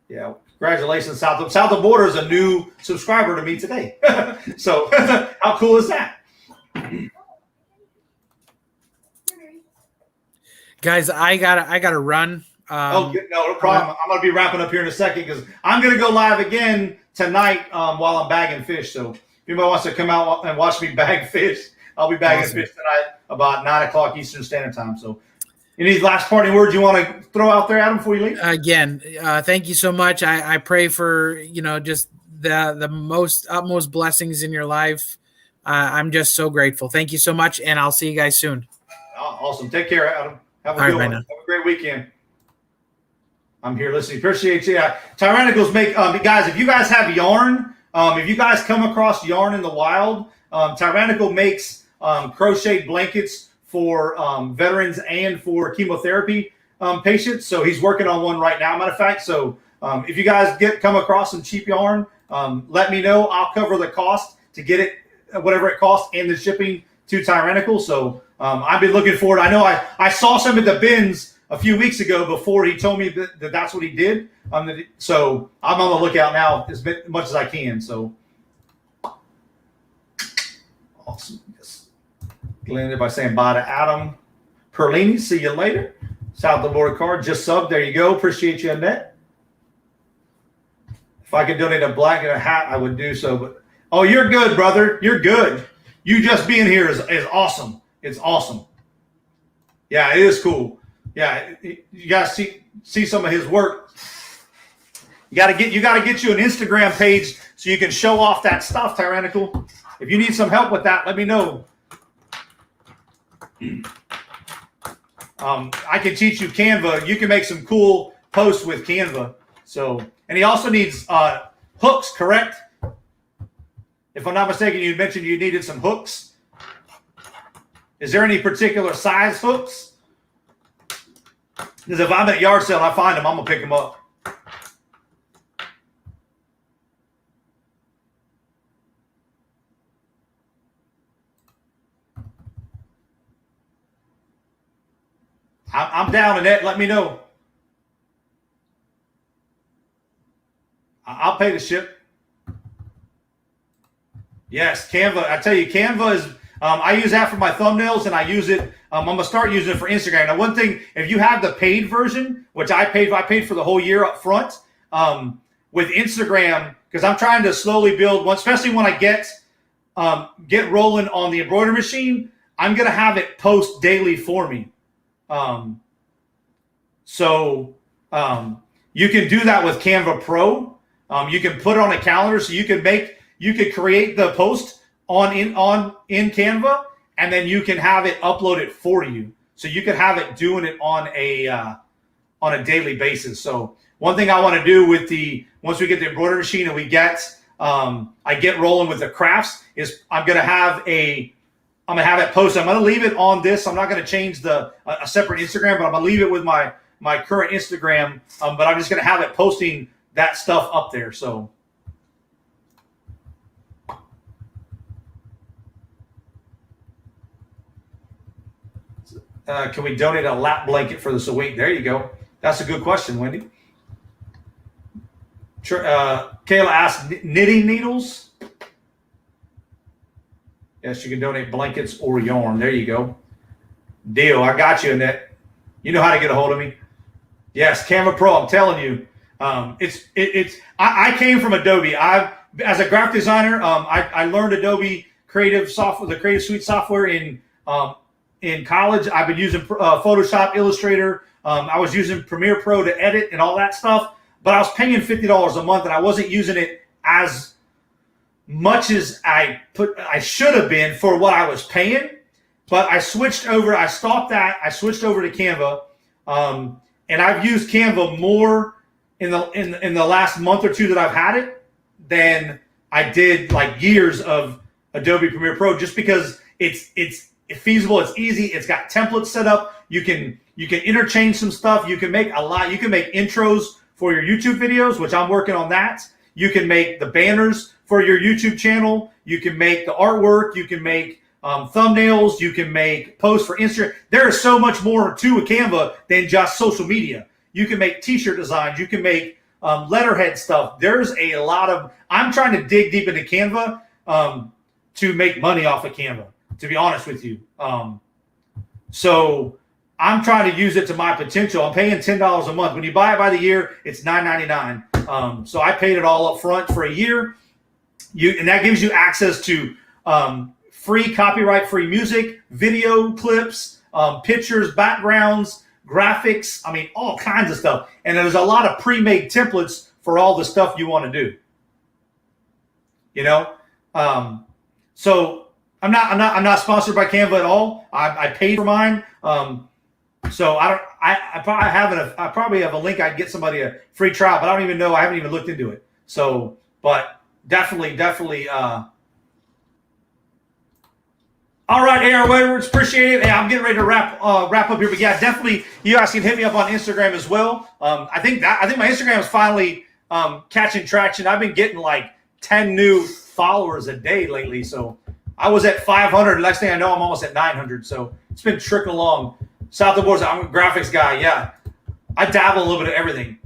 Yeah. Congratulations, South of Border is a new subscriber to me today. So how cool is that? Guys, I gotta run. No problem. I'm gonna be wrapping up here in a second because I'm gonna go live again tonight while I'm bagging fish. So if anybody wants to come out and watch me bag fish, I'll be bagging fish tonight about 9:00 Eastern Standard Time. So any last parting words you want to throw out there, Adam, before you leave? Again, thank you so much. I pray for just the utmost blessings in your life. I'm just so grateful. Thank you so much, and I'll see you guys soon. Awesome. Take care, Adam. Have a good one. Have a great weekend. I'm here listening. Appreciate you. Tyrannicals make guys. If you guys have yarn, if you guys come across yarn in the wild, Tyrannical makes crocheted blankets for veterans and for chemotherapy patients. So he's working on one right now, matter of fact. So if you guys come across some cheap yarn, let me know. I'll cover the cost to get it, whatever it costs, and the shipping to Tyrannical. So I've been looking forward. I know I saw some at the bins a few weeks ago before he told me that that's what he did. So I'm on the lookout now as much as I can. So awesome. Landed by saying bye to Adam Perlini. See you later. South of the Border card. Just subbed. There you go. Appreciate you, Annette. If I could donate a blanket and a hat, I would do so. But you're good, brother. You're good. You just being here is awesome. It's awesome. Yeah, it is cool. Yeah, you guys see some of his work. You gotta get you an Instagram page so you can show off that stuff, Tyrannical. If you need some help with that, let me know. I can teach you Canva. You can make some cool posts with Canva. So, and he also needs hooks, correct? If I'm not mistaken, you mentioned you needed some hooks. Is there any particular size hooks? Because if I'm at a yard sale and I find them, I'm gonna pick them up. I'm down, Annette. Let me know. I'll pay the ship. Yes, Canva. I tell you, Canva is. I use that for my thumbnails, and I use it. I'm gonna start using it for Instagram. Now, one thing, if you have the paid version, which I paid for the whole year up front, with Instagram, because I'm trying to slowly build one, especially when I get rolling on the embroidery machine. I'm gonna have it post daily for me. So you can do that with Canva Pro. You can put it on a calendar, so you could create the post in Canva, and then you can have it upload it for you. So you can have it doing it on a daily basis. So one thing I want to do with once we get the embroidery machine and we get, I get rolling with the crafts, is I'm going to have it posted. I'm going to leave it on this. I'm not going to change a separate Instagram, but I'm going to leave it with my current Instagram. But I'm just going to have it posting that stuff up there. So. Can we donate a lap blanket for this week? There you go. That's a good question, Wendy. Kayla asked, knitting needles? Yes, you can donate blankets or yarn. There you go. Deal. I got you, Annette. You know how to get a hold of me. Yes, Canva Pro. I'm telling you, I came from Adobe. As a graphic designer, I learned Adobe Creative software, the Creative Suite software in college. I've been using Photoshop, Illustrator. I was using Premiere Pro to edit and all that stuff, but I was paying $50 a month, and I wasn't using it as much as I should have been for what I was paying. But I switched over. I stopped that. I switched over to Canva, and I've used Canva more in the last month or two that I've had it than I did like years of Adobe Premiere Pro, just because it's feasible. It's easy. It's got templates set up. You can interchange some stuff. You can make a lot. You can make intros for your YouTube videos, which I'm working on that. You can make the banners for your YouTube channel. You can make the artwork. You can make thumbnails. You can make posts for Instagram. There is so much more to a Canva than just social media. You can make t-shirt designs. You can make letterhead stuff. There's a lot of, I'm trying to dig deep into Canva to make money off of Canva, to be honest with you. So I'm trying to use it to my potential. I'm paying $10 a month. When you buy it by the year, it's $9.99. So I paid it all up front for a year. And that gives you access to free copyright-free music, video clips, pictures, backgrounds, graphics. I mean, all kinds of stuff. And there's a lot of pre-made templates for all the stuff you want to do. You know, so I'm not sponsored by Canva at all. I paid for mine. So I probably have a link. I'd get somebody a free trial, but I don't even know. I haven't even looked into it. So, but definitely. All right, AR Edwards, appreciate it. Hey, I'm getting ready to wrap up here, but yeah, definitely, you guys can hit me up on Instagram as well. I think my Instagram is finally catching traction. I've been getting like 10 new followers a day lately, so I was at 500. Next thing I know, I'm almost at 900. So it's been trickling along. South of the Boards, I'm a graphics guy. Yeah, I dabble a little bit of everything.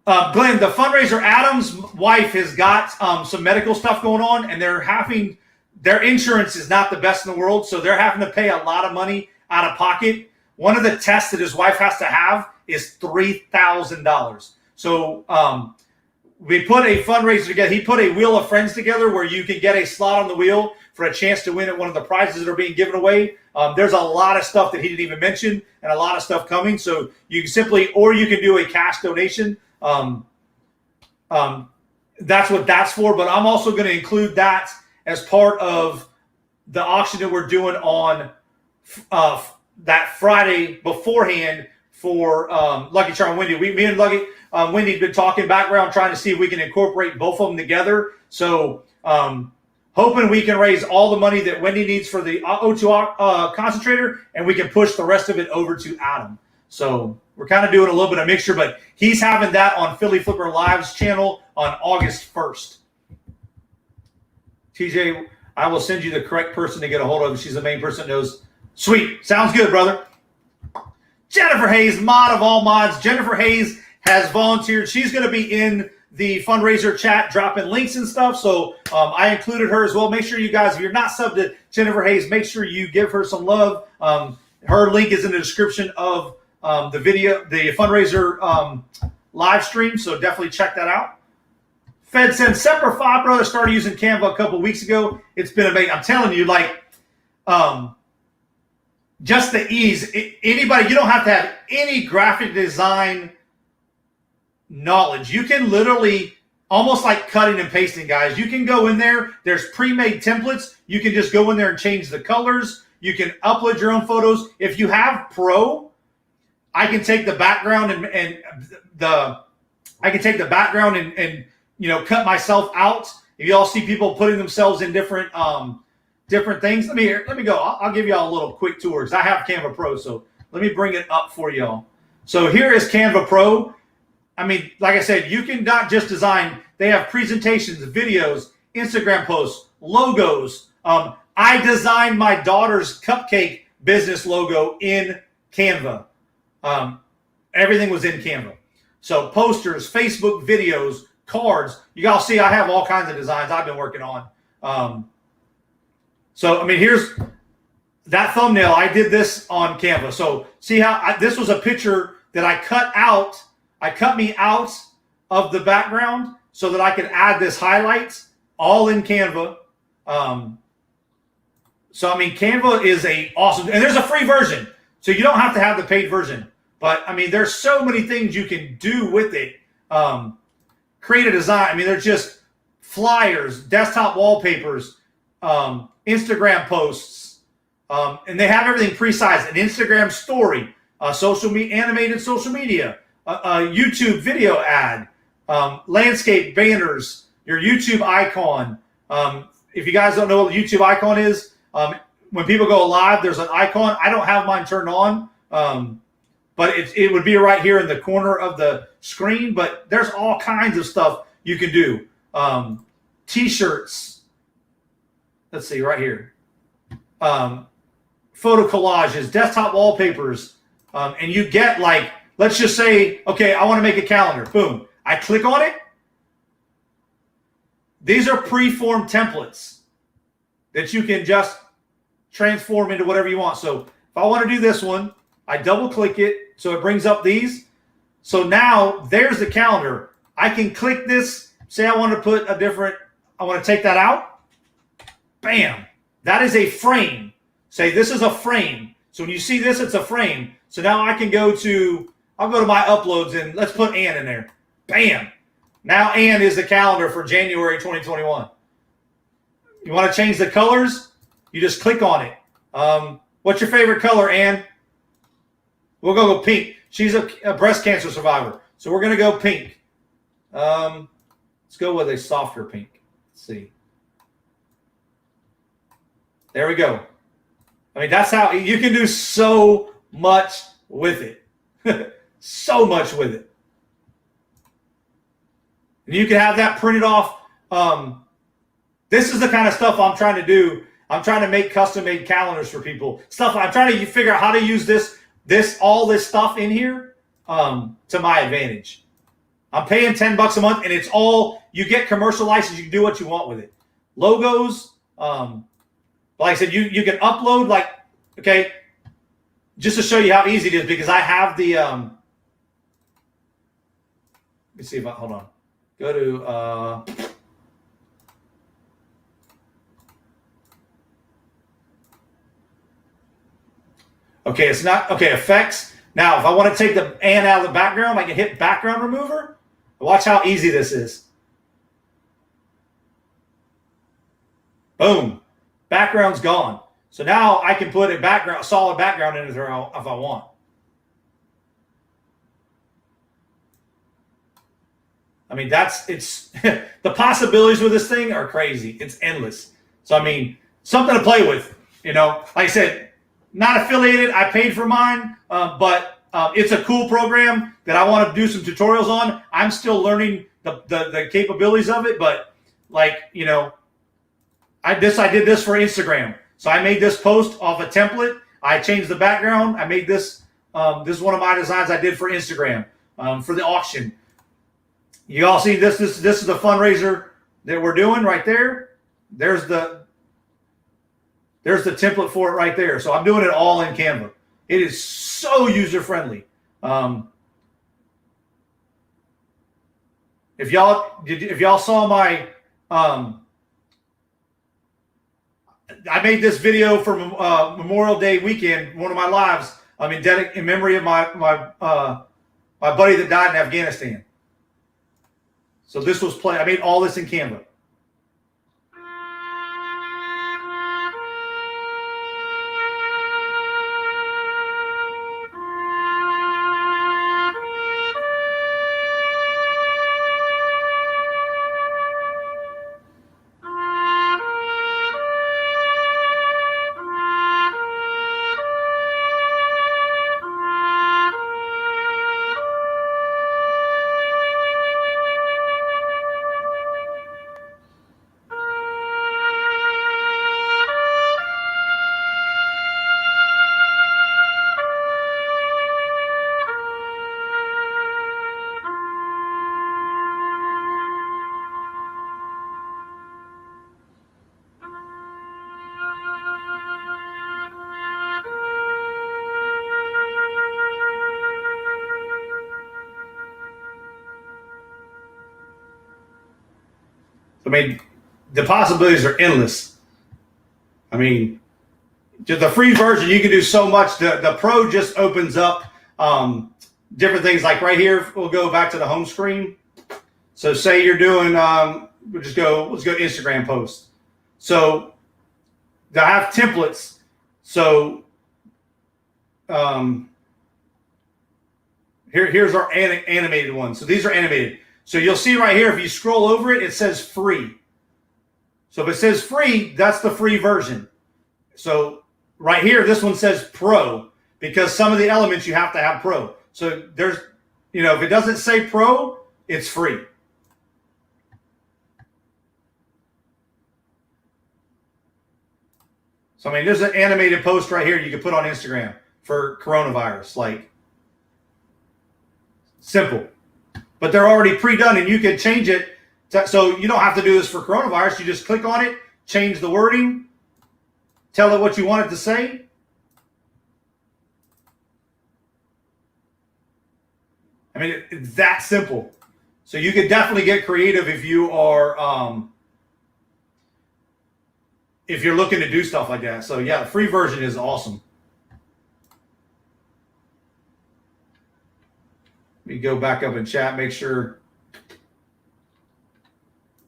Glenn, the fundraiser, Adam's wife has got some medical stuff going on, and their insurance is not the best in the world, so they're having to pay a lot of money out of pocket. One of the tests that his wife has to have is $3,000. So we put a fundraiser together. He put a Wheel of Friends together where you can get a slot on the wheel for a chance to win at one of the prizes that are being given away. There's a lot of stuff that he didn't even mention and a lot of stuff coming. So you can or you can do a cash donation. That's what that's for. But I'm also going to include that as part of the auction that we're doing on that Friday beforehand for Lucky Charm Wendy. Me and Lucky Wendy have been talking background, trying to see if we can incorporate both of them together. So hoping we can raise all the money that Wendy needs for the O2 concentrator, and we can push the rest of it over to Adam. So we're kind of doing a little bit of mixture, but he's having that on Philly Flipper Live's channel on August 1st. TJ, I will send you the correct person to get a hold of. She's the main person that knows. Sweet. Sounds good, brother. Jennifer Hayes, mod of all mods. Jennifer Hayes has volunteered. She's going to be in the fundraiser chat, dropping links and stuff. So I included her as well. Make sure you guys, if you're not subbed to Jennifer Hayes, make sure you give her some love. Her link is in the description of the video, the fundraiser live stream. So definitely check that out. Fed said Semper Fi brother started using Canva a couple of weeks ago. It's been amazing. I'm telling you, like, just the ease. Anybody, you don't have to have any graphic design knowledge. You can literally, almost like cutting and pasting, guys. You can go in there. There's pre-made templates. You can just go in there and change the colors. You can upload your own photos. If you have Pro, I can take the background and cut myself out. If y'all see people putting themselves in different things, let me go. I'll give y'all a little quick tour because I have Canva Pro, so let me bring it up for y'all. So here is Canva Pro. I mean, like I said, you can not just design. They have presentations, videos, Instagram posts, logos. I designed my daughter's cupcake business logo in Canva. Everything was in Canva. So posters, Facebook videos, cards. You guys see I have all kinds of designs I've been working on. So, I mean, here's that thumbnail. I did this on Canva. So see how this was a picture that I cut out. I cut me out of the background so that I could add this highlights all in Canva. So, I mean, Canva is awesome, and there's a free version. So you don't have to have the paid version. But, I mean, there's so many things you can do with it. Create a design. I mean, there's just flyers, desktop wallpapers, Instagram posts, and they have everything pre-sized. An Instagram story, animated social media, a YouTube video ad, landscape banners, your YouTube icon. If you guys don't know what the YouTube icon is, when people go live, there's an icon. I don't have mine turned on, but it would be right here in the corner of the screen. But there's all kinds of stuff you can do. T-shirts. Let's see, right here. Photo collages, desktop wallpapers, and you get like, let's just say, okay, I want to make a calendar. Boom. I click on it. These are pre-formed templates that you can just transform into whatever you want. So if I want to do this one, I double click it. So it brings up these. So now there's the calendar. I can click this. Say I want to put I want to take that out. Bam. That is a frame. Say this is a frame. So when you see this, it's a frame. So now I can I'll go to my uploads and let's put Ann in there. Bam. Now Ann is the calendar for January 2021. You want to change the colors? You just click on it. What's your favorite color, Ann? We'll go pink. She's a breast cancer survivor. So we're going to go pink. Let's go with a softer pink. Let's see. There we go. I mean, that's how you can do so much with it. So much with it. And you can have that printed off. This is the kind of stuff I'm trying to do. I'm trying to make custom-made calendars for people. I'm trying to figure out how to use all this stuff in here to my advantage. I'm paying $10 a month, and it's all, you get commercial license. You can do what you want with it. Logos, like I said, you can upload, okay, just to show you how easy it is, because I have the, let me see if hold on. Go to, okay, it's not, okay, effects. Now, if I want to take the Ann out of the background, I can hit background remover. Watch how easy this is. Boom. Background's gone. So now I can put a solid background in there if I want. I mean, it's the possibilities with this thing are crazy. It's endless. So, I mean, something to play with, Like I said, not affiliated. I paid for mine, but it's a cool program that I want to do some tutorials on. I'm still learning the capabilities of it, but I did this for Instagram. So I made this post off a template. I changed the background. I made this. This is one of my designs I did for Instagram for the auction. You all see this? This is the fundraiser that we're doing right there. There's the template for it right there. So I'm doing it all in Canva. It is so user friendly. If y'all saw my, I made this video for Memorial Day weekend, one of my lives. In memory of my buddy that died in Afghanistan. So this was I made all this in Canva. I mean, the possibilities are endless. I mean, just the free version, you can do so much. The pro just opens up different things. Like right here, we'll go back to the home screen. So say you're doing, let's go Instagram post. So I have templates. So here's our animated one. So these are animated. So you'll see right here, if you scroll over it, it says free. So if it says free, that's the free version. So right here, this one says pro, because some of the elements you have to have pro. So there's, if it doesn't say pro, it's free. So I mean, there's an animated post right here you can put on Instagram for coronavirus, like simple. But they're already pre-done, and you can change it. So you don't have to do this for coronavirus. You just click on it, change the wording, tell it what you want it to say. I mean, it's that simple. So you can definitely get creative if you are, if you're looking to do stuff like that. So yeah, the free version is awesome. Let me go back up in chat, make sure.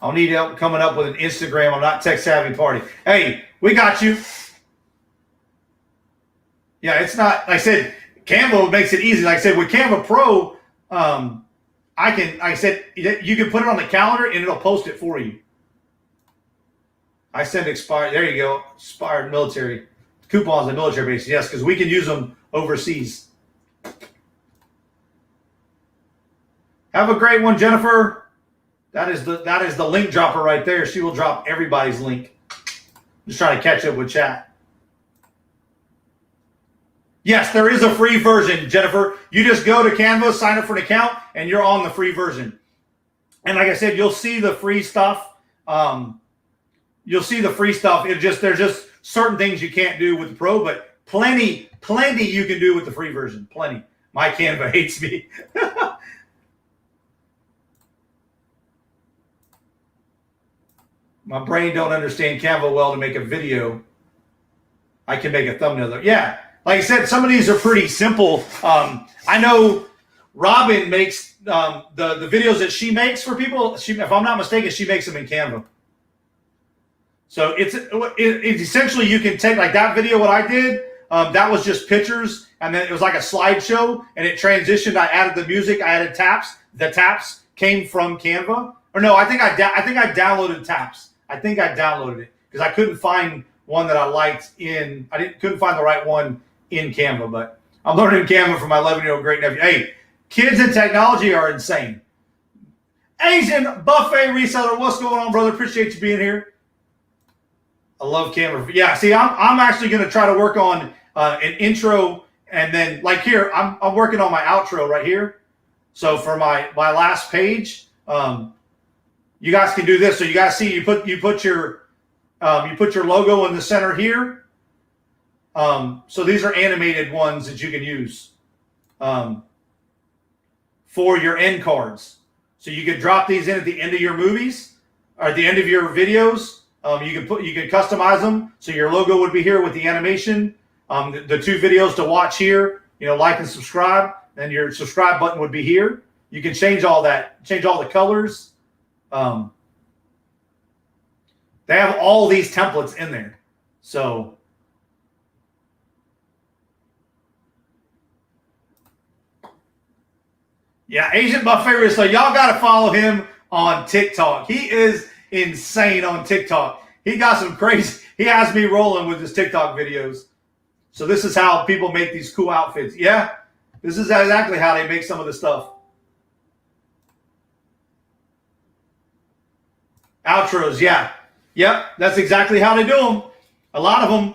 I'll need help coming up with an Instagram. I'm not tech savvy party. Hey, we got you. Yeah, it's not, like I said, Canva makes it easy. Like I said, with Canva Pro, you can put it on the calendar and it'll post it for you. I send expired, there you go, expired military coupons and military bases. Yes, because we can use them overseas. Have a great one, Jennifer. That is the link dropper right there. She will drop everybody's link. Just trying to catch up with chat. Yes, there is a free version, Jennifer. You just go to Canva, sign up for an account, and you're on the free version. And like I said, you'll see the free stuff. You'll see the free stuff. There's just certain things you can't do with the pro, but plenty you can do with the free version. Plenty. My Canva hates me. My brain don't understand Canva well to make a video. I can make a thumbnail though. Yeah, like I said, some of these are pretty simple. I know Robin makes the videos that she makes for people. If I'm not mistaken, she makes them in Canva. So it's essentially, you can take like that video, what I did, that was just pictures, and then it was like a slideshow, and it transitioned. I added the music, I added taps. The taps came from Canva. Or no, I think I downloaded taps. I think I downloaded it because I couldn't find one that I liked couldn't find the right one in Canva, but I'm learning Canva from my 11-year-old great nephew. Hey, kids and technology are insane. Asian Buffet Reseller, what's going on, brother? Appreciate you being here. I love Canva. Yeah, see, I'm actually going to try to work on an intro, and then like here, I'm working on my outro right here. So for my last page, you guys can do this. So you guys see, you put your logo in the center here. So these are animated ones that you can use for your end cards. So you can drop these in at the end of your movies or at the end of your videos. You can customize them. So your logo would be here with the animation. The 2 videos to watch here, like and subscribe, and your subscribe button would be here. You can change all that, change all the colors. They have all these templates in there. So yeah, Asian Buffet. So y'all got to follow him on TikTok. He is insane on TikTok. He got some crazy, he has me rolling with his TikTok videos. So this is how people make these cool outfits. Yeah, this is exactly how they make some of the stuff. Outros, yeah. Yep, that's exactly how they do them. A lot of them,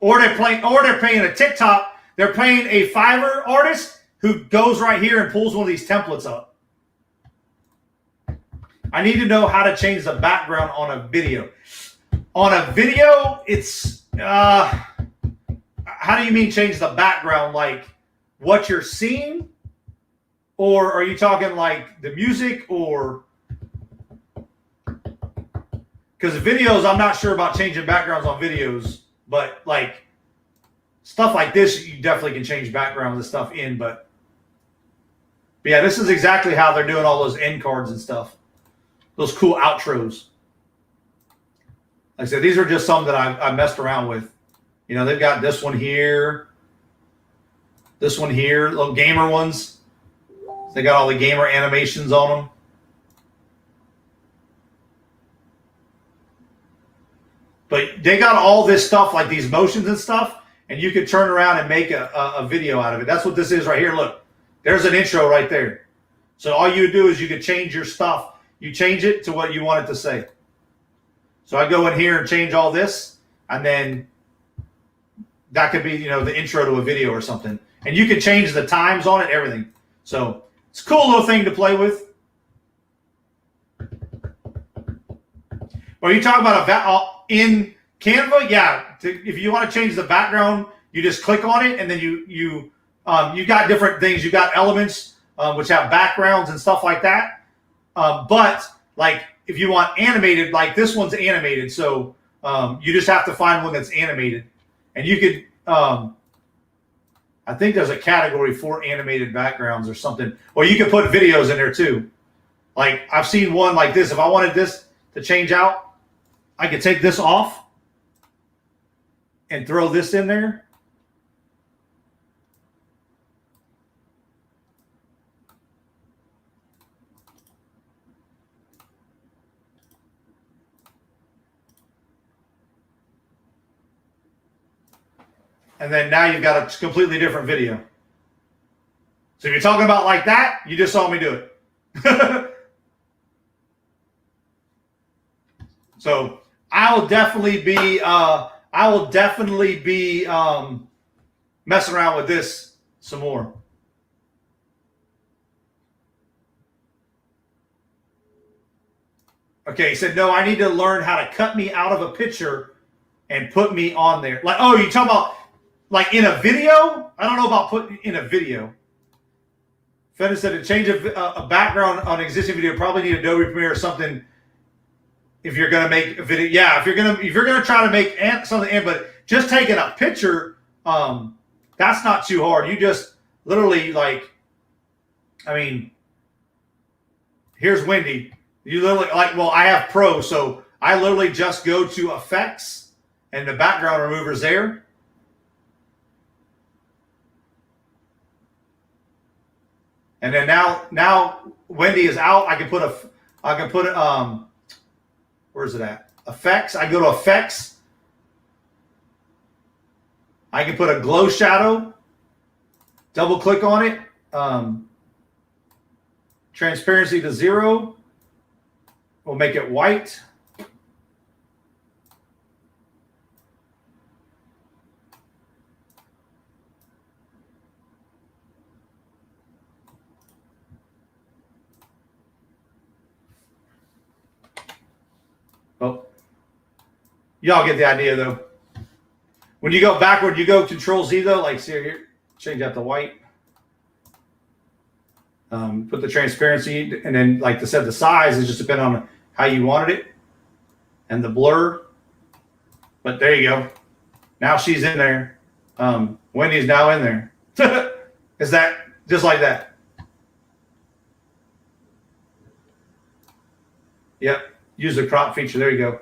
or they're paying a TikTok, they're paying a Fiverr artist who goes right here and pulls one of these templates up. I need to know how to change the background on a video. On a video, it's how do you mean change the background? Like what you're seeing? Or are you talking like the music or? Because videos, I'm not sure about changing backgrounds on videos, but like stuff like this, you definitely can change backgrounds and stuff in. But yeah, this is exactly how they're doing all those end cards and stuff. Those cool outros. Like I said, these are just some that I messed around with. You know, they've got this one here, little gamer ones. They got all the gamer animations on them. But they got all this stuff, like these motions and stuff, and you could turn around and make a video out of it. That's what this is right here. Look, there's an intro right there. So all you do is you could change your stuff. You change it to what you want it to say. So I go in here and change all this, and then that could be, you know, the intro to a video or something. And you can change the times on it, everything. So it's a cool little thing to play with. Well, you talk about in Canva, yeah. If you want to change the background, you just click on it, and then you got different things. You got elements which have backgrounds and stuff like that. But like if you want animated, like this one's animated, so you just have to find one that's animated, and you could. I think there's a category for animated backgrounds or something. Or you can put videos in there too. Like I've seen one like this. If I wanted this to change out, I could take this off and throw this in there. And then now you've got a completely different video. So if you're talking about like that, you just saw me do it. So I will definitely be messing around with this some more. Okay, he said, no, I need to learn how to cut me out of a picture and put me on there. Like, oh, you talking about like in a video? I don't know about putting in a video. Fenton said to change a background on an existing video, probably need Adobe Premiere or something. If you're gonna make a video, yeah. If you're gonna try to make something, but just taking a picture, that's not too hard. You just literally like, I mean, here's Wendy. You literally like, well, I have Pro, so I literally just go to Effects and the background remover's there. And then now Wendy is out. I can put where's it at? Effects. I go to Effects. I can put a glow shadow. Double click on it. Transparency to 0. We'll make it white. Oh, y'all get the idea though. When you go backward, you go Control Z though. Like see here, change that to white. Put the transparency, and then like I said, the size is just depending on how you wanted it, and the blur. But there you go. Now she's in there. Wendy's now in there. Is that just like that? Yep. Use the crop feature. There you go.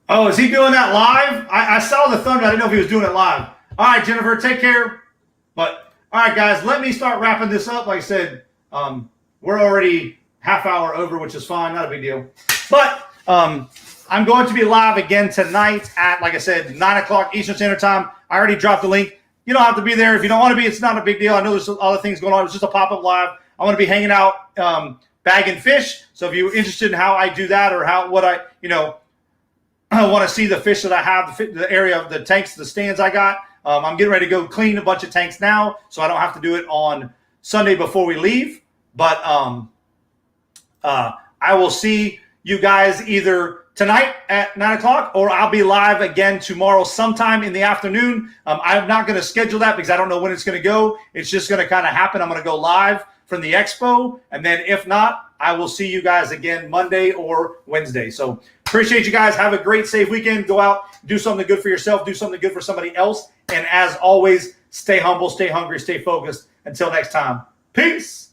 Oh, is he doing that live? I saw the thumbnail. I didn't know if he was doing it live. All right, Jennifer, take care. But all right, guys, let me start wrapping this up. Like I said, we're already half hour over, which is fine. Not a big deal. But I'm going to be live again tonight at, like I said, 9 o'clock Eastern Standard Time. I already dropped the link. You don't have to be there. If you don't want to be, it's not a big deal. I know there's other things going on. It's just a pop-up live. I'm going to be hanging out bagging fish. So if you're interested in how I do that or I want to see the fish that I have, the area of the tanks, the stands I got, I'm getting ready to go clean a bunch of tanks now, so I don't have to do it on Sunday before we leave. But I will see you guys either tonight at 9 o'clock, or I'll be live again tomorrow sometime in the afternoon. I'm not going to schedule that because I don't know when it's going to go. It's just going to kind of happen. I'm going to go live from the expo, and then if not, I will see you guys again Monday or Wednesday. So appreciate you guys. Have a great, safe weekend. Go out, do something good for yourself, do something good for somebody else. And as always, stay humble, stay hungry, stay focused. Until next time, peace.